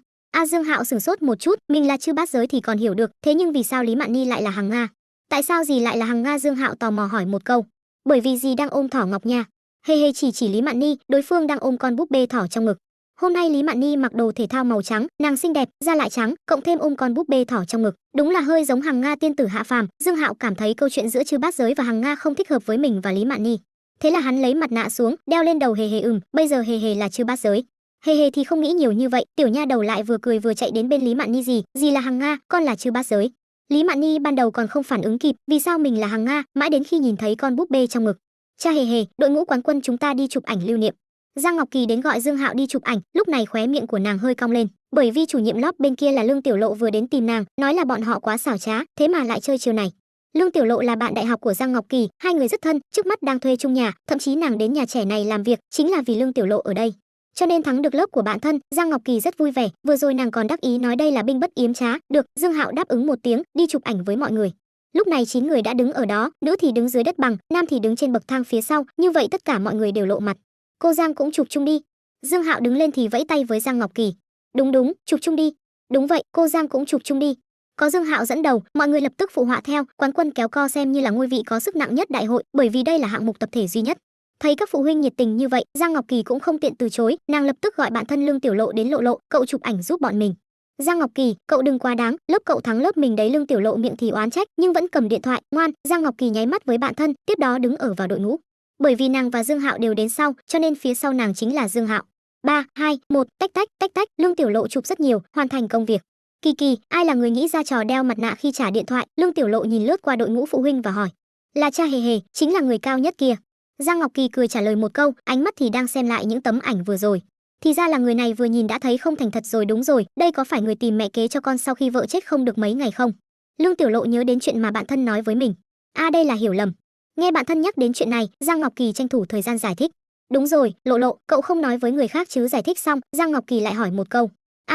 Dương Hạo sửng sốt một chút, mình là chư bát giới thì còn hiểu được, thế nhưng vì sao Lý Mạn Ni lại là Hằng Nga? Tại sao gì lại là Hằng Nga? Dương Hạo tò mò hỏi một câu. Bởi vì gì đang ôm thỏ ngọc nha. Hê hê chỉ Lý Mạn Ni, đối phương đang ôm con búp bê thỏ trong ngực. Hôm nay Lý Mạn Ni mặc đồ thể thao màu trắng, nàng xinh đẹp, da lại trắng, cộng thêm ôm con búp bê thỏ trong ngực, đúng là hơi giống Hằng Nga tiên tử hạ phàm. Dương Hạo cảm thấy câu chuyện giữa chư bát giới và Hằng Nga không thích hợp với mình và Lý Mạn Ni. Thế là hắn lấy mặt nạ xuống, đeo lên đầu hề hề bây giờ hề hề là chư bát giới. Hề hề thì không nghĩ nhiều như vậy, tiểu nha đầu lại vừa cười vừa chạy đến bên Lý Mạn Ni. Gì là Hằng Nga, con là chư bát giới. Lý Mạn Ni ban đầu còn không phản ứng kịp, vì sao mình là Hằng Nga, mãi đến khi nhìn thấy con búp bê trong ngực. Cha hề hề, đội ngũ quán quân chúng ta đi chụp ảnh lưu niệm. Giang Ngọc Kỳ đến gọi Dương Hạo đi chụp ảnh, lúc này khóe miệng của nàng hơi cong lên, bởi vì chủ nhiệm lớp bên kia là Lương Tiểu Lộ vừa đến tìm nàng, nói là bọn họ quá xảo trá, thế mà lại chơi chiều này. Lương Tiểu Lộ là bạn đại học của Giang Ngọc Kỳ, hai người rất thân, trước mắt đang thuê chung nhà, thậm chí nàng đến nhà trẻ này làm việc chính là vì Lương Tiểu Lộ ở đây. Cho nên thắng được lớp của bạn thân, Giang Ngọc Kỳ rất vui vẻ, vừa rồi nàng còn đắc ý nói đây là binh bất yếm trá. Được, Dương Hạo đáp ứng một tiếng, đi chụp ảnh với mọi người. Lúc này 9 người đã đứng ở đó, nữ thì đứng dưới đất bằng, nam thì đứng trên bậc thang phía sau, như vậy tất cả mọi người đều lộ mặt. Cô Giang cũng chụp chung đi. Dương Hạo đứng lên thì vẫy tay với Giang Ngọc Kỳ. Đúng, chụp chung đi. Đúng vậy, cô Giang cũng chụp chung đi. Có Dương Hạo dẫn đầu, mọi người lập tức phụ họa theo, quán quân kéo co xem như là ngôi vị có sức nặng nhất đại hội, bởi vì đây là hạng mục tập thể duy nhất. Thấy các phụ huynh nhiệt tình như vậy, Giang Ngọc Kỳ cũng không tiện từ chối, nàng lập tức gọi bạn thân Lương Tiểu Lộ đến Lộ Lộ, cậu chụp ảnh giúp bọn mình. Giang Ngọc Kỳ, cậu đừng quá đáng, lớp cậu thắng lớp mình đấy. Lương Tiểu Lộ miệng thì oán trách, nhưng vẫn cầm điện thoại, ngoan. Giang Ngọc Kỳ nháy mắt với bạn thân, tiếp đó đứng ở vào đội ngũ. Bởi vì nàng và Dương Hạo đều đến sau, cho nên phía sau nàng chính là Dương Hạo. 3, 2, 1, tách tách, Lương Tiểu Lộ chụp rất nhiều, hoàn thành công việc. Kỳ, ai là người nghĩ ra trò đeo mặt nạ khi trả điện thoại? Lương Tiểu Lộ nhìn lướt qua đội ngũ phụ huynh và hỏi. Là cha hề hề, chính là người cao nhất kia. Giang Ngọc Kỳ cười trả lời một câu, ánh mắt thì đang xem lại những tấm ảnh vừa rồi. Thì ra là người này vừa nhìn đã thấy không thành thật rồi. Đúng rồi, đây có phải người tìm mẹ kế cho con sau khi vợ chết không được mấy ngày không? Lương Tiểu Lộ nhớ đến chuyện mà bạn thân nói với mình. Đây là hiểu lầm. Nghe bạn thân nhắc đến chuyện này, Giang Ngọc Kỳ tranh thủ thời gian giải thích. Đúng rồi, Lộ Lộ, cậu không nói với người khác chứ? Giải thích xong, Giang Ngọc Kỳ lại hỏi một câu.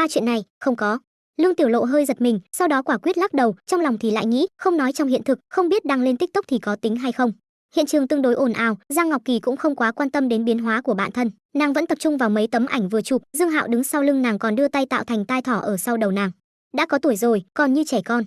Chuyện này, không có. Lương Tiểu Lộ hơi giật mình, sau đó quả quyết lắc đầu, trong lòng thì lại nghĩ, không nói trong hiện thực, không biết đăng lên TikTok thì có tính hay không. Hiện trường tương đối ồn ào, Giang Ngọc Kỳ cũng không quá quan tâm đến biến hóa của bạn thân, nàng vẫn tập trung vào mấy tấm ảnh vừa chụp. Dương Hạo đứng sau lưng nàng còn đưa tay tạo thành tai thỏ ở sau đầu nàng. Đã có tuổi rồi, còn như trẻ con.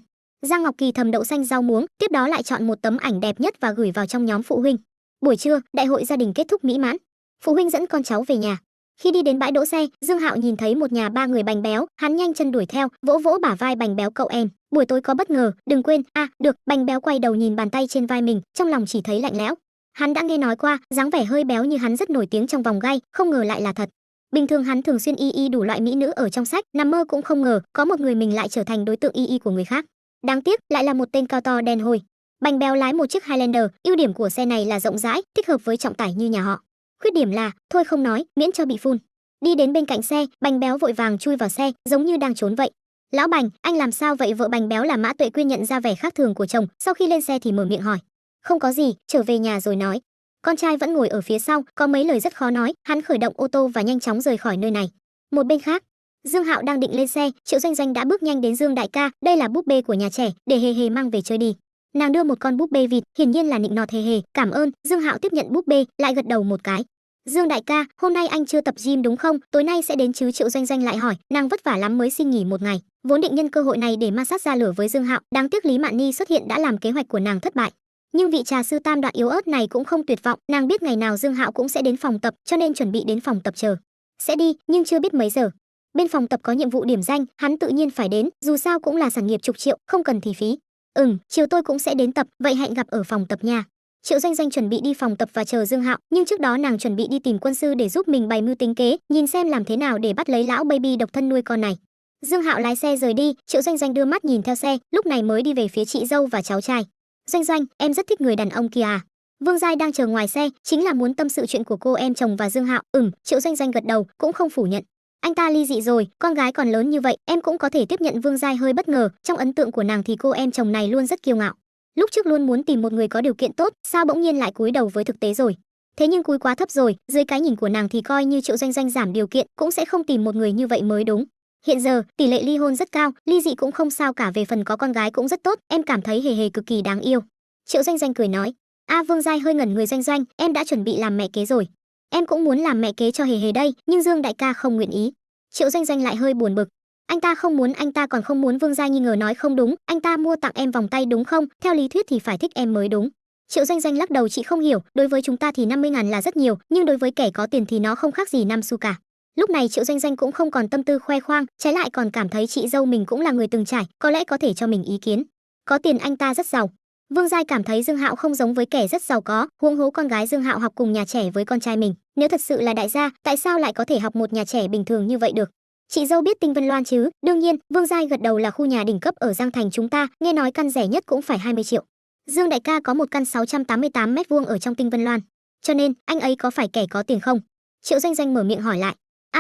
Giang Ngọc Kỳ thầm đậu xanh rau muống, tiếp đó lại chọn một tấm ảnh đẹp nhất và gửi vào trong nhóm phụ huynh. Buổi trưa, đại hội gia đình kết thúc mỹ mãn. Phụ huynh dẫn con cháu về nhà. Khi đi đến bãi đỗ xe, Dương Hạo nhìn thấy một nhà ba người Bành Béo, hắn nhanh chân đuổi theo, vỗ vỗ bả vai Bành Béo, cậu em, buổi tối có bất ngờ, đừng quên. Được. Bành Béo quay đầu nhìn bàn tay trên vai mình, trong lòng chỉ thấy lạnh lẽo. Hắn đã nghe nói qua, dáng vẻ hơi béo như hắn rất nổi tiếng trong vòng gay, không ngờ lại là thật. Bình thường hắn thường xuyên y đủ loại mỹ nữ ở trong sách, nằm mơ cũng không ngờ có một người mình lại trở thành đối tượng y của người khác. Đáng tiếc, lại là một tên cao to đen hôi. Bành Béo lái một chiếc Highlander, ưu điểm của xe này là rộng rãi, thích hợp với trọng tải như nhà họ. Khuyết điểm là, thôi không nói, miễn cho bị phun. Đi đến bên cạnh xe, Bành Béo vội vàng chui vào xe, giống như đang trốn vậy. Lão Bành, anh làm sao vậy? Vợ Bành Béo là Mã Tuệ Quyên nhận ra vẻ khác thường của chồng, sau khi lên xe thì mở miệng hỏi. Không có gì, trở về nhà rồi nói. Con trai vẫn ngồi ở phía sau, có mấy lời rất khó nói, hắn khởi động ô tô và nhanh chóng rời khỏi nơi này. Một bên khác, Dương Hạo đang định lên xe, Triệu Doanh Doanh đã bước nhanh đến. Dương đại ca, đây là búp bê của nhà trẻ, để hề hề mang về chơi đi. Nàng đưa một con búp bê vịt, hiển nhiên là nịnh nọt hề hề. Cảm ơn. Dương Hạo tiếp nhận búp bê, lại gật đầu một cái. Dương đại ca, hôm nay anh chưa tập gym đúng không? Tối nay sẽ đến chứ? Triệu Doanh Doanh lại hỏi, nàng vất vả lắm mới xin nghỉ một ngày, vốn định nhân cơ hội này để ma sát ra lửa với Dương Hạo, đáng tiếc Lý Mạn Ni xuất hiện đã làm kế hoạch của nàng thất bại. Nhưng vị trà sư tam đoạn yếu ớt này cũng không tuyệt vọng, nàng biết ngày nào Dương Hạo cũng sẽ đến phòng tập, cho nên chuẩn bị đến phòng tập chờ. Sẽ đi, nhưng chưa biết mấy giờ. Bên phòng tập có nhiệm vụ điểm danh, hắn tự nhiên phải đến, dù sao cũng là sản nghiệp chục triệu, không cần thì phí. Chiều tôi cũng sẽ đến tập, vậy hẹn gặp ở phòng tập nha. Triệu Doanh Doanh chuẩn bị đi phòng tập và chờ Dương Hạo, nhưng trước đó nàng chuẩn bị đi tìm quân sư để giúp mình bày mưu tính kế, nhìn xem làm thế nào để bắt lấy lão baby độc thân nuôi con này. Dương Hạo lái xe rời đi, Triệu Doanh Doanh đưa mắt nhìn theo xe, lúc này mới đi về phía chị dâu và cháu trai. Doanh Doanh, em rất thích người đàn ông kia à? Vương Giai đang chờ ngoài xe, chính là muốn tâm sự chuyện của cô em chồng và Dương Hạo. Triệu Doanh Doanh gật đầu, cũng không phủ nhận. Anh ta ly dị rồi, con gái còn lớn như vậy, em cũng có thể tiếp nhận. Vương Giai hơi bất ngờ, trong ấn tượng của nàng thì cô em chồng này luôn rất kiêu ngạo. Lúc trước luôn muốn tìm một người có điều kiện tốt, sao bỗng nhiên lại cúi đầu với thực tế rồi? Thế nhưng cúi quá thấp rồi, dưới cái nhìn của nàng thì coi như Triệu Doanh Doanh giảm điều kiện cũng sẽ không tìm một người như vậy mới đúng. Hiện giờ, tỷ lệ ly hôn rất cao, ly dị cũng không sao cả, về phần có con gái cũng rất tốt, em cảm thấy Hề Hề cực kỳ đáng yêu. Triệu Doanh Doanh cười nói. Vương Giai hơi ngẩn người. Doanh Doanh, em đã chuẩn bị làm mẹ kế rồi. Em cũng muốn làm mẹ kế cho Hề Hề đây, nhưng Dương đại ca không nguyện ý. Triệu Doanh Doanh lại hơi buồn bực. Anh ta không muốn, anh ta còn không muốn. Vương Giai nghi ngờ nói. Không đúng, anh ta mua tặng em vòng tay đúng không? Theo lý thuyết thì phải thích em mới đúng. Triệu Doanh Doanh lắc đầu. Chị không hiểu, đối với chúng ta thì 50.000 là rất nhiều, nhưng đối với kẻ có tiền thì nó không khác gì 5 xu cả. Lúc này Triệu Doanh Doanh cũng không còn tâm tư khoe khoang, trái lại còn cảm thấy chị dâu mình cũng là người từng trải, có lẽ có thể cho mình ý kiến. Có tiền, anh ta rất giàu. Vương Giai cảm thấy Dương Hạo không giống với kẻ rất giàu có, huống hố con gái Dương Hạo học cùng nhà trẻ với con trai mình, nếu thật sự là đại gia, tại sao lại có thể học một nhà trẻ bình thường như vậy được? Chị dâu biết Tinh Vân Loan chứ? Đương nhiên, Vương Giai gật đầu. Là khu nhà đỉnh cấp ở Giang Thành chúng ta, nghe nói căn rẻ nhất cũng phải 20 triệu. Dương đại ca có một căn 688 mét vuông ở trong Tinh Vân Loan, cho nên anh ấy có phải kẻ có tiền không? Triệu Doanh Doanh mở miệng hỏi lại.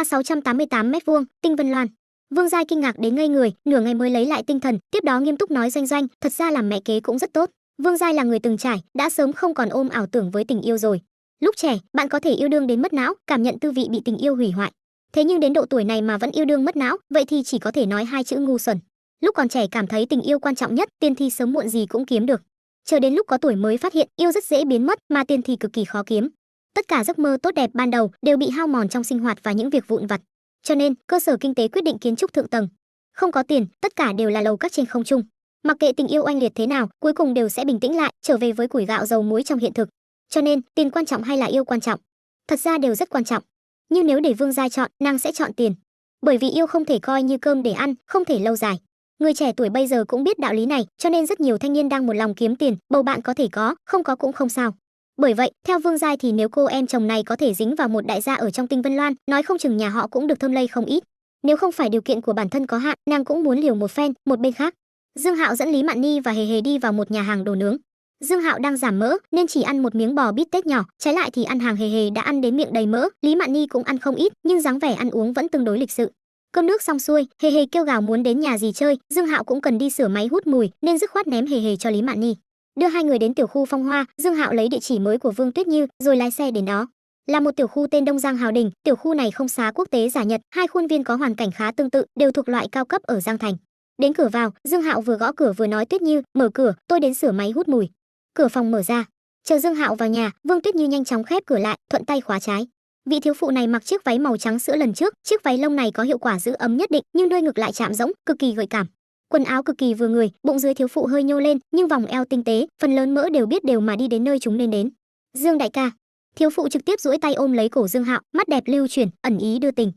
688 mét vuông, Tinh Vân Loan. Vương Giai kinh ngạc đến ngây người, nửa ngày mới lấy lại tinh thần, tiếp đó nghiêm túc nói. Doanh Doanh, thật ra làm mẹ kế cũng rất tốt. Vương Giai là người từng trải, đã sớm không còn ôm ảo tưởng với tình yêu rồi. Lúc trẻ, bạn có thể yêu đương đến mất não, cảm nhận tư vị bị tình yêu hủy hoại. Thế nhưng đến độ tuổi này mà vẫn yêu đương mất não, vậy thì chỉ có thể nói hai chữ ngu xuẩn. Lúc còn trẻ cảm thấy tình yêu quan trọng nhất, tiền thì sớm muộn gì cũng kiếm được. Chờ đến lúc có tuổi mới phát hiện yêu rất dễ biến mất, mà tiền thì cực kỳ khó kiếm. Tất cả giấc mơ tốt đẹp ban đầu đều bị hao mòn trong sinh hoạt và những việc vụn vặt. Cho nên, cơ sở kinh tế quyết định kiến trúc thượng tầng. Không có tiền, tất cả đều là lầu các trên không trung. Mặc kệ tình yêu oanh liệt thế nào, cuối cùng đều sẽ bình tĩnh lại, trở về với củi gạo dầu muối trong hiện thực. Cho nên, tiền quan trọng hay là yêu quan trọng? Thật ra đều rất quan trọng. Nhưng nếu để Vương Giai chọn, nàng sẽ chọn tiền. Bởi vì yêu không thể coi như cơm để ăn, không thể lâu dài. Người trẻ tuổi bây giờ cũng biết đạo lý này, cho nên rất nhiều thanh niên đang một lòng kiếm tiền, bầu bạn có thể có, không có cũng không sao. Bởi vậy, theo Vương Giai thì nếu cô em chồng này có thể dính vào một đại gia ở trong Tinh Vân Loan, nói không chừng nhà họ cũng được thơm lây không ít. Nếu không phải điều kiện của bản thân có hạn, nàng cũng muốn liều một phen. Một bên khác, Dương Hạo dẫn Lý Mạn Ni và Hề Hề đi vào một nhà hàng đồ nướng. Dương Hạo đang giảm mỡ nên chỉ ăn một miếng bò bít tết nhỏ, trái lại thì ăn hàng Hề Hề đã ăn đến miệng đầy mỡ. Lý Mạn Ni cũng ăn không ít, nhưng dáng vẻ ăn uống vẫn tương đối lịch sự. Cơm nước xong xuôi, Hề Hề kêu gào muốn đến nhà gì chơi, Dương Hạo cũng cần đi sửa máy hút mùi nên dứt khoát ném Hề Hề cho Lý Mạn Ni. Đưa hai người đến tiểu khu Phong Hoa, Dương Hạo lấy địa chỉ mới của Vương Tuyết Như rồi lái xe đến đó. Là một tiểu khu tên Đông Giang Hào Đình, tiểu khu này không xá quốc tế giả Nhật, hai khuôn viên có hoàn cảnh khá tương tự, đều thuộc loại cao cấp ở Giang Thành. Đến cửa vào, Dương Hạo vừa gõ cửa vừa nói. Tuyết Như, mở cửa, tôi đến sửa máy hút mùi. Cửa phòng mở ra. Chờ Dương Hạo vào nhà, Vương Tuyết Như nhanh chóng khép cửa lại, thuận tay khóa trái. Vị thiếu phụ này mặc chiếc váy màu trắng sữa lần trước, chiếc váy lông này có hiệu quả giữ ấm nhất định, nhưng đuôi ngực lại chạm rỗng, cực kỳ gợi cảm. Quần áo cực kỳ vừa người, bụng dưới thiếu phụ hơi nhô lên, nhưng vòng eo tinh tế, phần lớn mỡ đều biết đều mà đi đến nơi chúng nên đến. Dương đại ca. Thiếu phụ trực tiếp duỗi tay ôm lấy cổ Dương Hạo, mắt đẹp lưu chuyển, ẩn ý đưa tình.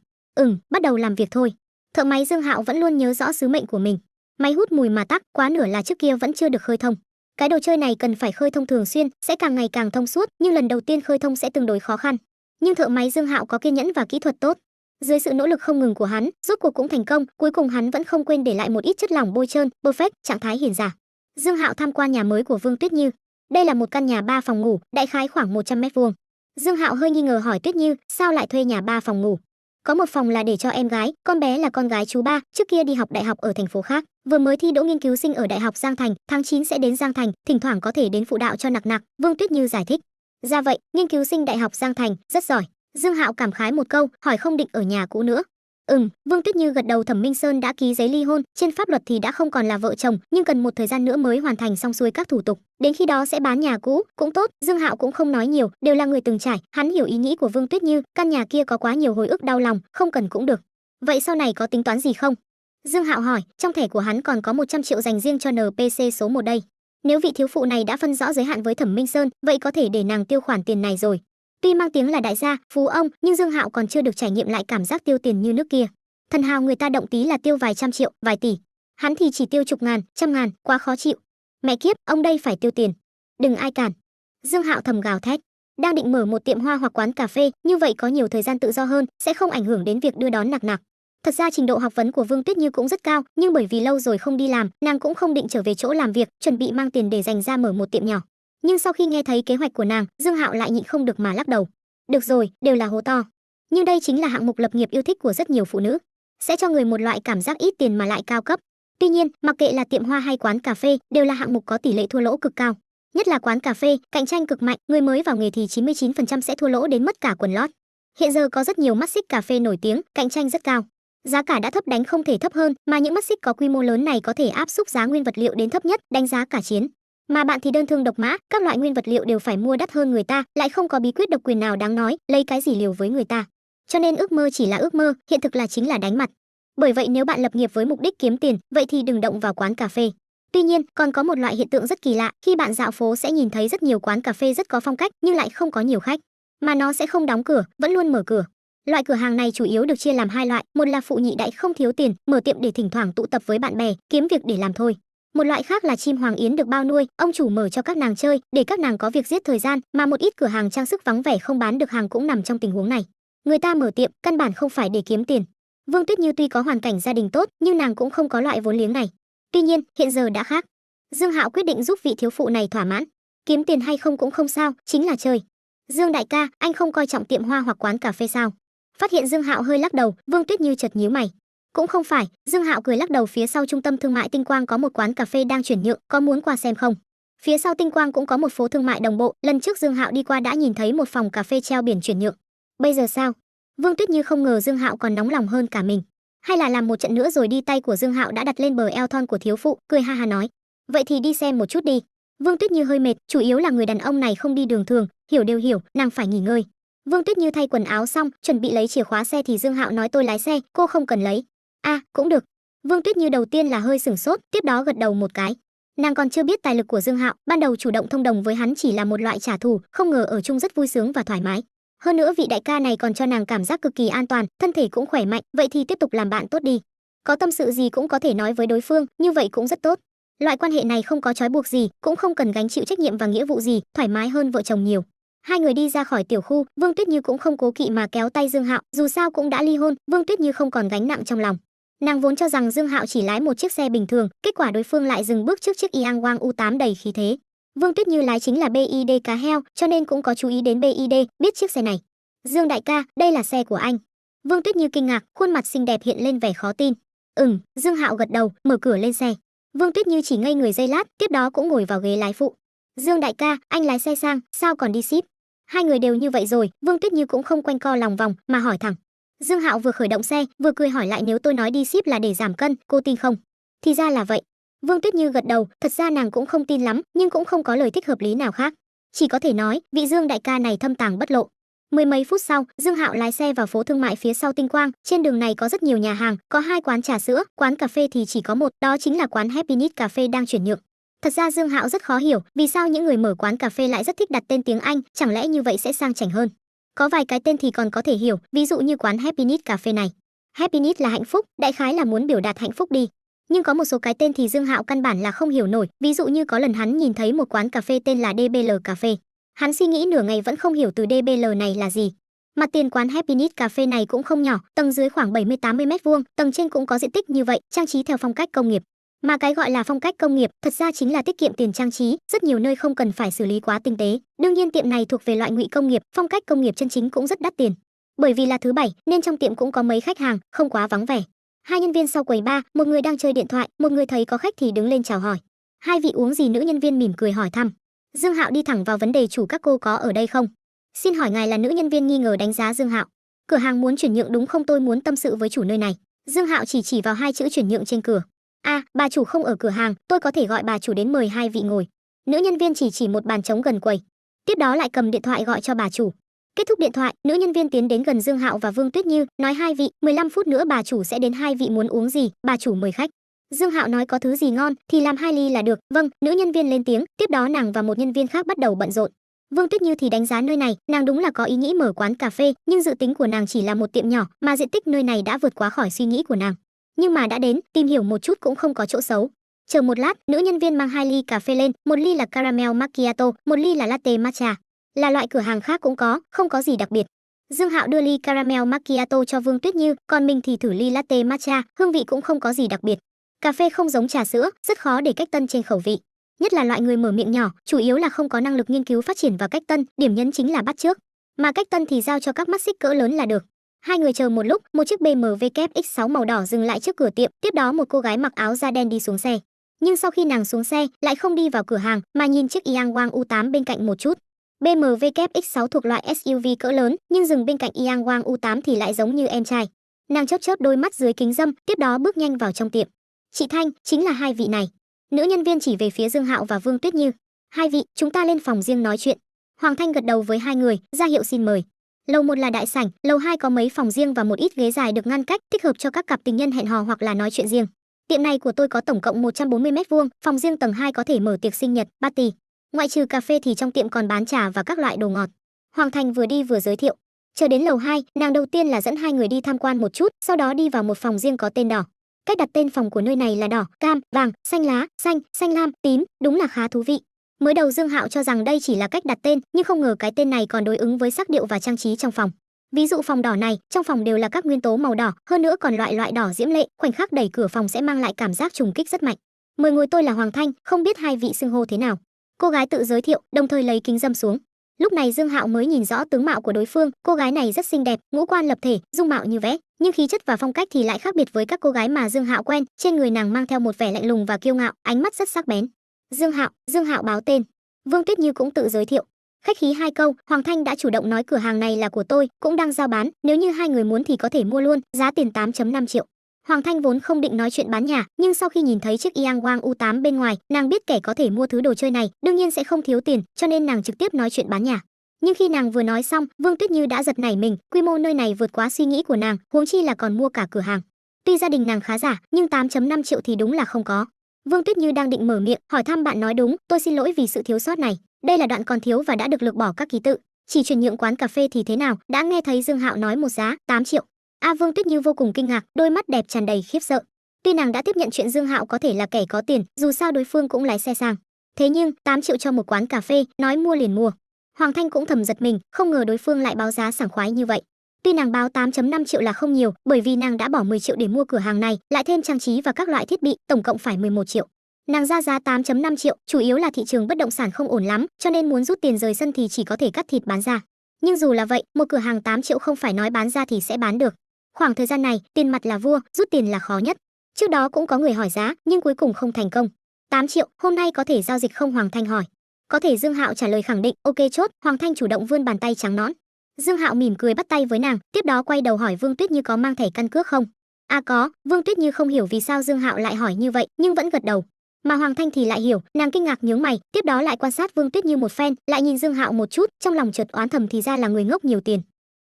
Bắt đầu làm việc thôi. Thợ máy Dương Hạo vẫn luôn nhớ rõ sứ mệnh của mình. Máy hút mùi mà tắc, quá nửa là trước kia vẫn chưa được khơi thông. Cái đồ chơi này cần phải khơi thông thường xuyên, sẽ càng ngày càng thông suốt, nhưng lần đầu tiên khơi thông sẽ tương đối khó khăn. Nhưng thợ máy Dương Hạo có kiên nhẫn và kỹ thuật tốt. Dưới sự nỗ lực không ngừng của hắn, rốt cuộc cũng thành công, cuối cùng hắn vẫn không quên để lại một ít chất lỏng bôi trơn, perfect, trạng thái hiền giả. Dương Hạo tham quan nhà mới của Vương Tuyết Như. Đây là một căn nhà 3 phòng ngủ, đại khái khoảng 100 mét vuông. Dương Hạo hơi nghi ngờ hỏi Tuyết Như, sao lại thuê nhà 3 phòng ngủ? Có một phòng là để cho em gái, con bé là con gái chú ba, trước kia đi học đại học ở thành phố khác, vừa mới thi đỗ nghiên cứu sinh ở đại học Giang Thành, tháng 9 sẽ đến Giang Thành, thỉnh thoảng có thể đến phụ đạo cho nặc nặc. Vương Tuyết Như giải thích. Ra vậy, nghiên cứu sinh đại học Giang Thành, rất giỏi. Dương Hạo cảm khái một câu, hỏi không định ở nhà cũ nữa. Vương Tuyết Như gật đầu. Thẩm Minh Sơn đã ký giấy ly hôn, trên pháp luật thì đã không còn là vợ chồng, nhưng cần một thời gian nữa mới hoàn thành xong xuôi các thủ tục, đến khi đó sẽ bán nhà cũ, cũng tốt. Dương Hạo cũng không nói nhiều, đều là người từng trải, hắn hiểu ý nghĩ của Vương Tuyết Như, căn nhà kia có quá nhiều hồi ức đau lòng, không cần cũng được. Vậy sau này có tính toán gì không? Dương Hạo hỏi, trong thẻ của hắn còn có 100 triệu dành riêng cho NPC số 1 đây. Nếu vị thiếu phụ này đã phân rõ giới hạn với Thẩm Minh Sơn, vậy có thể để nàng tiêu khoản tiền này rồi. Tuy mang tiếng là đại gia, phú ông, nhưng Dương Hạo còn chưa được trải nghiệm lại cảm giác tiêu tiền như nước kia. Thần hào người ta động tí là tiêu vài trăm triệu, vài tỷ. Hắn thì chỉ tiêu chục ngàn, trăm ngàn, quá khó chịu. Mẹ kiếp, ông đây phải tiêu tiền. Đừng ai cản. Dương Hạo thầm gào thét. Đang định mở một tiệm hoa hoặc quán cà phê, như vậy có nhiều thời gian tự do hơn, sẽ không ảnh hưởng đến việc đưa đón nặc nặc. Thật ra trình độ học vấn của Vương Tuyết Như cũng rất cao, nhưng bởi vì lâu rồi không đi làm, nàng cũng không định trở về chỗ làm việc, chuẩn bị mang tiền để dành ra mở một tiệm nhỏ. Nhưng sau khi nghe thấy kế hoạch của nàng, Dương Hạo lại nhịn không được mà lắc đầu. Được rồi, đều là hố to. Nhưng đây chính là hạng mục lập nghiệp yêu thích của rất nhiều phụ nữ, sẽ cho người một loại cảm giác ít tiền mà lại cao cấp. Tuy nhiên, mặc kệ là tiệm hoa hay quán cà phê, đều là hạng mục có tỷ lệ thua lỗ cực cao. Nhất là quán cà phê, cạnh tranh cực mạnh, người mới vào nghề thì 99% sẽ thua lỗ đến mất cả quần lót. Hiện giờ có rất nhiều mắt xích cà phê nổi tiếng, cạnh tranh rất cao. Giá cả đã thấp đánh không thể thấp hơn, mà những mắt xích có quy mô lớn này có thể áp xúc giá nguyên vật liệu đến thấp nhất, đánh giá cả chiến. Mà bạn thì đơn thương độc mã, các loại nguyên vật liệu đều phải mua đắt hơn người ta, lại không có bí quyết độc quyền nào đáng nói, lấy cái gì liều với người ta. Cho nên ước mơ chỉ là ước mơ, hiện thực là chính là đánh mặt. Bởi vậy nếu bạn lập nghiệp với mục đích kiếm tiền, vậy thì đừng động vào quán cà phê. Tuy nhiên, còn có một loại hiện tượng rất kỳ lạ, khi bạn dạo phố sẽ nhìn thấy rất nhiều quán cà phê rất có phong cách nhưng lại không có nhiều khách, mà nó sẽ không đóng cửa, vẫn luôn mở cửa. Loại cửa hàng này chủ yếu được chia làm hai loại, một là phụ nhị đại không thiếu tiền, mở tiệm để thỉnh thoảng tụ tập với bạn bè, kiếm việc để làm thôi. Một loại khác là chim hoàng yến được bao nuôi, ông chủ mở cho các nàng chơi, để các nàng có việc giết thời gian, mà một ít cửa hàng trang sức vắng vẻ không bán được hàng cũng nằm trong tình huống này. Người ta mở tiệm căn bản không phải để kiếm tiền. Vương Tuyết Như tuy có hoàn cảnh gia đình tốt, nhưng nàng cũng không có loại vốn liếng này. Tuy nhiên, hiện giờ đã khác. Dương Hạo quyết định giúp vị thiếu phụ này thỏa mãn. Kiếm tiền hay không cũng không sao, chính là chơi. Dương đại ca, anh không coi trọng tiệm hoa hoặc quán cà phê sao? Phát hiện Dương Hạo hơi lắc đầu, Vương Tuyết Như chợt nhíu mày. Cũng không phải, Dương Hạo cười lắc đầu, phía sau trung tâm thương mại Tinh Quang có một quán cà phê đang chuyển nhượng, có muốn qua xem không? Phía sau Tinh Quang cũng có một phố thương mại đồng bộ, lần trước Dương Hạo đi qua đã nhìn thấy một phòng cà phê treo biển chuyển nhượng. Bây giờ sao? Vương Tuyết Như không ngờ Dương Hạo còn nóng lòng hơn cả mình. Hay là làm một trận nữa rồi đi, tay của Dương Hạo đã đặt lên bờ eo thon của thiếu phụ, cười ha ha nói. Vậy thì đi xem một chút đi. Vương Tuyết Như hơi mệt, chủ yếu là người đàn ông này không đi đường thường, hiểu đều hiểu, nàng phải nghỉ ngơi. Vương Tuyết Như thay quần áo xong, chuẩn bị lấy chìa khóa xe thì Dương Hạo nói tôi lái xe, cô không cần lấy. À, cũng được. Vương Tuyết Như đầu tiên là hơi sửng sốt, tiếp đó gật đầu một cái. Nàng còn chưa biết tài lực của Dương Hạo, ban đầu chủ động thông đồng với hắn chỉ là một loại trả thù, không ngờ ở chung rất vui sướng và thoải mái. Hơn nữa vị đại ca này còn cho nàng cảm giác cực kỳ an toàn, thân thể cũng khỏe mạnh, vậy thì tiếp tục làm bạn tốt đi. Có tâm sự gì cũng có thể nói với đối phương, như vậy cũng rất tốt. Loại quan hệ này không có trói buộc gì, cũng không cần gánh chịu trách nhiệm và nghĩa vụ gì, thoải mái hơn vợ chồng nhiều. Hai người đi ra khỏi tiểu khu, Vương Tuyết Như cũng không cố kỵ mà kéo tay Dương Hạo, dù sao cũng đã ly hôn, Vương Tuyết Như không còn gánh nặng trong lòng. Nàng vốn cho rằng Dương Hạo chỉ lái một chiếc xe bình thường, kết quả đối phương lại dừng bước trước chiếc Yang Wang U8 đầy khí thế. Vương Tuyết Như lái chính là BYD cá heo, cho nên cũng có chú ý đến BYD, biết chiếc xe này. Dương đại ca, đây là xe của anh. Vương Tuyết Như kinh ngạc, khuôn mặt xinh đẹp hiện lên vẻ khó tin. Dương Hạo gật đầu, mở cửa lên xe. Vương Tuyết Như chỉ ngây người giây lát, tiếp đó cũng ngồi vào ghế lái phụ. Dương đại ca, anh lái xe sang, sao còn đi ship? Hai người đều như vậy rồi, Vương Tuyết Như cũng không quanh co lòng vòng mà hỏi thẳng. Dương Hạo vừa khởi động xe, vừa cười hỏi lại, nếu tôi nói đi ship là để giảm cân, cô tin không? Thì ra là vậy. Vương Tuyết Như gật đầu, thật ra nàng cũng không tin lắm, nhưng cũng không có lời thích hợp lý nào khác. Chỉ có thể nói, vị Dương đại ca này thâm tàng bất lộ. Mười mấy phút sau, Dương Hạo lái xe vào phố thương mại phía sau Tinh Quang, trên đường này có rất nhiều nhà hàng, có hai quán trà sữa, quán cà phê thì chỉ có một, đó chính là quán Happiness Cà phê đang chuyển nhượng. Thật ra Dương Hạo rất khó hiểu, vì sao những người mở quán cà phê lại rất thích đặt tên tiếng Anh, chẳng lẽ như vậy sẽ sang chảnh hơn. Có vài cái tên thì còn có thể hiểu, ví dụ như quán Happiness Cà phê này. Happiness là hạnh phúc, đại khái là muốn biểu đạt hạnh phúc đi. Nhưng có một số cái tên thì Dương Hạo căn bản là không hiểu nổi, ví dụ như có lần hắn nhìn thấy một quán cà phê tên là DBL Cà phê. Hắn suy nghĩ nửa ngày vẫn không hiểu từ DBL này là gì. Mặt tiền quán Happiness Cà phê này cũng không nhỏ, tầng dưới khoảng 70-80 m², tầng trên cũng có diện tích như vậy, trang trí theo phong cách công nghiệp. Mà cái gọi là phong cách công nghiệp, thật ra chính là tiết kiệm tiền trang trí, rất nhiều nơi không cần phải xử lý quá tinh tế. Đương nhiên tiệm này thuộc về loại ngụy công nghiệp, phong cách công nghiệp chân chính cũng rất đắt tiền. Bởi vì là thứ bảy, nên trong tiệm cũng có mấy khách hàng, không quá vắng vẻ. Hai nhân viên sau quầy bar, một người đang chơi điện thoại, một người thấy có khách thì đứng lên chào hỏi. Hai vị uống gì? Nữ nhân viên mỉm cười hỏi thăm. Dương Hạo đi thẳng vào vấn đề, chủ các cô có ở đây không? Xin hỏi ngài là? Nữ nhân viên nghi ngờ đánh giá Dương Hạo. Cửa hàng muốn chuyển nhượng đúng không? Tôi muốn tâm sự với chủ nơi này. Dương Hạo chỉ vào hai chữ chuyển nhượng trên cửa. Bà chủ không ở cửa hàng, tôi có thể gọi bà chủ đến mời hai vị ngồi. Nữ nhân viên chỉ một bàn trống gần quầy. Tiếp đó lại cầm điện thoại gọi cho bà chủ. Kết thúc điện thoại, nữ nhân viên tiến đến gần Dương Hạo và Vương Tuyết Như, nói hai vị, 15 phút nữa bà chủ sẽ đến, hai vị muốn uống gì, bà chủ mời khách. Dương Hạo nói có thứ gì ngon thì làm 2 ly là được. Vâng, nữ nhân viên lên tiếng, tiếp đó nàng và một nhân viên khác bắt đầu bận rộn. Vương Tuyết Như thì đánh giá nơi này, nàng đúng là có ý nghĩ mở quán cà phê, nhưng dự tính của nàng chỉ là một tiệm nhỏ, mà diện tích nơi này đã vượt quá khỏi suy nghĩ của nàng. Nhưng mà đã đến, tìm hiểu một chút cũng không có chỗ xấu. Chờ một lát, nữ nhân viên mang 2 ly cà phê lên, một ly là caramel macchiato, một ly là latte matcha. Là loại cửa hàng khác cũng có, không có gì đặc biệt. Dương Hạo đưa ly caramel macchiato cho Vương Tuyết Như, còn mình thì thử ly latte matcha, hương vị cũng không có gì đặc biệt. Cà phê không giống trà sữa, rất khó để cách tân trên khẩu vị. Nhất là loại người mở miệng nhỏ, chủ yếu là không có năng lực nghiên cứu phát triển và cách tân, điểm nhấn chính là bắt chước. Mà cách tân thì giao cho các mắt xích cỡ lớn là được. Hai người chờ một lúc, một chiếc BMW X6 màu đỏ dừng lại trước cửa tiệm, tiếp đó một cô gái mặc áo da đen đi xuống xe. Nhưng sau khi nàng xuống xe, lại không đi vào cửa hàng mà nhìn chiếc Yangwang U8 bên cạnh một chút. BMW X6 thuộc loại SUV cỡ lớn, nhưng dừng bên cạnh Yangwang U8 thì lại giống như em trai. Nàng chớp chớp đôi mắt dưới kính râm, tiếp đó bước nhanh vào trong tiệm. Chị Thanh, chính là hai vị này. Nữ nhân viên chỉ về phía Dương Hạo và Vương Tuyết Như. Hai vị, chúng ta lên phòng riêng nói chuyện. Hoàng Thanh gật đầu với hai người, ra hiệu xin mời. Lầu 1 là đại sảnh, lầu 2 có mấy phòng riêng và một ít ghế dài được ngăn cách, thích hợp cho các cặp tình nhân hẹn hò hoặc là nói chuyện riêng. Tiệm này của tôi có tổng cộng 140 m², phòng riêng tầng 2 có thể mở tiệc sinh nhật, party. Ngoại trừ cà phê thì trong tiệm còn bán trà và các loại đồ ngọt. Hoàng Thành vừa đi vừa giới thiệu. Chờ đến lầu 2, nàng đầu tiên là dẫn hai người đi tham quan một chút, sau đó đi vào một phòng riêng có tên đỏ. Cách đặt tên phòng của nơi này là đỏ, cam, vàng, xanh lá, xanh, xanh lam, tím, đúng là khá thú vị. Mới đầu Dương Hạo cho rằng đây chỉ là cách đặt tên, nhưng không ngờ cái tên này còn đối ứng với sắc điệu và trang trí trong phòng. Ví dụ phòng đỏ này, trong phòng đều là các nguyên tố màu đỏ, hơn nữa còn loại đỏ diễm lệ, khoảnh khắc đẩy cửa phòng sẽ mang lại cảm giác trùng kích rất mạnh. Mời ngồi, tôi là Hoàng Thanh, không biết hai vị xưng hô thế nào. Cô gái tự giới thiệu, đồng thời lấy kính râm xuống. Lúc này Dương Hạo mới nhìn rõ tướng mạo của đối phương, cô gái này rất xinh đẹp, ngũ quan lập thể, dung mạo như vẽ, nhưng khí chất và phong cách thì lại khác biệt với các cô gái mà Dương Hạo quen, trên người nàng mang theo một vẻ lạnh lùng và kiêu ngạo, ánh mắt rất sắc bén. Dương Hạo báo tên. Vương Tuyết Như cũng tự giới thiệu. Khách khí hai câu, Hoàng Thanh đã chủ động nói cửa hàng này là của tôi, cũng đang giao bán, nếu như hai người muốn thì có thể mua luôn, giá tiền 8,5 triệu. Hoàng Thanh vốn không định nói chuyện bán nhà, nhưng sau khi nhìn thấy chiếc Yangwang U8 bên ngoài, nàng biết kẻ có thể mua thứ đồ chơi này, đương nhiên sẽ không thiếu tiền, cho nên nàng trực tiếp nói chuyện bán nhà. Nhưng khi nàng vừa nói xong, Vương Tuyết Như đã giật nảy mình, quy mô nơi này vượt quá suy nghĩ của nàng, huống chi là còn mua cả cửa hàng. Tuy gia đình nàng khá giả, nhưng 8,5 triệu thì đúng là không có. Vương Tuyết Như đang định mở miệng, hỏi thăm bạn nói đúng, tôi xin lỗi vì sự thiếu sót này. Đây là đoạn còn thiếu và đã được lược bỏ các ký tự. Chỉ chuyển nhượng quán cà phê thì thế nào? Đã nghe thấy Dương Hạo nói một giá 8 triệu. Vương Tuyết Như vô cùng kinh ngạc, đôi mắt đẹp tràn đầy khiếp sợ. Tuy nàng đã tiếp nhận chuyện Dương Hạo có thể là kẻ có tiền, dù sao đối phương cũng lái xe sang. Thế nhưng 8 triệu cho một quán cà phê, nói mua liền mua. Hoàng Thanh cũng thầm giật mình, không ngờ đối phương lại báo giá sảng khoái như vậy. Tuy nàng báo 8,5 triệu là không nhiều, bởi vì nàng đã bỏ 10 triệu để mua cửa hàng này, lại thêm trang trí và các loại thiết bị, tổng cộng phải 11 triệu. Nàng ra giá 8,5 triệu, chủ yếu là thị trường bất động sản không ổn lắm, cho nên muốn rút tiền rời sân thì chỉ có thể cắt thịt bán ra. Nhưng dù là vậy, một cửa hàng 8 triệu không phải nói bán ra thì sẽ bán được. Khoảng thời gian này, tiền mặt là vua, rút tiền là khó nhất. Trước đó cũng có người hỏi giá, nhưng cuối cùng không thành công. 8 triệu, hôm nay có thể giao dịch không? Hoàng Thanh hỏi. Có thể. Dương Hạo trả lời khẳng định. Ok chốt. Hoàng Thanh chủ động vươn bàn tay trắng nõn. Dương Hạo mỉm cười bắt tay với nàng, tiếp đó quay đầu hỏi Vương Tuyết Như có mang thẻ căn cước không. Có. Vương Tuyết Như không hiểu vì sao Dương Hạo lại hỏi như vậy, nhưng vẫn gật đầu. Mà Hoàng Thanh thì lại hiểu, nàng kinh ngạc nhướng mày, tiếp đó lại quan sát Vương Tuyết Như một phen, lại nhìn Dương Hạo một chút, trong lòng chợt oán thầm thì ra là người ngốc nhiều tiền.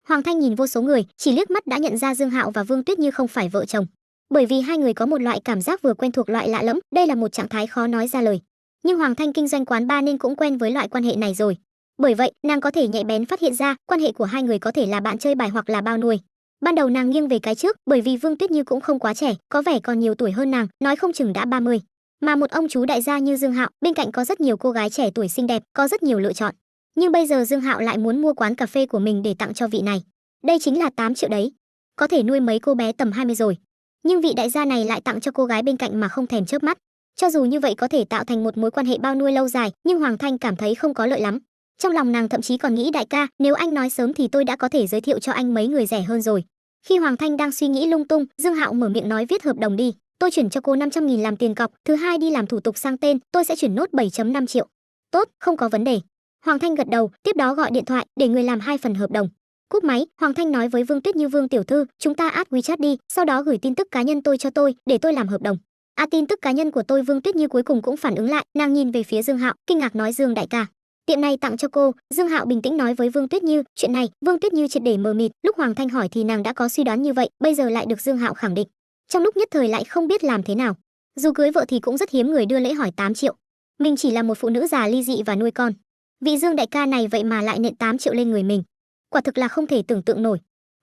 Hoàng Thanh nhìn vô số người, chỉ liếc mắt đã nhận ra Dương Hạo và Vương Tuyết Như không phải vợ chồng. Bởi vì hai người có một loại cảm giác vừa quen thuộc loại lạ lẫm, đây là một trạng thái khó nói ra lời. Nhưng Hoàng Thanh kinh doanh quán bar nên cũng quen với loại quan hệ này rồi. Bởi vậy, nàng có thể nhạy bén phát hiện ra, quan hệ của hai người có thể là bạn chơi bài hoặc là bao nuôi. Ban đầu nàng nghiêng về cái trước, bởi vì Vương Tuyết Như cũng không quá trẻ, có vẻ còn nhiều tuổi hơn nàng, nói không chừng đã 30. Mà một ông chú đại gia như Dương Hạo, bên cạnh có rất nhiều cô gái trẻ tuổi xinh đẹp, có rất nhiều lựa chọn. Nhưng bây giờ Dương Hạo lại muốn mua quán cà phê của mình để tặng cho vị này. Đây chính là 8 triệu đấy. Có thể nuôi mấy cô bé tầm 20 rồi. Nhưng vị đại gia này lại tặng cho cô gái bên cạnh mà không thèm chớp mắt. Cho dù như vậy có thể tạo thành một mối quan hệ bao nuôi lâu dài, nhưng Hoàng Thanh cảm thấy không có lợi lắm. Trong lòng nàng thậm chí còn nghĩ đại ca, nếu anh nói sớm thì tôi đã có thể giới thiệu cho anh mấy người rẻ hơn rồi. Khi Hoàng Thanh đang suy nghĩ lung tung, Dương Hạo mở miệng nói viết hợp đồng đi. Tôi chuyển cho cô 500.000 làm tiền cọc, thứ hai đi làm thủ tục sang tên, tôi sẽ chuyển nốt 7,5 triệu. Tốt, không có vấn đề. Hoàng Thanh gật đầu, tiếp đó gọi điện thoại để người làm 2 phần hợp đồng. Cúp máy, Hoàng Thanh nói với Vương Tuyết Như, Vương tiểu thư, chúng ta add WeChat đi, sau đó gửi tin tức cá nhân tôi cho tôi, để tôi làm hợp đồng. Tin tức cá nhân của tôi. Vương Tuyết Như cuối cùng cũng phản ứng lại, nàng nhìn về phía Dương Hạo, kinh ngạc nói Dương đại ca, tiệm này tặng cho cô. Dương Hạo bình tĩnh nói với Vương Tuyết Như, chuyện này, Vương Tuyết Như triệt để mờ mịt, lúc Hoàng Thanh hỏi thì nàng đã có suy đoán như vậy, bây giờ lại được Dương Hạo khẳng định. Trong lúc nhất thời lại không biết làm thế nào. Dù cưới vợ thì cũng rất hiếm người đưa lễ hỏi 8 triệu. Mình chỉ là một phụ nữ già ly dị và nuôi con. Vị Dương đại ca này vậy mà lại nện 8 triệu lên người mình. Quả thực là không thể tưởng tượng nổi.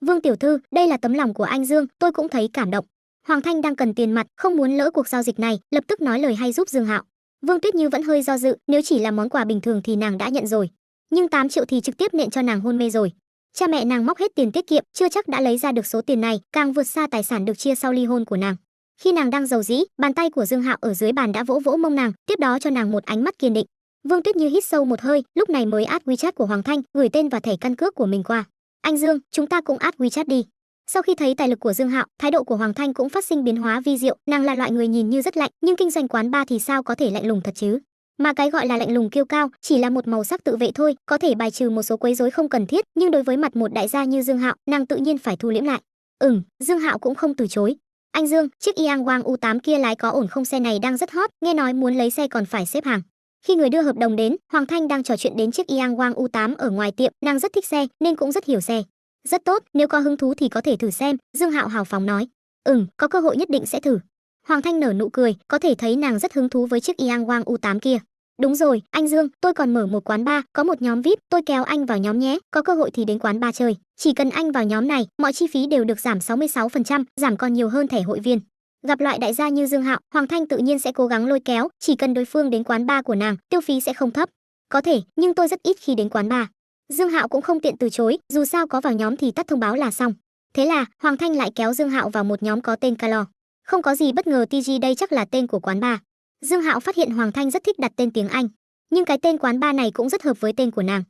Vương tiểu thư, đây là tấm lòng của anh Dương, tôi cũng thấy cảm động. Hoàng Thanh đang cần tiền mặt, không muốn lỡ cuộc giao dịch này, lập tức nói lời hay giúp Dương Hạo. Vương Tuyết Như vẫn hơi do dự, nếu chỉ là món quà bình thường thì nàng đã nhận rồi, nhưng 8 triệu thì trực tiếp nện cho nàng hôn mê rồi. Cha mẹ nàng móc hết tiền tiết kiệm, chưa chắc đã lấy ra được số tiền này, càng vượt xa tài sản được chia sau ly hôn của nàng. Khi nàng đang giàu dĩ, bàn tay của Dương Hạo ở dưới bàn đã vỗ vỗ mông nàng, tiếp đó cho nàng một ánh mắt kiên định. Vương Tuyết Như hít sâu một hơi, lúc này mới add WeChat của Hoàng Thanh, gửi tên và thẻ căn cước của mình qua. Anh Dương, chúng ta cũng add WeChat đi. Sau khi thấy tài lực của Dương Hạo, thái độ của Hoàng Thanh cũng phát sinh biến hóa vi diệu, nàng là loại người nhìn như rất lạnh, nhưng kinh doanh quán bar thì sao có thể lạnh lùng thật chứ? Mà cái gọi là lạnh lùng kiêu cao chỉ là một màu sắc tự vệ thôi, có thể bài trừ một số quấy rối không cần thiết, nhưng đối với mặt một đại gia như Dương Hạo, nàng tự nhiên phải thu liễm lại. Dương Hạo cũng không từ chối. Anh Dương, chiếc Yangwang U8 kia lái có ổn không, xe này đang rất hot, nghe nói muốn lấy xe còn phải xếp hàng. Khi người đưa hợp đồng đến, Hoàng Thanh đang trò chuyện đến chiếc Yangwang U8 ở ngoài tiệm, nàng rất thích xe nên cũng rất hiểu xe. Rất tốt, nếu có hứng thú thì có thể thử xem, Dương Hạo hào phóng nói. Có cơ hội nhất định sẽ thử. Hoàng Thanh nở nụ cười, có thể thấy nàng rất hứng thú với chiếc Yangwang U8 kia. Đúng rồi, anh Dương, tôi còn mở một quán bar, có một nhóm VIP, tôi kéo anh vào nhóm nhé, có cơ hội thì đến quán bar chơi. Chỉ cần anh vào nhóm này, mọi chi phí đều được giảm 66%, giảm còn nhiều hơn thẻ hội viên. Gặp loại đại gia như Dương Hạo, Hoàng Thanh tự nhiên sẽ cố gắng lôi kéo, chỉ cần đối phương đến quán bar của nàng, tiêu phí sẽ không thấp. Có thể, nhưng tôi rất ít khi đến quán bar. Dương Hạo cũng không tiện từ chối, dù sao có vào nhóm thì tắt thông báo là xong. Thế là, Hoàng Thanh lại kéo Dương Hạo vào một nhóm có tên Calo. Không có gì bất ngờ, TG đây chắc là tên của quán bar. Dương Hạo phát hiện Hoàng Thanh rất thích đặt tên tiếng Anh, nhưng cái tên quán bar này cũng rất hợp với tên của nàng.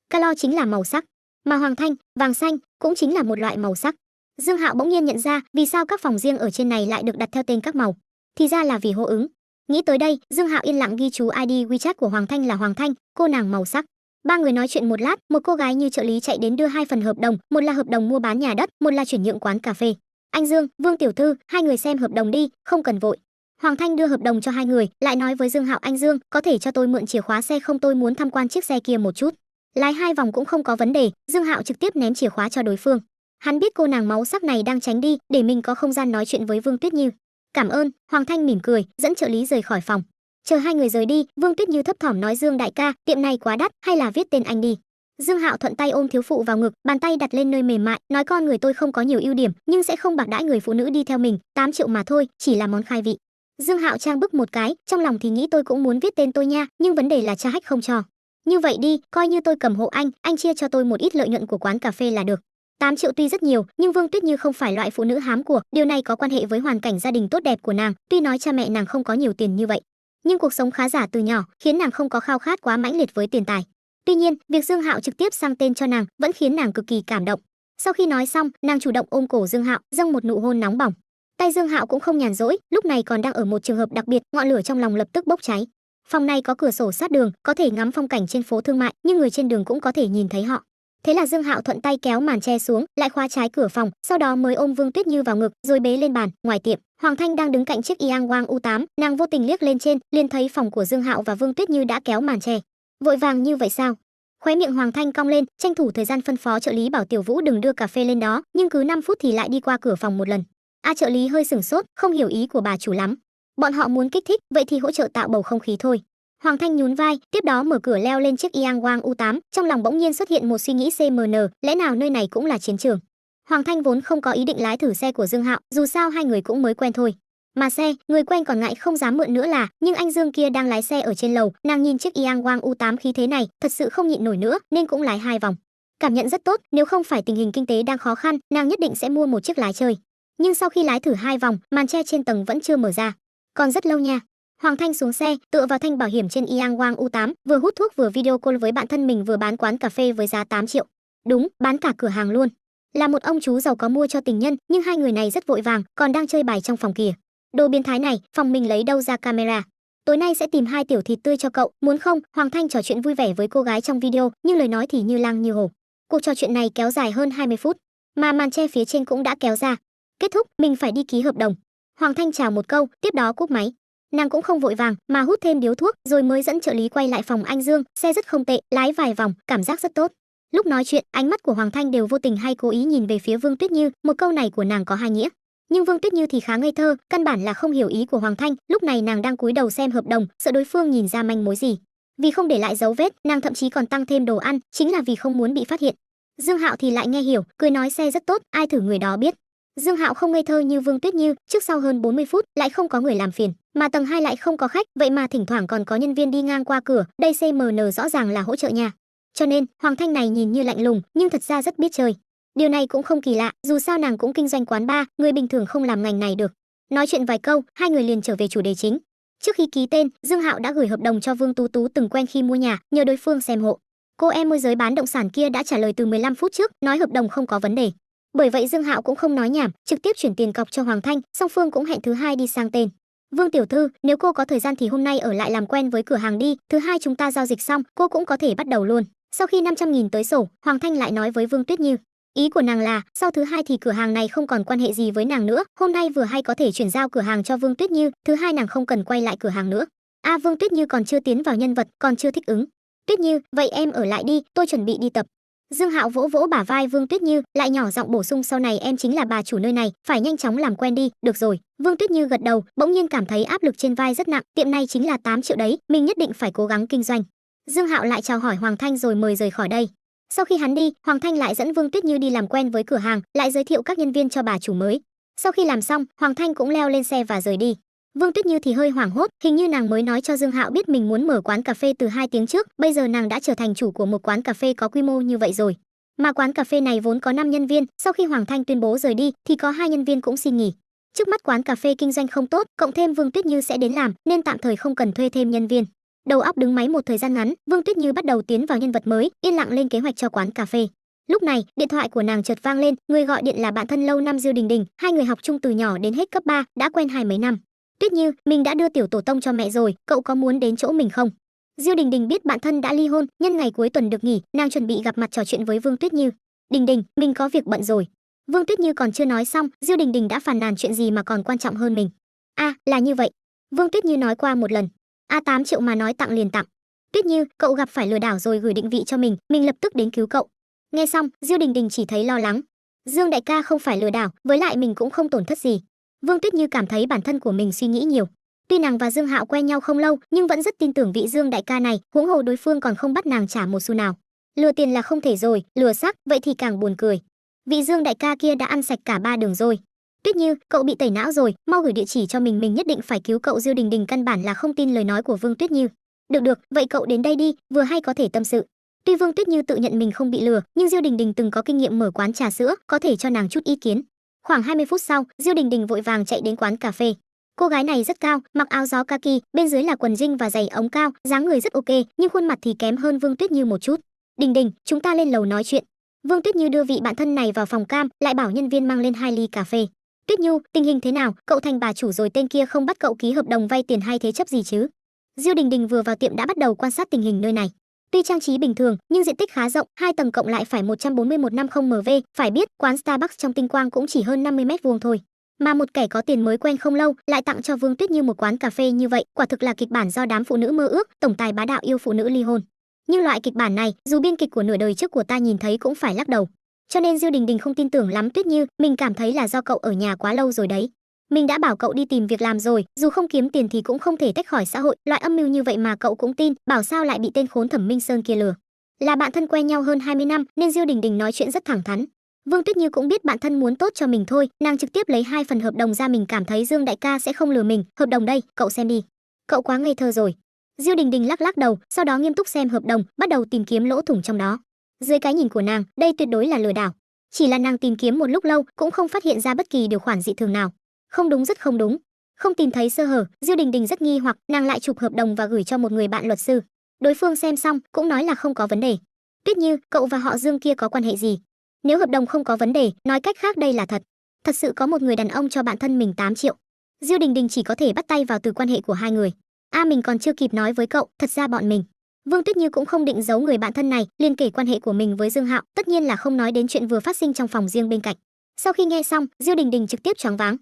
Calo chính là màu sắc, mà Hoàng Thanh, vàng xanh, cũng chính là một loại màu sắc. Dương Hạo bỗng nhiên nhận ra vì sao các phòng riêng ở trên này lại được đặt theo tên các màu. Thì ra là vì hô ứng. Nghĩ tới đây, Dương Hạo yên lặng ghi chú ID WeChat của Hoàng Thanh là Hoàng Thanh, cô nàng màu sắc. Ba người nói chuyện một lát, một cô gái như trợ lý chạy đến đưa hai phần hợp đồng, một là hợp đồng mua bán nhà đất, một là chuyển nhượng quán cà phê. Anh Dương, Vương tiểu thư, hai người xem hợp đồng đi, không cần vội. Hoàng Thanh đưa hợp đồng cho hai người, lại nói với Dương Hạo, anh Dương, có thể cho tôi mượn chìa khóa xe không, tôi muốn tham quan chiếc xe kia một chút. Lái 2 vòng cũng không có vấn đề. Dương Hạo trực tiếp ném chìa khóa cho đối phương. Hắn biết cô nàng máu sắc này đang tránh đi, để mình có không gian nói chuyện với Vương Tuyết Như. Cảm ơn. Hoàng Thanh mỉm cười, dẫn trợ lý rời khỏi phòng. Chờ hai người rời đi, Vương Tuyết Như thấp thỏm nói, Dương đại ca, tiệm này quá đắt, hay là viết tên anh đi. Dương Hạo thuận tay ôm thiếu phụ vào ngực, bàn tay đặt lên nơi mềm mại, nói, con người tôi không có nhiều ưu điểm, nhưng sẽ không bạc đãi người phụ nữ đi theo mình, 8 triệu mà thôi, chỉ là món khai vị. Dương Hạo trang bức một cái, trong lòng thì nghĩ tôi cũng muốn viết tên tôi nha, nhưng vấn đề là cha Hách không cho. Như vậy đi, coi như tôi cầm hộ anh chia cho tôi một ít lợi nhuận của quán cà phê là được. 8 triệu tuy rất nhiều, nhưng Vương Tuyết Như không phải loại phụ nữ hám của, điều này có quan hệ với hoàn cảnh gia đình tốt đẹp của nàng, tuy nói cha mẹ nàng không có nhiều tiền như vậy, nhưng cuộc sống khá giả từ nhỏ, khiến nàng không có khao khát quá mãnh liệt với tiền tài. Tuy nhiên, việc Dương Hạo trực tiếp sang tên cho nàng vẫn khiến nàng cực kỳ cảm động. Sau khi nói xong, nàng chủ động ôm cổ Dương Hạo, dâng một nụ hôn nóng bỏng. Tay Dương Hạo cũng không nhàn rỗi, lúc này còn đang ở một trường hợp đặc biệt, ngọn lửa trong lòng lập tức bốc cháy. Phòng này có cửa sổ sát đường, có thể ngắm phong cảnh trên phố thương mại, nhưng người trên đường cũng có thể nhìn thấy họ. Thế là Dương Hạo thuận tay kéo màn che xuống, lại khóa trái cửa phòng, sau đó mới ôm Vương Tuyết Như vào ngực, rồi bế lên bàn. Ngoài tiệm, Hoàng Thanh đang đứng cạnh chiếc Yangwang U8, nàng vô tình liếc lên trên, liền thấy phòng của Dương Hạo và Vương Tuyết Như đã kéo màn che. Vội vàng như vậy sao? Khóe miệng Hoàng Thanh cong lên, tranh thủ thời gian phân phó trợ lý bảo Tiểu Vũ đừng đưa cà phê lên đó, nhưng cứ 5 phút thì lại đi qua cửa phòng một lần. Trợ lý hơi sửng sốt, không hiểu ý của bà chủ lắm. Bọn họ muốn kích thích, vậy thì hỗ trợ tạo bầu không khí thôi. Hoàng Thanh nhún vai, tiếp đó mở cửa leo lên chiếc Yangwang U8, trong lòng bỗng nhiên xuất hiện một suy nghĩ CMN, lẽ nào nơi này cũng là chiến trường. Hoàng Thanh vốn không có ý định lái thử xe của Dương Hạo, dù sao hai người cũng mới quen thôi. Mà xe, người quen còn ngại không dám mượn nữa là, nhưng anh Dương kia đang lái xe ở trên lầu, nàng nhìn chiếc Yangwang U8 khí thế này, thật sự không nhịn nổi nữa, nên cũng lái 2 vòng. Cảm nhận rất tốt, nếu không phải tình hình kinh tế đang khó khăn, nàng nhất định sẽ mua một chiếc lái chơi. Nhưng sau khi lái thử 2 vòng, màn che trên tầng vẫn chưa mở ra. Còn rất lâu nha. Hoàng Thanh xuống xe, tựa vào thanh bảo hiểm trên Yangwang U8, vừa hút thuốc vừa video call với bạn thân mình, vừa bán quán cà phê với giá 8 triệu. Đúng, bán cả cửa hàng luôn. Là một ông chú giàu có mua cho tình nhân, nhưng hai người này rất vội vàng, còn đang chơi bài trong phòng kìa. Đồ biến thái này, phòng mình lấy đâu ra camera? Tối nay sẽ tìm 2 tiểu thịt tươi cho cậu, muốn không? Hoàng Thanh trò chuyện vui vẻ với cô gái trong video, nhưng lời nói thì như lang như hổ. Cuộc trò chuyện này kéo dài hơn 20 phút, mà màn che phía trên cũng đã kéo ra. Kết thúc, mình phải đi ký hợp đồng. Hoàng Thanh chào một câu, tiếp đó cúp máy. Nàng cũng không vội vàng, mà hút thêm điếu thuốc, rồi mới dẫn trợ lý quay lại phòng anh Dương. Xe rất không tệ, lái vài vòng, cảm giác rất tốt. Lúc nói chuyện, ánh mắt của Hoàng Thanh đều vô tình hay cố ý nhìn về phía Vương Tuyết Như, một câu này của nàng có hai nghĩa. Nhưng Vương Tuyết Như thì khá ngây thơ, căn bản là không hiểu ý của Hoàng Thanh, lúc này nàng đang cúi đầu xem hợp đồng, sợ đối phương nhìn ra manh mối gì. Vì không để lại dấu vết, nàng thậm chí còn tăng thêm đồ ăn, chính là vì không muốn bị phát hiện. Dương Hạo thì lại nghe hiểu, cười nói xe rất tốt, ai thử người đó biết. Dương Hạo không ngây thơ như Vương Tuyết Như, trước sau hơn 40 phút lại không có người làm phiền, mà tầng 2 lại không có khách, vậy mà thỉnh thoảng còn có nhân viên đi ngang qua cửa, đây CMN rõ ràng là hỗ trợ nhà. Cho nên, Hoàng Thanh này nhìn như lạnh lùng, nhưng thật ra rất biết chơi. Điều này cũng không kỳ lạ, dù sao nàng cũng kinh doanh quán bar, người bình thường không làm ngành này được. Nói chuyện vài câu, hai người liền trở về chủ đề chính. Trước khi ký tên, Dương Hạo đã gửi hợp đồng cho Vương Tú Tú từng quen khi mua nhà, nhờ đối phương xem hộ. Cô em môi giới bán động sản kia đã trả lời từ 15 phút trước, nói hợp đồng không có vấn đề. Bởi vậy Dương Hạo cũng không nói nhảm, trực tiếp chuyển tiền cọc cho Hoàng Thanh, song phương cũng hẹn thứ hai đi sang tên. Vương tiểu thư, nếu cô có thời gian thì hôm nay ở lại làm quen với cửa hàng đi, thứ hai chúng ta giao dịch xong, cô cũng có thể bắt đầu luôn. Sau khi 500.000 tới sổ, Hoàng Thanh lại nói với Vương Tuyết Như. Ý của nàng là, sau thứ hai thì cửa hàng này không còn quan hệ gì với nàng nữa, hôm nay vừa hay có thể chuyển giao cửa hàng cho Vương Tuyết Như, thứ hai nàng không cần quay lại cửa hàng nữa. Vương Tuyết Như còn chưa tiến vào nhân vật, còn chưa thích ứng. Tuyết Như, vậy em ở lại đi, tôi chuẩn bị đi tập. Dương Hạo vỗ vỗ bả vai Vương Tuyết Như, lại nhỏ giọng bổ sung sau này em chính là bà chủ nơi này, phải nhanh chóng làm quen đi, được rồi. Vương Tuyết Như gật đầu, bỗng nhiên cảm thấy áp lực trên vai rất nặng, tiệm này chính là 8 triệu đấy, mình nhất định phải cố gắng kinh doanh. Dương Hạo lại chào hỏi Hoàng Thanh rồi mời rời khỏi đây. Sau khi hắn đi, Hoàng Thanh lại dẫn Vương Tuyết Như đi làm quen với cửa hàng, lại giới thiệu các nhân viên cho bà chủ mới. Sau khi làm xong, Hoàng Thanh cũng leo lên xe và rời đi. Vương Tuyết Như thì hơi hoảng hốt, hình như nàng mới nói cho Dương Hạo biết mình muốn mở quán cà phê từ 2 tiếng trước, bây giờ nàng đã trở thành chủ của một quán cà phê có quy mô như vậy rồi. Mà quán cà phê này vốn có 5 nhân viên, sau khi Hoàng Thanh tuyên bố rời đi thì có 2 nhân viên cũng xin nghỉ. Trước mắt quán cà phê kinh doanh không tốt, cộng thêm Vương Tuyết Như sẽ đến làm nên tạm thời không cần thuê thêm nhân viên. Đầu óc đứng máy một thời gian ngắn, Vương Tuyết Như bắt đầu tiến vào nhân vật mới, yên lặng lên kế hoạch cho quán cà phê. Lúc này, điện thoại của nàng chợt vang lên, người gọi điện là bạn thân lâu năm Diêu Đình Đình, hai người học chung từ nhỏ đến hết cấp 3, đã quen 20 mấy năm. Tuyết Như, mình đã đưa tiểu tổ tông cho mẹ rồi, cậu có muốn đến chỗ mình không? Diêu Đình Đình biết bạn thân đã ly hôn, nhân ngày cuối tuần được nghỉ, nàng chuẩn bị gặp mặt trò chuyện với Vương Tuyết Như. Đình Đình, mình có việc bận rồi. Vương Tuyết Như còn chưa nói xong, Diêu Đình Đình đã phàn nàn chuyện gì mà còn quan trọng hơn mình. Là như vậy. Vương Tuyết Như nói qua một lần. 8 triệu mà nói tặng liền tặng. Tuyết Như, cậu gặp phải lừa đảo rồi, gửi định vị cho mình lập tức đến cứu cậu. Nghe xong, Diêu Đình Đình chỉ thấy lo lắng. Dương đại ca không phải lừa đảo, với lại mình cũng không tổn thất gì. Vương Tuyết Như cảm thấy bản thân của mình suy nghĩ nhiều. Tuy nàng và Dương Hạo quen nhau không lâu, nhưng vẫn rất tin tưởng vị Dương đại ca này, huống hồ đối phương còn không bắt nàng trả một xu nào. Lừa tiền là không thể rồi, lừa xác, vậy thì càng buồn cười. Vị Dương đại ca kia đã ăn sạch cả 3 đường rồi. Tuyết Như, cậu bị tẩy não rồi, mau gửi địa chỉ cho mình nhất định phải cứu cậu. Diêu Đình Đình căn bản là không tin lời nói của Vương Tuyết Như. Được, vậy cậu đến đây đi, vừa hay có thể tâm sự. Tuy Vương Tuyết Như tự nhận mình không bị lừa, nhưng Diêu Đình Đình từng có kinh nghiệm mở quán trà sữa, có thể cho nàng chút ý kiến. Khoảng 20 phút sau, Diêu Đình Đình vội vàng chạy đến quán cà phê. Cô gái này rất cao, mặc áo gió kaki, bên dưới là quần jean và giày ống cao, dáng người rất ok, nhưng khuôn mặt thì kém hơn Vương Tuyết Như một chút. Đình Đình, chúng ta lên lầu nói chuyện. Vương Tuyết Như đưa vị bạn thân này vào phòng cam, lại bảo nhân viên mang lên 2 ly cà phê. Tuyết Như, tình hình thế nào, cậu thành bà chủ rồi, tên kia không bắt cậu ký hợp đồng vay tiền hay thế chấp gì chứ? Diêu Đình Đình vừa vào tiệm đã bắt đầu quan sát tình hình nơi này. Tuy trang trí bình thường, nhưng diện tích khá rộng, 2 tầng cộng lại phải 14150 mv, phải biết, quán Starbucks trong Tinh Quang cũng chỉ hơn 50 m2 thôi. Mà một kẻ có tiền mới quen không lâu lại tặng cho Vương Tuyết Như một quán cà phê như vậy, quả thực là kịch bản do đám phụ nữ mơ ước, tổng tài bá đạo yêu phụ nữ ly hôn. Nhưng loại kịch bản này, dù biên kịch của nửa đời trước của ta nhìn thấy cũng phải lắc đầu. Cho nên Diêu Đình Đình không tin tưởng lắm Tuyết Như, mình cảm thấy là do cậu ở nhà quá lâu rồi đấy. Mình đã bảo cậu đi tìm việc làm rồi, dù không kiếm tiền thì cũng không thể tách khỏi xã hội, loại âm mưu như vậy mà cậu cũng tin, bảo sao lại bị tên khốn Thẩm Minh Sơn kia lừa. Là bạn thân quen nhau hơn 20 năm nên Diêu Đình Đình nói chuyện rất thẳng thắn. Vương Tuyết Như cũng biết bạn thân muốn tốt cho mình thôi, nàng trực tiếp lấy 2 phần hợp đồng ra, mình cảm thấy Dương đại ca sẽ không lừa mình, hợp đồng đây, cậu xem đi. Cậu quá ngây thơ rồi. Diêu Đình Đình lắc lắc đầu, sau đó nghiêm túc xem hợp đồng, bắt đầu tìm kiếm lỗ thủng trong đó. Dưới cái nhìn của nàng, đây tuyệt đối là lừa đảo. Chỉ là nàng tìm kiếm một lúc lâu cũng không phát hiện ra bất kỳ điều khoản dị thường nào. Không đúng, rất không đúng. Không tìm thấy sơ hở, Diêu Đình Đình rất nghi hoặc, nàng lại chụp hợp đồng và gửi cho một người bạn luật sư. Đối phương xem xong cũng nói là không có vấn đề. Tuyết Như, cậu và họ Dương kia có quan hệ gì? Nếu hợp đồng không có vấn đề, nói cách khác đây là thật. Thật sự có một người đàn ông cho bạn thân mình 8 triệu. Diêu Đình Đình chỉ có thể bắt tay vào từ quan hệ của hai người. Mình còn chưa kịp nói với cậu, thật ra bọn mình. Vương Tuyết Như cũng không định giấu người bạn thân này, liền kể quan hệ của mình với Dương Hạo, tất nhiên là không nói đến chuyện vừa phát sinh trong phòng riêng bên cạnh. Sau khi nghe xong, Diêu Đình Đình trực tiếp choáng váng.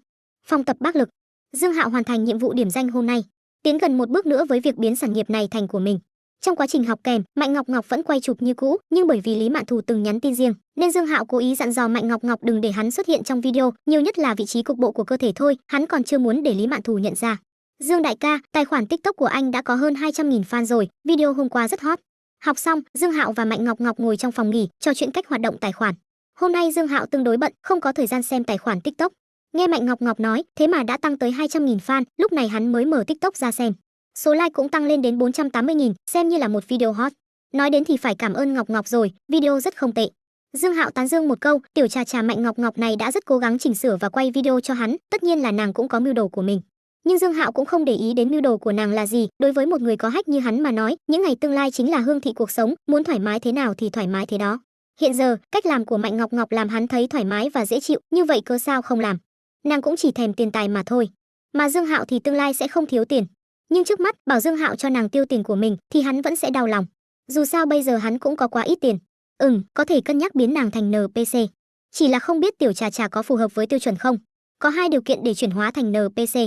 Phòng tập bác lực. Dương Hạo hoàn thành nhiệm vụ điểm danh hôm nay, tiến gần một bước nữa với việc biến sản nghiệp này thành của mình. Trong quá trình học kèm, Mạnh Ngọc Ngọc vẫn quay chụp như cũ, nhưng bởi vì Lý Mạn Thù từng nhắn tin riêng, nên Dương Hạo cố ý dặn dò Mạnh Ngọc Ngọc đừng để hắn xuất hiện trong video, nhiều nhất là vị trí cục bộ của cơ thể thôi, hắn còn chưa muốn để Lý Mạn Thù nhận ra. Dương đại ca, tài khoản TikTok của anh đã có hơn 200.000 fan rồi, video hôm qua rất hot. Học xong, Dương Hạo và Mạnh Ngọc Ngọc ngồi trong phòng nghỉ, trò chuyện cách hoạt động tài khoản. Hôm nay Dương Hạo tương đối bận, không có thời gian xem tài khoản TikTok. Nghe Mạnh Ngọc Ngọc nói, thế mà đã tăng tới 200.000 fan, lúc này hắn mới mở TikTok ra xem. Số like cũng tăng lên đến 480.000, xem như là một video hot. Nói đến thì phải cảm ơn Ngọc Ngọc rồi, video rất không tệ. Dương Hạo tán dương một câu, tiểu trà trà Mạnh Ngọc Ngọc này đã rất cố gắng chỉnh sửa và quay video cho hắn, tất nhiên là nàng cũng có mưu đồ của mình. Nhưng Dương Hạo cũng không để ý đến mưu đồ của nàng là gì, đối với một người có hách như hắn mà nói, những ngày tương lai chính là hương thị cuộc sống, muốn thoải mái thế nào thì thoải mái thế đó. Hiện giờ, cách làm của Mạnh Ngọc Ngọc làm hắn thấy thoải mái và dễ chịu, như vậy cớ sao không làm. Nàng cũng chỉ thèm tiền tài mà thôi. Mà Dương Hạo thì tương lai sẽ không thiếu tiền. Nhưng trước mắt, bảo Dương Hạo cho nàng tiêu tiền của mình thì hắn vẫn sẽ đau lòng. Dù sao bây giờ hắn cũng có quá ít tiền. Có thể cân nhắc biến nàng thành NPC. Chỉ là không biết tiểu trà trà có phù hợp với tiêu chuẩn không. Có hai điều kiện để chuyển hóa thành NPC.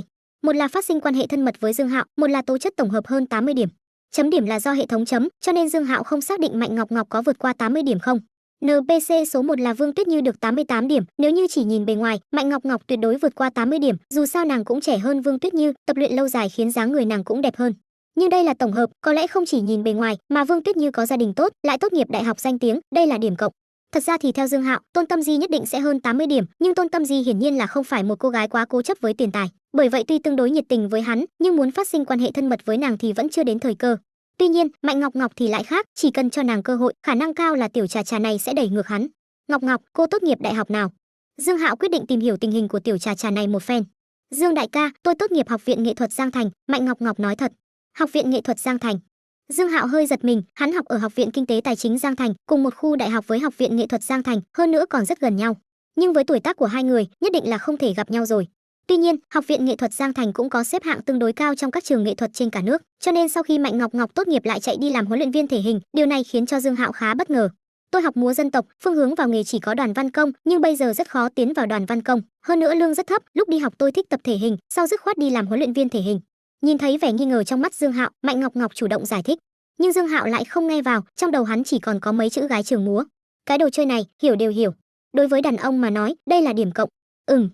Một là phát sinh quan hệ thân mật với Dương Hạo, một là tố chất tổng hợp hơn 80 điểm. Chấm điểm là do hệ thống chấm, cho nên Dương Hạo không xác định Mạnh Ngọc Ngọc có vượt qua 80 điểm không. NPC số 1 là Vương Tuyết Như được 88 điểm, nếu như chỉ nhìn bề ngoài, Mạnh Ngọc Ngọc tuyệt đối vượt qua 80 điểm, dù sao nàng cũng trẻ hơn Vương Tuyết Như, tập luyện lâu dài khiến dáng người nàng cũng đẹp hơn. Nhưng đây là tổng hợp, có lẽ không chỉ nhìn bề ngoài, mà Vương Tuyết Như có gia đình tốt, lại tốt nghiệp đại học danh tiếng, đây là điểm cộng. Thật ra thì theo Dương Hạo, Tôn Tâm Di nhất định sẽ hơn 80 điểm, nhưng Tôn Tâm Di hiển nhiên là không phải một cô gái quá cố chấp với tiền tài, bởi vậy tuy tương đối nhiệt tình với hắn, nhưng muốn phát sinh quan hệ thân mật với nàng thì vẫn chưa đến thời cơ. Tuy nhiên, Mạnh Ngọc Ngọc thì lại khác, chỉ cần cho nàng cơ hội, khả năng cao là tiểu trà trà này sẽ đẩy ngược hắn. Ngọc Ngọc, cô tốt nghiệp đại học nào? Dương Hạo quyết định tìm hiểu tình hình của tiểu trà trà này một phen. Dương đại ca, tôi tốt nghiệp Học viện Nghệ thuật Giang Thành, Mạnh Ngọc Ngọc nói thật. Học viện Nghệ thuật Giang Thành. Dương Hạo hơi giật mình, hắn học ở Học viện Kinh tế Tài chính Giang Thành, cùng một khu đại học với Học viện Nghệ thuật Giang Thành, hơn nữa còn rất gần nhau. Nhưng với tuổi tác của hai người, nhất định là không thể gặp nhau rồi. Tuy nhiên, Học viện Nghệ thuật Giang Thành cũng có xếp hạng tương đối cao trong các trường nghệ thuật trên cả nước, cho nên sau khi Mạnh Ngọc Ngọc tốt nghiệp lại chạy đi làm huấn luyện viên thể hình, điều này khiến cho Dương Hạo khá bất ngờ. Tôi học múa dân tộc, phương hướng vào nghề chỉ có đoàn văn công, nhưng bây giờ rất khó tiến vào đoàn văn công, hơn nữa lương rất thấp, lúc đi học tôi thích tập thể hình, sau dứt khoát đi làm huấn luyện viên thể hình. Nhìn thấy vẻ nghi ngờ trong mắt Dương Hạo, Mạnh Ngọc Ngọc chủ động giải thích, nhưng Dương Hạo lại không nghe vào, trong đầu hắn chỉ còn có mấy chữ gái trường múa. Cái đồ chơi này, hiểu đều hiểu. Đối với đàn ông mà nói, đây là điểm cộng.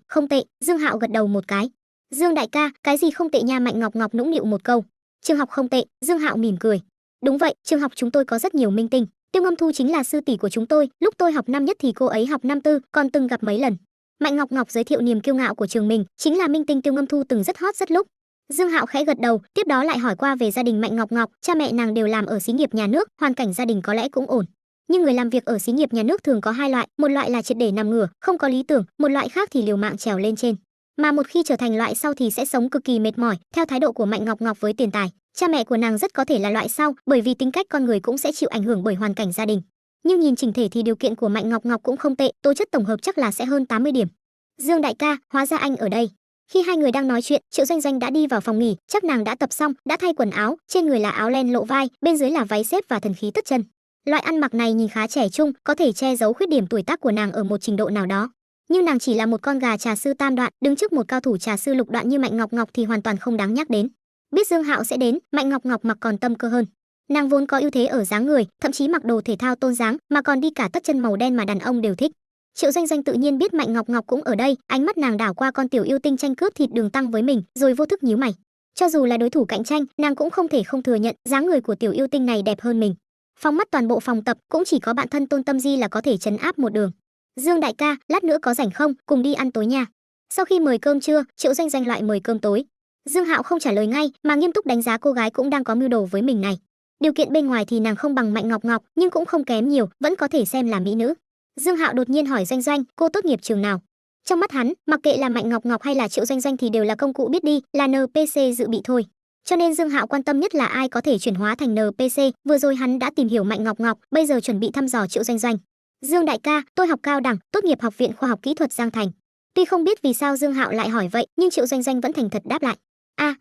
Không tệ, Dương Hạo gật đầu một cái. Dương đại ca, cái gì không tệ nha, Mạnh Ngọc Ngọc nũng nịu một câu. Trường học không tệ, Dương Hạo mỉm cười. Đúng vậy, trường học chúng tôi có rất nhiều minh tinh. Tiêu Ngâm Thu chính là sư tỷ của chúng tôi, lúc tôi học năm nhất thì cô ấy học năm tư, còn từng gặp mấy lần. Mạnh Ngọc Ngọc giới thiệu niềm kiêu ngạo của trường mình, chính là minh tinh Tiêu Ngâm Thu từng rất hot rất lúc. Dương Hạo khẽ gật đầu, tiếp đó lại hỏi qua về gia đình Mạnh Ngọc Ngọc, cha mẹ nàng đều làm ở xí nghiệp nhà nước, hoàn cảnh gia đình có lẽ cũng ổn. Nhưng người làm việc ở xí nghiệp nhà nước thường có hai loại, một loại là triệt để nằm ngửa, không có lý tưởng, một loại khác thì liều mạng trèo lên trên. Mà một khi trở thành loại sau thì sẽ sống cực kỳ mệt mỏi, theo thái độ của Mạnh Ngọc Ngọc với tiền tài, cha mẹ của nàng rất có thể là loại sau, bởi vì tính cách con người cũng sẽ chịu ảnh hưởng bởi hoàn cảnh gia đình. Nhưng nhìn chỉnh thể thì điều kiện của Mạnh Ngọc Ngọc cũng không tệ, tố chất tổng hợp chắc là sẽ hơn 80 điểm. Dương đại ca, hóa ra anh ở đây. Khi hai người đang nói chuyện, Triệu Doanh Doanh đã đi vào phòng nghỉ, chắc nàng đã tập xong, đã thay quần áo, trên người là áo len lộ vai, bên dưới là váy xếp và thần khí tất chân. Loại ăn mặc này nhìn khá trẻ trung, có thể che giấu khuyết điểm tuổi tác của nàng ở một trình độ nào đó. Nhưng nàng chỉ là một con gà trà sư tam đoạn, đứng trước một cao thủ trà sư lục đoạn như Mạnh Ngọc Ngọc thì hoàn toàn không đáng nhắc đến. Biết Dương Hạo sẽ đến, Mạnh Ngọc Ngọc mặc còn tâm cơ hơn. Nàng vốn có ưu thế ở dáng người, thậm chí mặc đồ thể thao tôn dáng, mà còn đi cả tất chân màu đen mà đàn ông đều thích. Triệu Doanh Doanh tự nhiên biết Mạnh Ngọc Ngọc cũng ở đây, ánh mắt nàng đảo qua con tiểu yêu tinh tranh cướp thịt Đường Tăng với mình, rồi vô thức nhíu mày. Cho dù là đối thủ cạnh tranh, nàng cũng không thể không thừa nhận, dáng người của tiểu yêu tinh này đẹp hơn mình. Phóng mắt toàn bộ phòng tập, cũng chỉ có bạn thân Tôn Tâm Di là có thể trấn áp một đường. Dương đại ca, lát nữa có rảnh không, cùng đi ăn tối nha. Sau khi mời cơm trưa, Triệu Doanh Doanh lại mời cơm tối. Dương Hạo không trả lời ngay, mà nghiêm túc đánh giá cô gái cũng đang có mưu đồ với mình này. Điều kiện bên ngoài thì nàng không bằng Mạnh Ngọc Ngọc, nhưng cũng không kém nhiều, vẫn có thể xem là mỹ nữ. Dương Hạo đột nhiên hỏi Doanh Doanh, cô tốt nghiệp trường nào? Trong mắt hắn, mặc kệ là Mạnh Ngọc Ngọc hay là Triệu Doanh Doanh thì đều là công cụ biết đi, là NPC dự bị thôi. Cho nên Dương Hạo quan tâm nhất là ai có thể chuyển hóa thành NPC, vừa rồi hắn đã tìm hiểu Mạnh Ngọc Ngọc, bây giờ chuẩn bị thăm dò Triệu Doanh Doanh. Dương đại ca, tôi học cao đẳng, tốt nghiệp Học viện Khoa học Kỹ thuật Giang Thành. Tuy không biết vì sao Dương Hạo lại hỏi vậy, nhưng Triệu Doanh Doanh vẫn thành thật đáp lại.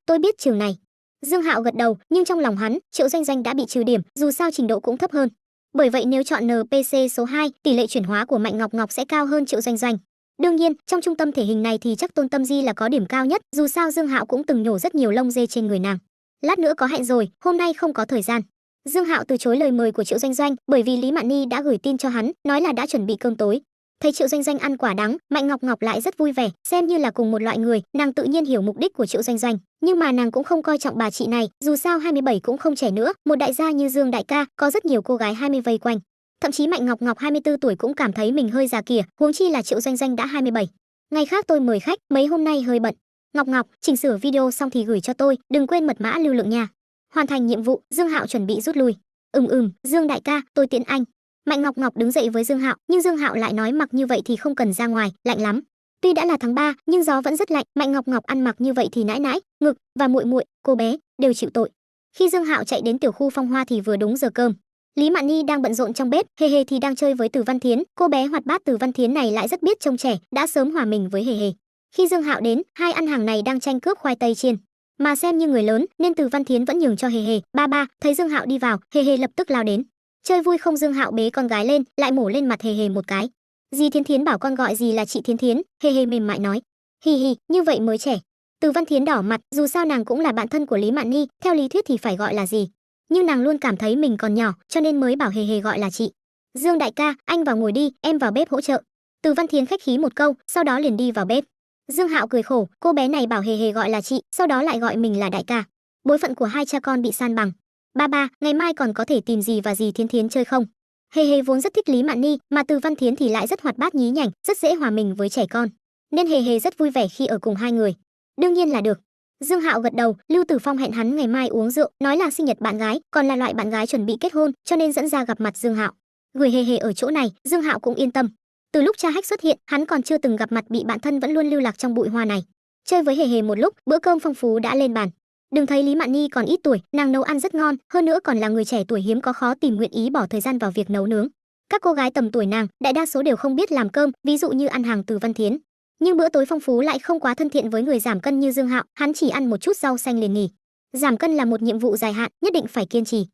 Tôi biết trường này. Dương Hạo gật đầu, nhưng trong lòng hắn, Triệu Doanh Doanh đã bị trừ điểm, dù sao trình độ cũng thấp hơn. Bởi vậy nếu chọn NPC số 2, tỷ lệ chuyển hóa của Mạnh Ngọc Ngọc sẽ cao hơn Triệu Doanh Doanh. Đương nhiên, trong trung tâm thể hình này thì chắc Tôn Tâm Di là có điểm cao nhất, dù sao Dương Hạo cũng từng nhổ rất nhiều lông dê trên người nàng. Lát nữa có hẹn rồi, hôm nay không có thời gian. Dương Hạo từ chối lời mời của Triệu Doanh Doanh, bởi vì Lý Mạn Nhi đã gửi tin cho hắn, nói là đã chuẩn bị cơm tối. Thấy Triệu Doanh Doanh ăn quả đắng, Mạnh Ngọc Ngọc lại rất vui vẻ, xem như là cùng một loại người, nàng tự nhiên hiểu mục đích của Triệu Doanh Doanh, nhưng mà nàng cũng không coi trọng bà chị này, dù sao 27 cũng không trẻ nữa, một đại gia như Dương đại ca, có rất nhiều cô gái 20 vây quanh. Thậm chí Mạnh Ngọc Ngọc 24 tuổi cũng cảm thấy mình hơi già kìa, huống chi là Triệu Doanh Doanh đã 27. Ngày khác tôi mời khách, mấy hôm nay hơi bận. Ngọc Ngọc, chỉnh sửa video xong thì gửi cho tôi, đừng quên mật mã lưu lượng nha. Hoàn thành nhiệm vụ, Dương Hạo chuẩn bị rút lui. Dương đại ca, tôi tiễn anh. Mạnh Ngọc Ngọc đứng dậy với Dương Hạo, nhưng Dương Hạo lại nói mặc như vậy thì không cần ra ngoài, lạnh lắm. Tuy đã là tháng 3, nhưng gió vẫn rất lạnh, Mạnh Ngọc Ngọc ăn mặc như vậy thì nãi nãi, ngực và muội muội, cô bé đều chịu tội. Khi Dương Hạo chạy đến tiểu khu Phong Hoa thì vừa đúng giờ cơm. Lý Mạn Nhi đang bận rộn trong bếp, Hề Hề thì đang chơi với Từ Văn Thiến, cô bé hoạt bát Từ Văn Thiến này lại rất biết trông trẻ, đã sớm hòa mình với Hề Hề. Khi Dương Hạo đến, hai ăn hàng này đang tranh cướp khoai tây chiên. Mà xem như người lớn, nên Từ Văn Thiến vẫn nhường cho Hề Hề. Ba, thấy Dương Hạo đi vào, Hề Hề lập tức lao đến. Chơi vui không, Dương Hạo bế con gái lên, lại mổ lên mặt Hề Hề một cái. Dì Thiến Thiến bảo con gọi dì là chị Thiến Thiến, Hề Hề mềm mại nói. Hi hi, như vậy mới trẻ. Từ Văn Thiến đỏ mặt, dù sao nàng cũng là bạn thân của Lý Mạn Nhi, theo lý thuyết thì phải gọi là gì. Nhưng nàng luôn cảm thấy mình còn nhỏ, cho nên mới bảo Hề Hề gọi là chị. Dương đại ca, anh vào ngồi đi, em vào bếp hỗ trợ. Từ Văn Thiến khách khí một câu, sau đó liền đi vào bếp. Dương Hạo cười khổ, cô bé này bảo Hề Hề gọi là chị, sau đó lại gọi mình là đại ca. Bối phận của hai cha con bị san bằng. Ba, ngày mai còn có thể tìm dì và dì Thiến Thiến chơi không? Hề Hề vốn rất thích Lý Mạn Nhi, mà Từ Văn Thiến thì lại rất hoạt bát nhí nhảnh, rất dễ hòa mình với trẻ con, nên Hề Hề rất vui vẻ khi ở cùng hai người. Đương nhiên là được. Dương Hạo gật đầu, Lưu Tử Phong hẹn hắn ngày mai uống rượu, nói là sinh nhật bạn gái, còn là loại bạn gái chuẩn bị kết hôn, cho nên dẫn ra gặp mặt Dương Hạo. Gửi Hề Hề ở chỗ này, Dương Hạo cũng yên tâm. Từ lúc cha Hách xuất hiện, hắn còn chưa từng gặp mặt bị bạn thân vẫn luôn lưu lạc trong bụi hoa này. Chơi với Hề Hề một lúc, bữa cơm phong phú đã lên bàn. Đừng thấy Lý Mạn Nhi còn ít tuổi, nàng nấu ăn rất ngon, hơn nữa còn là người trẻ tuổi hiếm có khó tìm nguyện ý bỏ thời gian vào việc nấu nướng. Các cô gái tầm tuổi nàng, đại đa số đều không biết làm cơm, ví dụ như ăn hàng Từ Văn Thiến. Nhưng bữa tối phong phú lại không quá thân thiện với người giảm cân như Dương Hạo, hắn chỉ ăn một chút rau xanh liền nghỉ. Giảm cân là một nhiệm vụ dài hạn, nhất định phải kiên trì.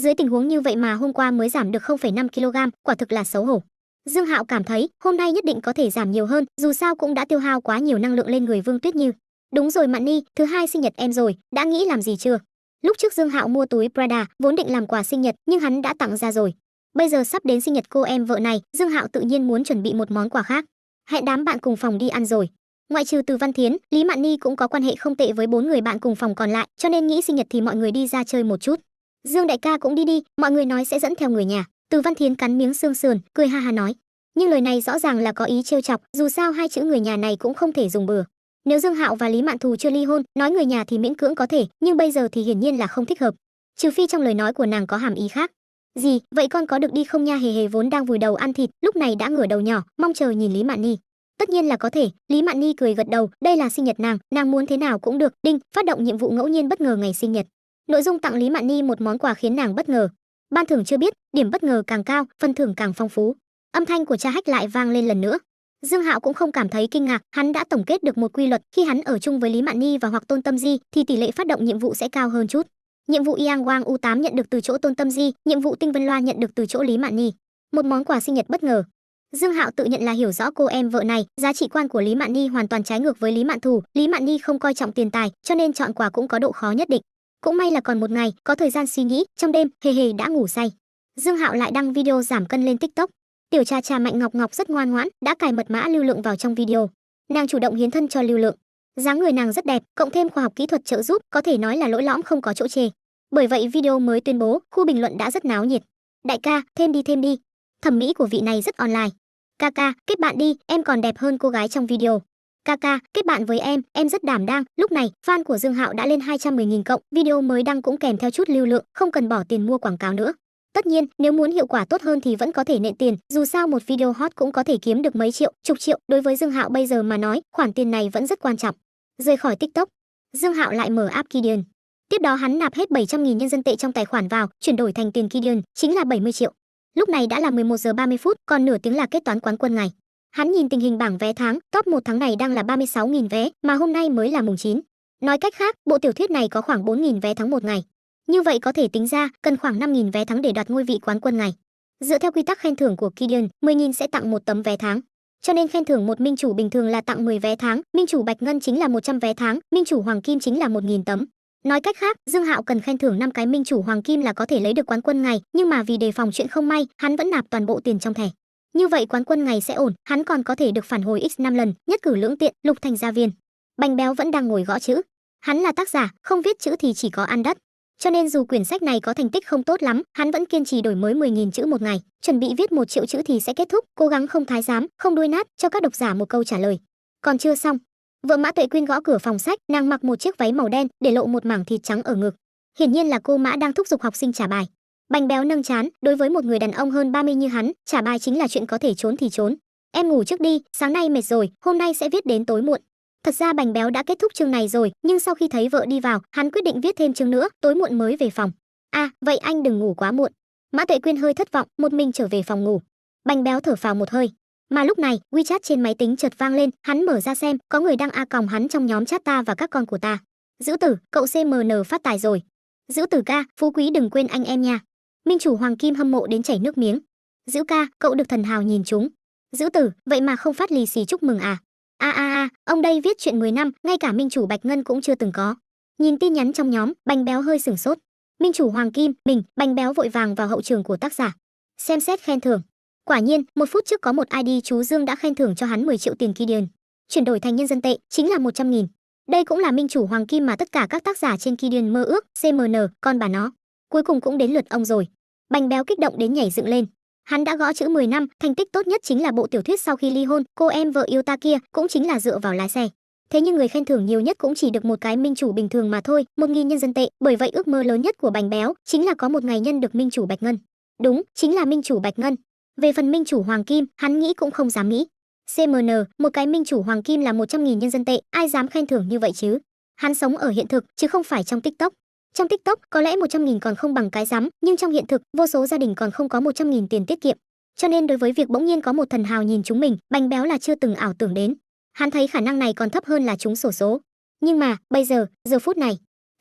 Dưới tình huống như vậy mà hôm qua mới giảm được 0,5 kg, quả thực là xấu hổ. Dương Hạo cảm thấy hôm nay nhất định có thể giảm nhiều hơn, dù sao cũng đã tiêu hao quá nhiều năng lượng lên người Vương Tuyết Như. Đúng rồi Mạn Nhi, thứ hai sinh nhật em rồi, đã nghĩ làm gì chưa? Lúc trước Dương Hạo mua túi Prada, vốn định làm quà sinh nhật, nhưng hắn đã tặng ra rồi. Bây giờ sắp đến sinh nhật cô em vợ này, Dương Hạo tự nhiên muốn chuẩn bị một món quà khác. Hẹn đám bạn cùng phòng đi ăn rồi. Ngoại trừ Từ Văn Thiến, Lý Mạn Nhi cũng có quan hệ không tệ với 4 người bạn cùng phòng còn lại, cho nên nghĩ sinh nhật thì mọi người đi ra chơi một chút. Dương đại ca cũng đi đi, mọi người nói sẽ dẫn theo người nhà. Từ Văn Thiến cắn miếng xương sườn, cười ha ha nói. Nhưng lời này rõ ràng là có ý trêu chọc, dù sao hai chữ người nhà này cũng không thể dùng bừa. Nếu Dương Hạo và Lý Mạn Thù chưa ly hôn, nói người nhà thì miễn cưỡng có thể, nhưng bây giờ thì hiển nhiên là không thích hợp. Trừ phi trong lời nói của nàng có hàm ý khác. Gì, vậy con có được đi không nha? Hề Hề vốn đang vùi đầu ăn thịt, lúc này đã ngửa đầu nhỏ, mong chờ nhìn Lý Mạn Nhi. Tất nhiên là có thể, Lý Mạn Nhi cười gật đầu, đây là sinh nhật nàng muốn thế nào cũng được. Đinh, phát động nhiệm vụ ngẫu nhiên bất ngờ ngày sinh nhật. Nội dung tặng Lý Mạn Nhi một món quà khiến nàng bất ngờ. Ban thưởng chưa biết, điểm bất ngờ càng cao, phần thưởng càng phong phú. Âm thanh của cha Hách lại vang lên lần nữa. Dương Hạo cũng không cảm thấy kinh ngạc, hắn đã tổng kết được một quy luật, khi hắn ở chung với Lý Mạn Nhi và hoặc Tôn Tâm Di thì tỷ lệ phát động nhiệm vụ sẽ cao hơn chút. Nhiệm vụ Yang Wang U8 nhận được từ chỗ Tôn Tâm Di, nhiệm vụ Tinh Vân Loa nhận được từ chỗ Lý Mạn Nhi. Một món quà sinh nhật bất ngờ. Dương Hạo tự nhận là hiểu rõ cô em vợ này, giá trị quan của Lý Mạn Nhi hoàn toàn trái ngược với Lý Mạn Thù, Lý Mạn Nhi không coi trọng tiền tài, cho nên chọn quà cũng có độ khó nhất định. Cũng may là còn một ngày, có thời gian suy nghĩ, trong đêm, Hề Hề đã ngủ say. Dương Hạo lại đăng video giảm cân lên TikTok. Tiểu cha cha Mạnh Ngọc Ngọc rất ngoan ngoãn, đã cài mật mã lưu lượng vào trong video. Nàng chủ động hiến thân cho lưu lượng. Dáng người nàng rất đẹp, cộng thêm khoa học kỹ thuật trợ giúp, có thể nói là lỗi lõm không có chỗ chê. Bởi vậy video mới tuyên bố, khu bình luận đã rất náo nhiệt. Đại ca, thêm đi. Thẩm mỹ của vị này rất online. Ca, kết bạn đi, em còn đẹp hơn cô gái trong video. Ca, kết bạn với em rất đảm đang. Lúc này, fan của Dương Hạo đã lên 210.000 cộng, video mới đăng cũng kèm theo chút lưu lượng, không cần bỏ tiền mua quảng cáo nữa. Tất nhiên, nếu muốn hiệu quả tốt hơn thì vẫn có thể nện tiền, dù sao một video hot cũng có thể kiếm được mấy triệu, chục triệu, đối với Dương Hạo bây giờ mà nói, khoản tiền này vẫn rất quan trọng. Rời khỏi TikTok, Dương Hạo lại mở app Kidian. Tiếp đó hắn nạp hết 700.000 nhân dân tệ trong tài khoản vào, chuyển đổi thành tiền Kidian, chính là 70 triệu. Lúc này đã là 11 giờ 30 phút, còn nửa tiếng là kết toán quán quân ngày. Hắn nhìn tình hình bảng vé tháng, top 1 tháng này đang là 36.000 vé, mà hôm nay mới là mùng 9. Nói cách khác, bộ tiểu thuyết này có khoảng 4.000 vé tháng một ngày. Như vậy có thể tính ra, cần khoảng 5.000 vé tháng để đoạt ngôi vị quán quân ngày. Dựa theo quy tắc khen thưởng của Kidian, 10.000 sẽ tặng một tấm vé tháng. Cho nên khen thưởng một minh chủ bình thường là tặng 10 vé tháng, minh chủ bạch ngân chính là 100 vé tháng, minh chủ hoàng kim chính là 1.000 tấm. Nói cách khác, Dương Hạo cần khen thưởng 5 cái minh chủ hoàng kim là có thể lấy được quán quân ngày, nhưng mà vì đề phòng chuyện không may, hắn vẫn nạp toàn bộ tiền trong thẻ. Như vậy quán quân ngày sẽ ổn, hắn còn có thể được phản hồi x 5 lần, nhất cử lưỡng tiện, lục thành gia viên. Bành Béo vẫn đang ngồi gõ chữ. Hắn là tác giả, không viết chữ thì chỉ có ăn đất. Cho nên dù quyển sách này có thành tích không tốt lắm, hắn vẫn kiên trì đổi mới 10.000 chữ một ngày, chuẩn bị viết 1 triệu chữ thì sẽ kết thúc, cố gắng không thái giám, không đuôi nát, cho các độc giả một câu trả lời. Còn chưa xong. Vợ Mã Tuệ Quyên gõ cửa phòng sách, nàng mặc một chiếc váy màu đen, để lộ một mảng thịt trắng ở ngực. Hiển nhiên là cô Mã đang thúc giục học sinh trả bài. Bành Béo nâng trán, đối với một người đàn ông hơn 30 như hắn, trả bài chính là chuyện có thể trốn thì trốn. Em ngủ trước đi, sáng nay mệt rồi, hôm nay sẽ viết đến tối muộn. Thật ra Bành Béo đã kết thúc chương này rồi, nhưng sau khi thấy vợ đi vào, hắn quyết định viết thêm chương nữa, tối muộn mới về phòng. À, vậy anh đừng ngủ quá muộn. Mã Tuệ Quyên hơi thất vọng, một mình trở về phòng ngủ. Bành Béo thở phào một hơi. Mà lúc này, WeChat trên máy tính chợt vang lên, hắn mở ra xem, có người đang a còng hắn trong nhóm chat ta và các con của ta. Dữ tử, cậu CMN phát tài rồi. Dữ tử ca, phú quý đừng quên anh em nha. Minh chủ Hoàng Kim hâm mộ đến chảy nước miếng. Dữ ca, cậu được thần hào nhìn chúng. Dữ tử, vậy mà không phát lì xì chúc mừng à? Ông đây viết chuyện 10 năm, ngay cả Minh chủ Bạch Ngân cũng chưa từng có. Nhìn tin nhắn trong nhóm, Bành Béo hơi sửng sốt. Minh chủ Hoàng Kim, mình, Bành Béo vội vàng vào hậu trường của tác giả. Xem xét khen thưởng. Quả nhiên, 1 phút trước có một ID chú Dương đã khen thưởng cho hắn 10 triệu tiền Kidian. Chuyển đổi thành nhân dân tệ, chính là 100.000. Đây cũng là Minh chủ Hoàng Kim mà tất cả các tác giả trên Kidian mơ ước, CMN, con bà nó. Cuối cùng cũng đến lượt ông rồi. Bành Béo kích động đến nhảy dựng lên. Hắn đã gõ chữ 10 năm, thành tích tốt nhất chính là bộ tiểu thuyết Sau khi ly hôn, cô em vợ yêu ta kia, cũng chính là dựa vào lái xe. Thế nhưng người khen thưởng nhiều nhất cũng chỉ được một cái minh chủ bình thường mà thôi, 1.000 nhân dân tệ, bởi vậy ước mơ lớn nhất của Bành Béo chính là có một ngày nhân được minh chủ Bạch Ngân. Đúng, chính là minh chủ Bạch Ngân. Về phần minh chủ Hoàng Kim, hắn nghĩ cũng không dám nghĩ. CMN, một cái minh chủ Hoàng Kim là 100.000 nhân dân tệ, ai dám khen thưởng như vậy chứ? Hắn sống ở hiện thực chứ không phải trong TikTok. Trong TikTok có lẽ 100.000 còn không bằng cái rắm, nhưng trong hiện thực, vô số gia đình còn không có 100.000 tiền tiết kiệm. Cho nên đối với việc bỗng nhiên có một thần hào nhìn chúng mình, Bành Béo là chưa từng ảo tưởng đến. Hắn thấy khả năng này còn thấp hơn là trúng xổ số. Nhưng mà, bây giờ, giờ phút này,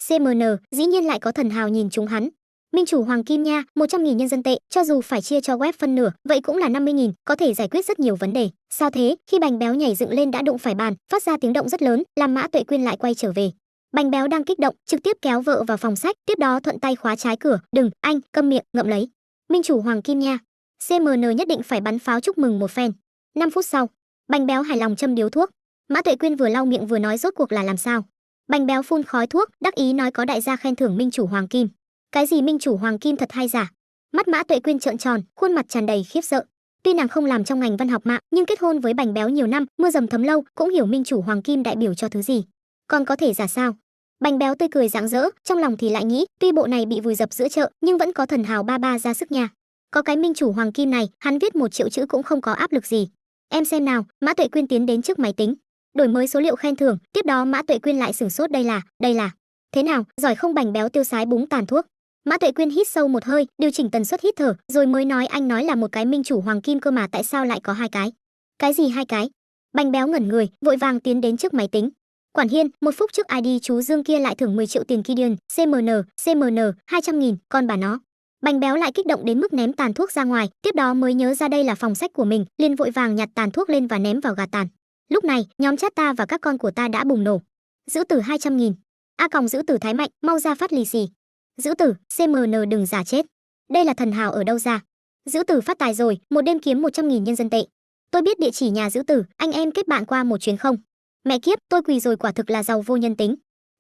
CMN dĩ nhiên lại có thần hào nhìn chúng hắn. Minh chủ Hoàng Kim nha, 100.000 nhân dân tệ, cho dù phải chia cho web phân nửa, vậy cũng là 50.000, có thể giải quyết rất nhiều vấn đề. Sao thế? Khi Bành Béo nhảy dựng lên đã đụng phải bàn, phát ra tiếng động rất lớn, làm Mã Tuệ Quyên lại quay trở về. Bành Béo đang kích động, trực tiếp kéo vợ vào phòng sách, tiếp đó thuận tay khóa trái cửa, "Đừng, anh, câm miệng, ngậm lấy. Minh chủ Hoàng Kim nha. CMN nhất định phải bắn pháo chúc mừng một phen." 5 phút sau, Bành Béo hài lòng châm điếu thuốc. Mã Tuệ Quyên vừa lau miệng vừa nói rốt cuộc là làm sao. Bành Béo phun khói thuốc, đắc ý nói có đại gia khen thưởng Minh chủ Hoàng Kim. Cái gì Minh chủ Hoàng Kim thật hay giả? Mắt Mã Tuệ Quyên trợn tròn, khuôn mặt tràn đầy khiếp sợ. Tuy nàng không làm trong ngành văn học mạng, nhưng kết hôn với Bành Béo nhiều năm, mưa dầm thấm lâu, cũng hiểu Minh chủ Hoàng Kim đại biểu cho thứ gì. Còn có thể giả sao? Bành Béo tươi cười rạng rỡ, trong lòng thì lại nghĩ, tuy bộ này bị vùi dập giữa chợ, nhưng vẫn có thần hào ba ba ra sức nha. Có cái Minh chủ Hoàng Kim này, hắn viết 1 triệu chữ cũng không có áp lực gì. Em xem nào. Mã Tuệ Quyên tiến đến trước máy tính, đổi mới số liệu khen thưởng, tiếp đó Mã Tuệ Quyên lại sửng sốt, đây là. Thế nào, giỏi không? Bành Béo tiêu sái búng tàn thuốc. Mã Tuệ Quyên hít sâu một hơi, điều chỉnh tần suất hít thở, rồi mới nói, anh nói là một cái Minh chủ Hoàng Kim cơ mà, tại sao lại có 2 cái? Cái gì 2 cái? Bành Béo ngẩn người, vội vàng tiến đến trước máy tính. Quản Hiên, 1 phút trước ID chú Dương kia lại thưởng 10 triệu tiền Kidian, CMN, 200.000, con bà nó. Bành Béo lại kích động đến mức ném tàn thuốc ra ngoài, tiếp đó mới nhớ ra đây là phòng sách của mình, liền vội vàng nhặt tàn thuốc lên và ném vào gạt tàn. Lúc này, nhóm chat ta và các con của ta đã bùng nổ. Giữ tử 200.000. Giữ tử Thái Mạnh, mau ra phát lì xì. Giữ tử, CMN đừng giả chết. Đây là thần hào ở đâu ra? Giữ tử phát tài rồi, một đêm kiếm 100.000 nhân dân tệ. Tôi biết địa chỉ nhà giữ tử, anh em kết bạn qua một chuyến không? Mẹ kiếp, tôi quỳ rồi, quả thực là giàu vô nhân tính.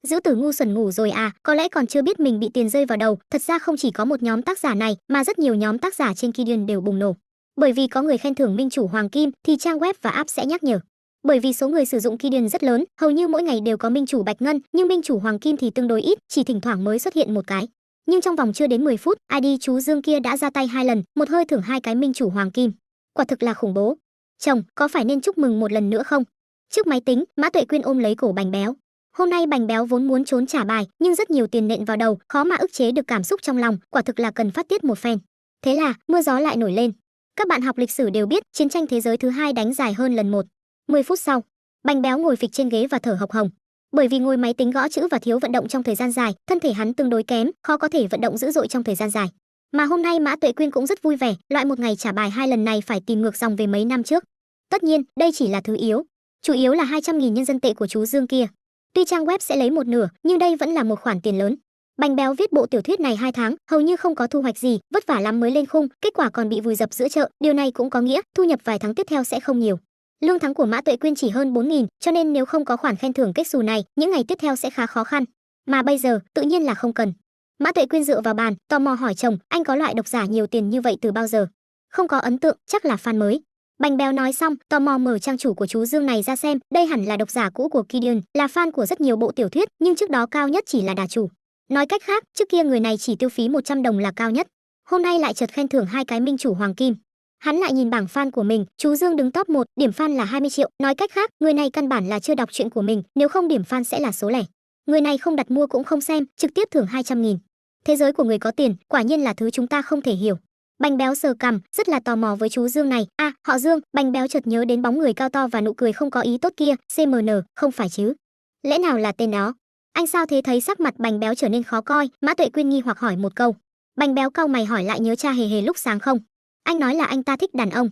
Giữ tử ngu xuẩn ngủ rồi à, có lẽ còn chưa biết mình bị tiền rơi vào đầu. Thật ra không chỉ có một nhóm tác giả này, mà rất nhiều nhóm tác giả trên Kidian đều bùng nổ. Bởi vì có người khen thưởng Minh chủ Hoàng Kim, thì trang web và app sẽ nhắc nhở. Bởi vì số người sử dụng Kidian rất lớn, hầu như mỗi ngày đều có Minh chủ Bạch Ngân, nhưng Minh chủ Hoàng Kim thì tương đối ít, chỉ thỉnh thoảng mới xuất hiện một cái. Nhưng trong vòng chưa đến 10 phút, ID chú Dương kia đã ra tay 2 lần, một hơi thưởng 2 cái Minh chủ Hoàng Kim. Quả thực là khủng bố. Chồng, có phải nên chúc mừng một lần nữa không? Trước máy tính, Mã Tuệ Quyên ôm lấy cổ Bành Béo. Hôm nay Bành Béo vốn muốn trốn trả bài, nhưng rất nhiều tiền nện vào đầu, khó mà ức chế được cảm xúc trong lòng, quả thực là cần phát tiết một phen. Thế là, mưa gió lại nổi lên. Các bạn học lịch sử đều biết, chiến tranh thế giới thứ 2 đánh dài hơn lần 1. 10 phút sau, Bành Béo ngồi phịch trên ghế và thở hộc hồng. Bởi vì ngồi máy tính gõ chữ và thiếu vận động trong thời gian dài, thân thể hắn tương đối kém, khó có thể vận động dữ dội trong thời gian dài. Mà hôm nay Mã Tuệ Quyên cũng rất vui vẻ, loại một ngày trả bài 2 lần này phải tìm ngược dòng về mấy năm trước. Tất nhiên, đây chỉ là thứ yếu, chủ yếu là 200.000 nhân dân tệ của chú Dương kia. Tuy trang web sẽ lấy một nửa, nhưng đây vẫn là một khoản tiền lớn. Bánh béo viết bộ tiểu thuyết này 2 tháng, hầu như không có thu hoạch gì, vất vả lắm mới lên khung, kết quả còn bị vùi dập giữa chợ, điều này cũng có nghĩa thu nhập vài tháng tiếp theo sẽ không nhiều. Lương tháng của Mã Tuệ Quyên chỉ hơn 4.000, cho nên nếu không có khoản khen thưởng kết xù này, những ngày tiếp theo sẽ khá khó khăn. Mà bây giờ, tự nhiên là không cần. Mã Tuệ Quyên dựa vào bàn, tò mò hỏi chồng, anh có loại độc giả nhiều tiền như vậy từ bao giờ? Không có ấn tượng, chắc là fan mới. Bánh béo nói xong, tò mò mở trang chủ của chú Dương này ra xem, đây hẳn là độc giả cũ của Gideon, là fan của rất nhiều bộ tiểu thuyết, nhưng trước đó cao nhất chỉ là đà chủ. Nói cách khác, trước kia người này chỉ tiêu phí 100 đồng là cao nhất. Hôm nay lại chợt khen thưởng 2 cái minh chủ hoàng kim. Hắn lại nhìn bảng fan của mình, chú Dương đứng top 1, điểm fan là 20 triệu, nói cách khác, người này căn bản là chưa đọc truyện của mình, nếu không điểm fan sẽ là số lẻ. Người này không đặt mua cũng không xem, trực tiếp thưởng 200.000. Thế giới của người có tiền, quả nhiên là thứ chúng ta không thể hiểu. Bánh béo sờ cằm, rất là tò mò với chú Dương này. À, họ Dương, bánh béo chợt nhớ đến bóng người cao to và nụ cười không có ý tốt kia, CMN, không phải chứ? Lẽ nào là tên đó? Anh sao thế? Thấy sắc mặt bánh béo trở nên khó coi, Mã Tuệ Quyên nghi hoặc hỏi một câu. Bánh béo cau mày hỏi lại nhớ cha hề hề lúc sáng không? Anh nói là anh ta thích đàn ông.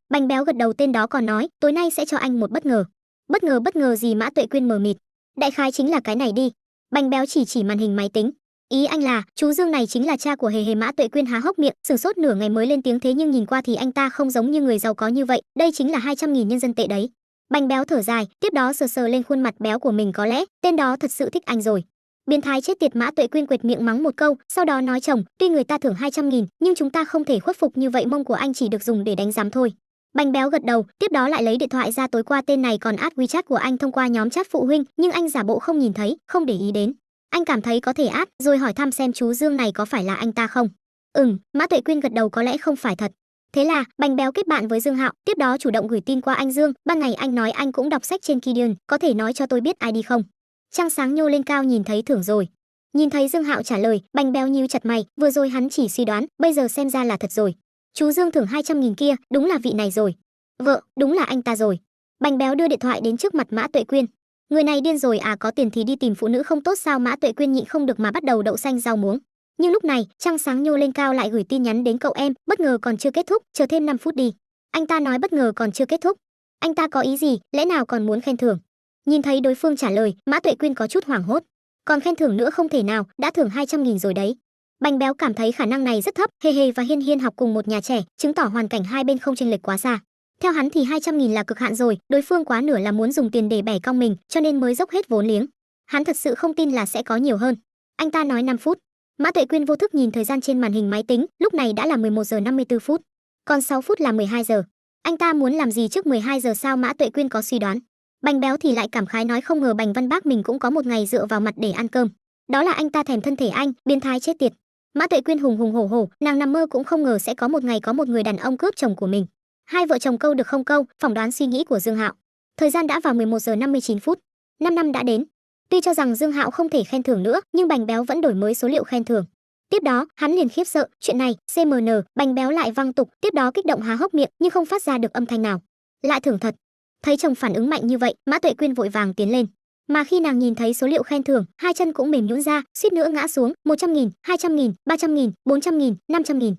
Bánh béo gật đầu, tên đó còn nói, tối nay sẽ cho anh một bất ngờ. Bất ngờ gì? Mã Tuệ Quyên mờ mịt. Đại khái chính là cái này đi. Bánh béo chỉ màn hình máy tính. Ý anh là chú Dương này chính là cha của hề hề? Mã Tuệ Quyên há hốc miệng, sửng sốt nửa ngày mới lên tiếng, thế nhưng nhìn qua thì anh ta không giống như người giàu có như vậy, đây chính là 200.000 nhân dân tệ đấy. Bánh béo thở dài, tiếp đó sờ sờ lên khuôn mặt béo của mình, có lẽ tên đó thật sự thích anh rồi. Biến thái chết tiệt. Mã Tuệ Quyên quệt miệng mắng một câu, sau đó nói chồng, tuy người ta thưởng 200.000, nhưng chúng ta không thể khuất phục như vậy, mông của anh chỉ được dùng để đánh giám thôi. Bánh béo gật đầu, tiếp đó lại lấy điện thoại ra, tối qua tên này còn add WeChat của anh thông qua nhóm chat phụ huynh, nhưng anh giả bộ không nhìn thấy, không để ý đến. Anh cảm thấy có thể add, rồi hỏi thăm xem chú Dương này có phải là anh ta không. Mã Tuệ Quyên gật đầu, có lẽ không phải thật. Thế là bánh béo kết bạn với Dương Hạo, tiếp đó chủ động gửi tin qua anh Dương, ban ngày anh nói anh cũng đọc sách trên Gideon, có thể nói cho tôi biết ID không? Trăng sáng nhô lên cao, nhìn thấy thưởng rồi. Nhìn thấy Dương Hạo trả lời, bánh béo nhíu chặt mày, vừa rồi hắn chỉ suy đoán, bây giờ xem ra là thật rồi. Chú Dương thưởng 200.000 kia, đúng là vị này rồi. Vợ, đúng là anh ta rồi. Bánh béo đưa điện thoại đến trước mặt Mã Tuệ Quyên. Người này điên rồi à, có tiền thì đi tìm phụ nữ không tốt sao? Mã Tuệ Quyên nhịn không được mà bắt đầu đậu xanh rau muống. Nhưng lúc này, trăng sáng nhô lên cao lại gửi tin nhắn đến cậu em, bất ngờ còn chưa kết thúc, chờ thêm 5 phút đi. Anh ta nói bất ngờ còn chưa kết thúc. Anh ta có ý gì, lẽ nào còn muốn khen thưởng? Nhìn thấy đối phương trả lời, Mã Tuệ Quyên có chút hoảng hốt. Còn khen thưởng nữa không thể nào, đã thưởng 200.000 rồi đấy. Bánh béo cảm thấy khả năng này rất thấp, hề hề và Hiên Hiên học cùng một nhà trẻ, chứng tỏ hoàn cảnh hai bên không chênh lệch quá xa. Theo hắn thì 200.000 là cực hạn rồi, đối phương quá nửa là muốn dùng tiền để bẻ cong mình, cho nên mới dốc hết vốn liếng. Hắn thật sự không tin là sẽ có nhiều hơn. Anh ta nói 5 phút. Mã Tuệ Quyên vô thức nhìn thời gian trên màn hình máy tính, lúc này đã là 11 giờ 54 phút. Còn 6 phút là 12 giờ. Anh ta muốn làm gì trước 12 giờ sao? Mã Tuệ Quyên có suy đoán. Bánh béo thì lại cảm khái nói, không ngờ Bành Văn Bác mình cũng có một ngày dựa vào mặt để ăn cơm. Đó là anh ta thèm thân thể anh, biến thái chết tiệt. Mã Tuệ Quyên hùng hùng hổ hổ, nàng nằm mơ cũng không ngờ sẽ có một ngày có một người đàn ông cướp chồng của mình. Hai vợ chồng câu được không câu, phỏng đoán suy nghĩ của Dương Hạo. Thời gian đã vào 11 giờ 59 phút. 5 năm đã đến. Tuy cho rằng Dương Hạo không thể khen thưởng nữa, nhưng Bành béo vẫn đổi mới số liệu khen thưởng. Tiếp đó, hắn liền khiếp sợ, chuyện này, CMN, Bành béo lại văng tục, tiếp đó kích động há hốc miệng nhưng không phát ra được âm thanh nào. Lại thưởng thật. Thấy chồng phản ứng mạnh như vậy, Mã Tuệ Quyên vội vàng tiến lên. Mà khi nàng nhìn thấy số liệu khen thưởng, hai chân cũng mềm nhũn ra, suýt nữa ngã xuống. 100.000, 200.000, 300.000, 400.000, 500.000,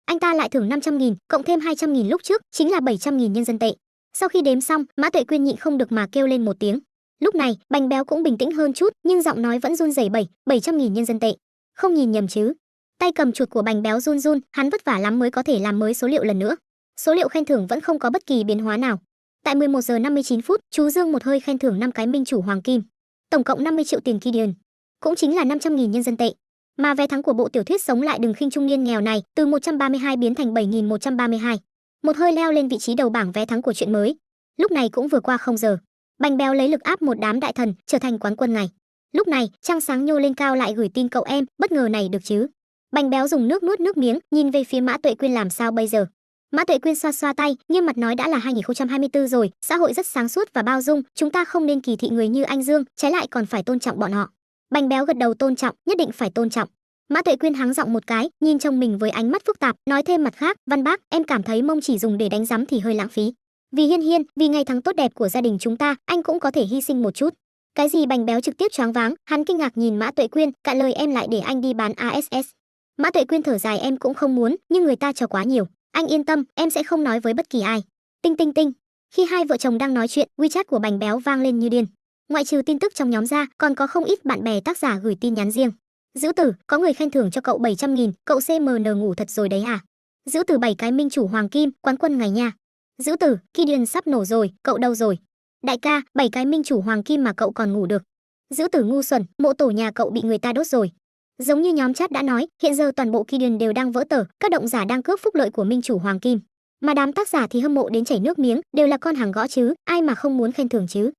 anh ta lại thưởng 500.000, cộng thêm 200.000 lúc trước, chính là 700.000 nhân dân tệ. Sau khi đếm xong, Mã Tuệ Quyên nhịn không được mà kêu lên một tiếng. Lúc này, Bành béo cũng bình tĩnh hơn chút, nhưng giọng nói vẫn run rẩy, 700.000 nhân dân tệ. Không nhìn nhầm chứ? Tay cầm chuột của Bành béo run run, hắn vất vả lắm mới có thể làm mới số liệu lần nữa. Số liệu khen thưởng vẫn không có bất kỳ biến hóa nào. Tại 11 giờ 59 phút, chú Dương một hơi khen thưởng 5 cái minh chủ hoàng kim, tổng cộng 50 triệu tiền Gideon, cũng chính là 500.000 nhân dân tệ. Mà vé thắng của bộ tiểu thuyết Sống lại đừng khinh trung niên nghèo này từ 132 biến thành 7.132, một hơi leo lên vị trí đầu bảng vé thắng của truyện mới. Lúc này cũng vừa qua 0 giờ, Bành béo lấy lực áp một đám đại thần, trở thành quán quân ngày. Lúc này, trăng sáng nhô lên cao lại gửi tin cậu em, bất ngờ này được chứ? Bành béo dùng nước nuốt nước miếng, nhìn về phía Mã Tuệ Quyên, làm sao bây giờ? Mã Tuệ Quyên xoa xoa tay, nghiêm mặt nói, đã là 2024 rồi, xã hội rất sáng suốt và bao dung, chúng ta không nên kỳ thị người như anh Dương, trái lại còn phải tôn trọng bọn họ. Bành béo gật đầu, tôn trọng, nhất định phải tôn trọng. Mã Tuệ Quyên hắng giọng một cái, nhìn chồng mình với ánh mắt phức tạp, nói thêm mặt khác, Văn Bác, em cảm thấy mông chỉ dùng để đánh giám thì hơi lãng phí. Vì Hiên Hiên, vì ngày tháng tốt đẹp của gia đình chúng ta, anh cũng có thể hy sinh một chút. Cái gì? Bành béo trực tiếp choáng váng, hắn kinh ngạc nhìn Mã Tuệ Quyên, cạn lời, em lại để anh đi bán ASS. Mã Tuệ Quyên thở dài, em cũng không muốn, nhưng người ta cho quá nhiều. Anh yên tâm, em sẽ không nói với bất kỳ ai. Tinh tinh tinh. Khi hai vợ chồng đang nói chuyện, WeChat của Bành béo vang lên như điên. Ngoại trừ tin tức trong nhóm ra, còn có không ít bạn bè tác giả gửi tin nhắn riêng. Giữ tử, có người khen thưởng cho cậu 700.000, cậu CMN ngủ thật rồi đấy à? Giữ tử 7 cái minh chủ hoàng kim, quán quân ngày nha. Giữ tử, Gideon sắp nổ rồi, cậu đâu rồi? Đại ca, 7 cái minh chủ hoàng kim mà cậu còn ngủ được. Giữ tử ngu xuẩn, mộ tổ nhà cậu bị người ta đốt rồi. Giống như nhóm chat đã nói, hiện giờ toàn bộ Gideon đều đang vỡ tờ, các động giả đang cướp phúc lợi của minh chủ hoàng kim. Mà đám tác giả thì hâm mộ đến chảy nước miếng, đều là con hàng gõ chứ, ai mà không muốn khen thưởng chứ.